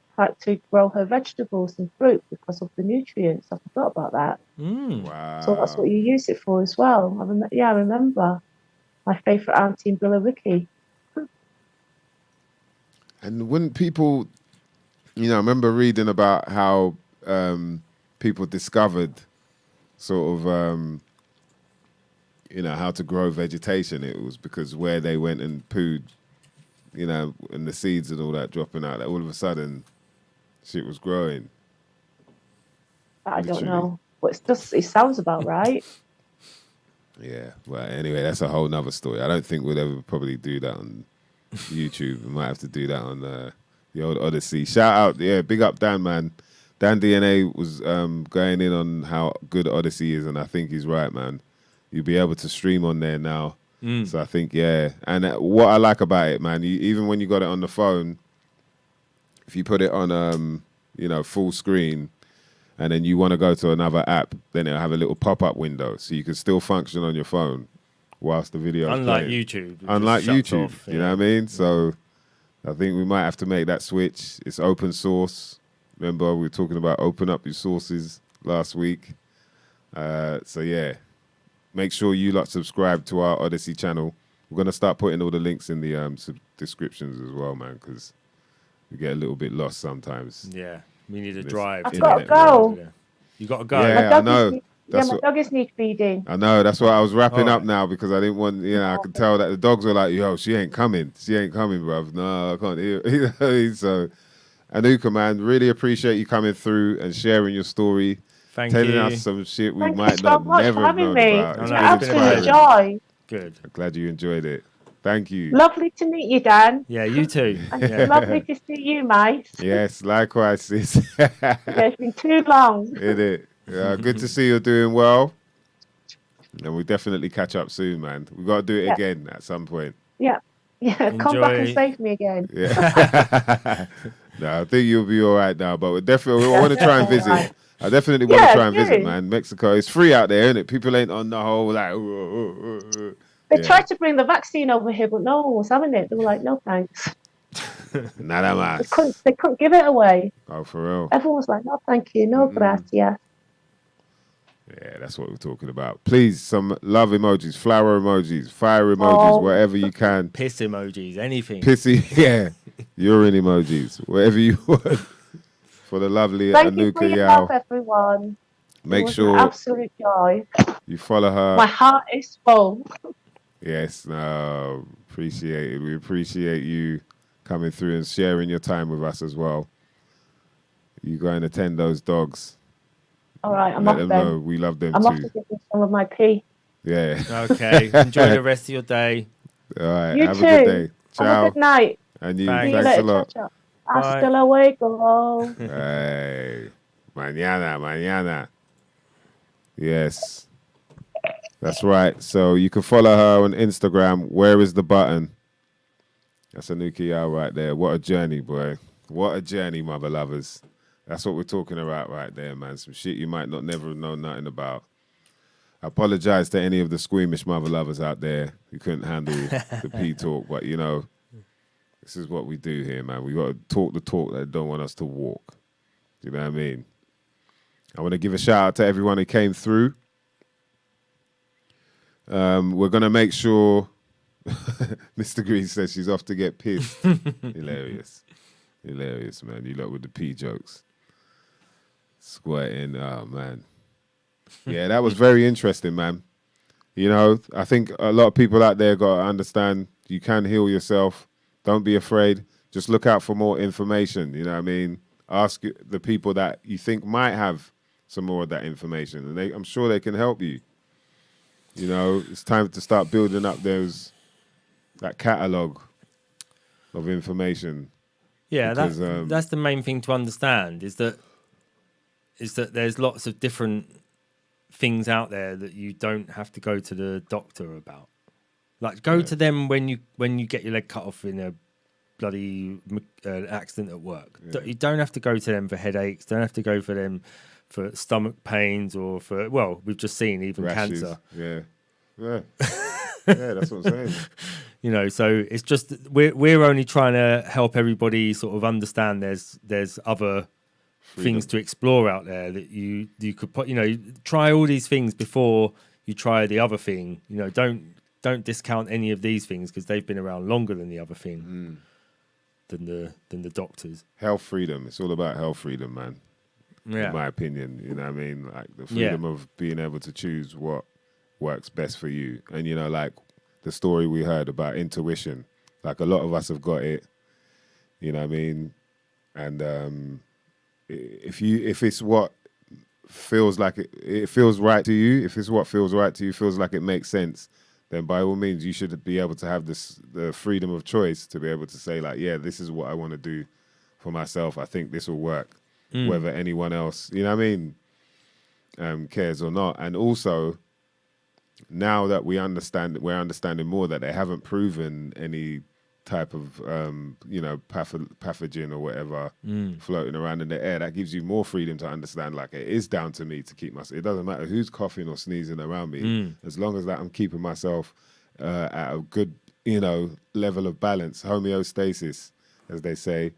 grow her vegetables and fruit because of the nutrients. I forgot about that. Wow. So that's what you use it for as well. I remember my favourite auntie in Billericay. And wouldn't people, I remember reading about how people discovered sort of, how to grow vegetation. It was because where they went and pooed, and the seeds and all that dropping out, that all of a sudden shit was growing. I don't know. But it sounds about right. Yeah. Well, anyway, that's a whole nother story. I don't think we'll ever probably do that on YouTube. We might have to do that on the old Odyssey. Shout out, big up Dan, man. Dan DNA was going in on how good Odyssey is, and I think he's right, man. You'll be able to stream on there now. So I think, and what I like about it, man, even when you got it on the phone, if you put it on, full screen, and then you want to go to another app, then it'll have a little pop-up window, so you can still function on your phone whilst the video is Unlike playing. YouTube. Unlike YouTube, you know what I mean? So I think we might have to make that switch. It's open source. Remember, we were talking about open up your sources last week. Make sure you lot subscribe to our Odyssey channel. We're going to start putting all the links in the descriptions as well, man, because we get a little bit lost sometimes. Yeah, we need a drive. I've got to go. You got to go. Yeah, I know. My doggies need feeding. I know. That's why I was wrapping up now, because I didn't want, I could tell that the dogs were like, yo, she ain't coming. She ain't coming, bruv. No, I can't hear it. So, Anuka, man, really appreciate you coming through and sharing your story. Telling us some shit we might not never have known about. It's an absolute joy. Good. I'm glad you enjoyed it. Thank you. Lovely to meet you, Dan. Yeah, you too. And lovely to see you, mate. Yes, likewise, sis. It's been too long. Good to see you're doing well. And we'll definitely catch up soon, man. We've got to do it again at some point. Yeah. Come back and save me again. Yeah. No, I think you'll be all right now, but I want to try and visit. Right. I definitely want to try and visit, man. Mexico, it's free out there, isn't it? People ain't on the whole like. They tried to bring the vaccine over here, but no one was having it. They were like, "No thanks." Nada más. They couldn't give it away. Oh, for real. Everyone was like, "No, thank you, no gracias." Yeah, that's what we're talking about. Please, some love emojis, flower emojis, fire emojis, whatever you can. Piss emojis, anything. Pissy, urine emojis, whatever you want. For the lovely Thank Anuka you for your Yao. help, everyone. Make it was sure an absolute joy. You follow her. My heart is full. Yes, no, appreciate it. We appreciate you coming through and sharing your time with us as well. You go and attend those dogs. All right, I'm Let off them then. know we love them I'm too. off to give them some of my pee. Yeah. Okay. Enjoy the rest of your day. All right. You have too. a good day. Ciao. Have a good night. And you. Thanks. Thanks a lot. Hasta luego. Hey. Mañana. Yes. That's right. So you can follow her on Instagram. Where is the button? That's Anuka Yao right there. What a journey, boy. What a journey, mother lovers. That's what we're talking about right there, man. Some shit you might not never know nothing about. I apologize to any of the squeamish mother lovers out there who couldn't handle the pee talk, but this is what we do here, man. We got to talk the talk that don't want us to walk. You know what I mean? I want to give a shout out to everyone who came through. We're going to make sure Mr. Green says she's off to get pissed. Hilarious. Hilarious, man. You lot with the P jokes. Squirting, oh, man. Yeah, that was very interesting, man. You know, I think a lot of people out there got to understand you can heal yourself. Don't be afraid. Just look out for more information. You know what I mean? Ask the people that you think might have some more of that information, and I'm sure they can help you. You know, it's time to start building up that catalog of information. Yeah, because, that's the main thing to understand is that there's lots of different things out there that you don't have to go to the doctor about. Like, go to them when you get your leg cut off in a bloody accident at work. Yeah. You don't have to go to them for headaches. Don't have to go for them for stomach pains or for, well, we've just seen even rashes. cancer. Yeah. Yeah. Yeah, that's what I'm saying. You know, so it's just we're only trying to help everybody sort of understand there's other things to explore out there that you could put, you know, try all these things before you try the other thing. You know, don't discount any of these things because they've been around longer than the other thing, than the doctors. Health freedom. It's all about health freedom, man. Yeah. In my opinion, you know what I mean? Like the freedom of being able to choose what works best for you. And, you know, like the story we heard about intuition, like a lot of us have got it, you know what I mean? And if it's what feels like it feels right to you, if it's what feels right to you, feels like it makes sense, then by all means you should be able to have the freedom of choice to be able to say like, yeah, this is what I want to do for myself. I think this will work, whether anyone else, you know what I mean, cares or not. And also, now that we're understanding more that they haven't proven any type of you know, pathogen or whatever floating around in the air, that gives you more freedom to understand like it is down to me to keep myself. It doesn't matter who's coughing or sneezing around me, as long as that I'm keeping myself at a good, you know, level of balance, homeostasis, as they say,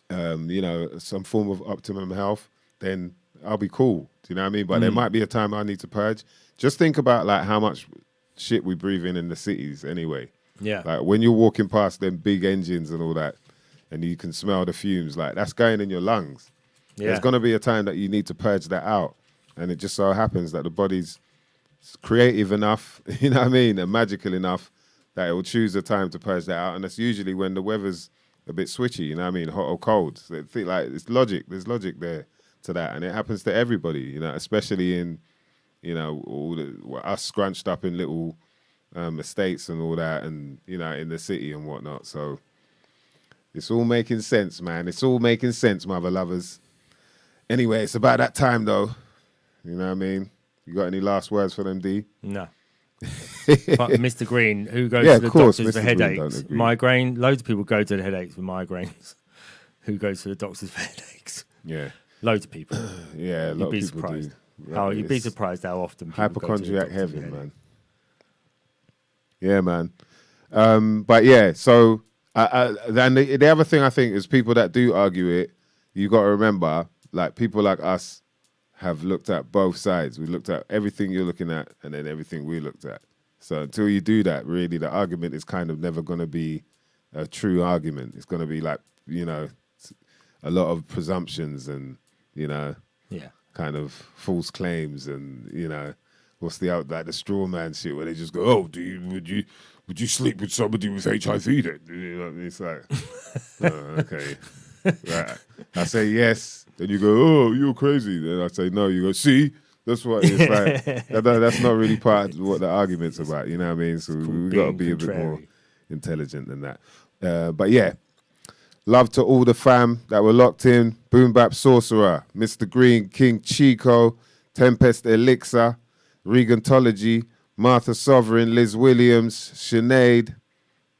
you know, some form of optimum health, then I'll be cool. Do you know what I mean? But there might be a time I need to purge. Just think about like how much shit we breathe in the cities anyway. Yeah. Like when you're walking past them big engines and all that, and you can smell the fumes, like that's going in your lungs. Yeah. There's going to be a time that you need to purge that out. And it just so happens that the body's creative enough, you know what I mean, and magical enough that it will choose a time to purge that out. And that's usually when the weather's a bit switchy, you know what I mean, hot or cold. So I think like it's logic. There's logic there to that. And it happens to everybody, you know, especially in, you know, us scrunched up in little estates and all that, and, you know, in the city and whatnot. So it's all making sense, man. It's all making sense, mother lovers. Anyway, it's about that time, though. You know what I mean? You got any last words for them, D? No. But Mr. Green, who goes to the doctors for headaches? Migraine. Loads of people go to the headaches for migraines. Who goes to the doctors for headaches? Yeah. Loads of people. Yeah, a lot of people surprised. do. You'd be surprised how often people hypochondriac heaven, man. Yeah, man. But yeah, so then the other thing I think is people that do argue it, you got to remember, like people like us have looked at both sides. We looked at everything you're looking at and then everything we looked at. So until you do that, really, the argument is kind of never going to be a true argument. It's going to be like, you know, a lot of presumptions and, you know, kind of false claims and, you know, what's the straw man shit where they just go, oh, would you sleep with somebody with HIV then? You know, it's like, oh, okay. Right. I say yes, then you go, oh, you're crazy. Then I say no, you go, see, that's what it's like. That's not really part of what the argument's about, you know what I mean? So we got to be a bit more intelligent than that. But yeah, love to all the fam that were locked in. Boom Bap Sorcerer, Mr. Green, King Chico, Tempest Elixir, Regantology, Martha Sovereign, Liz Williams, Sinead.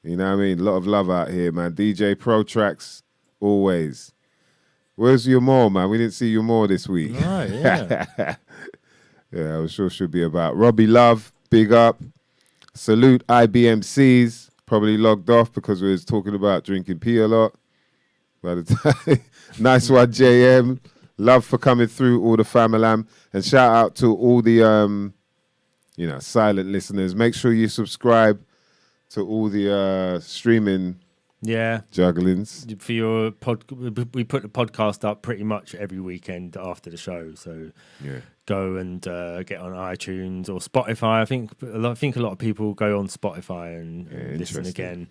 You know what I mean? A lot of love out here, man. DJ Pro Tracks, always. Where's your more, man? We didn't see you more this week. Right, yeah. Yeah, I was sure should be about. Robbie Love, big up. Salute IBMCs, probably logged off because we was talking about drinking pee a lot. By the time, nice one, JM. Love for coming through, all the family. And shout out to all the, you know, silent listeners. Make sure you subscribe to all the streaming Yeah. jugglings. For your we put the podcast up pretty much every weekend after the show. So Yeah. go and get on iTunes or Spotify. I think a lot of people go on Spotify and listen again.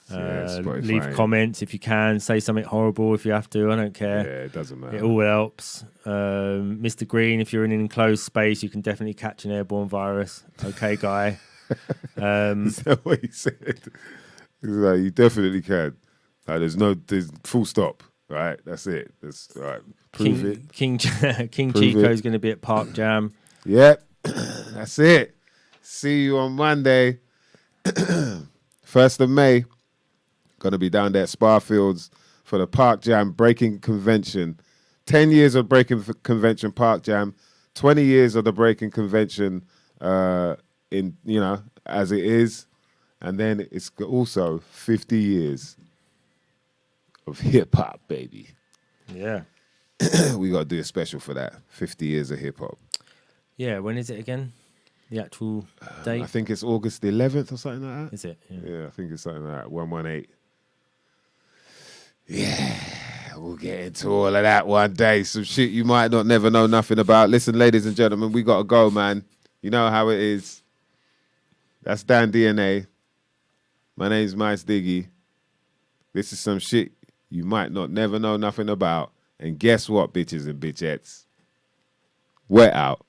Leave comments if you can. Say something horrible if you have to. I don't care. Yeah, it doesn't matter. It all helps. Mr. Green, if you're in an enclosed space, you can definitely catch an airborne virus. Okay, guy. Is that what he said? He's like, you definitely can. Like, there's full stop. Right, that's it. That's right. Prove it. King Chico's going to be at Park Jam. Yep, that's it. See you on Monday, 1st of May. Going to be down there at Sparfields for the Park Jam Breaking Convention. 10 years of Breaking Convention Park Jam, 20 years of the Breaking Convention as it is. And then it's also 50 years of hip hop, baby. Yeah. We got to do a special for that. 50 years of hip hop. Yeah, when is it again? The actual date? I think it's August the 11th or something like that. Is it? Yeah, I think it's something like that. 118. Yeah, we'll get into all of that one day. Some shit you might not never know nothing about. Listen, ladies and gentlemen, we got to go, man. You know how it is. That's Dan DNA. My name's MysDiggi. This is some shit you might not never know nothing about. And guess what, bitches and bitchettes? We're out.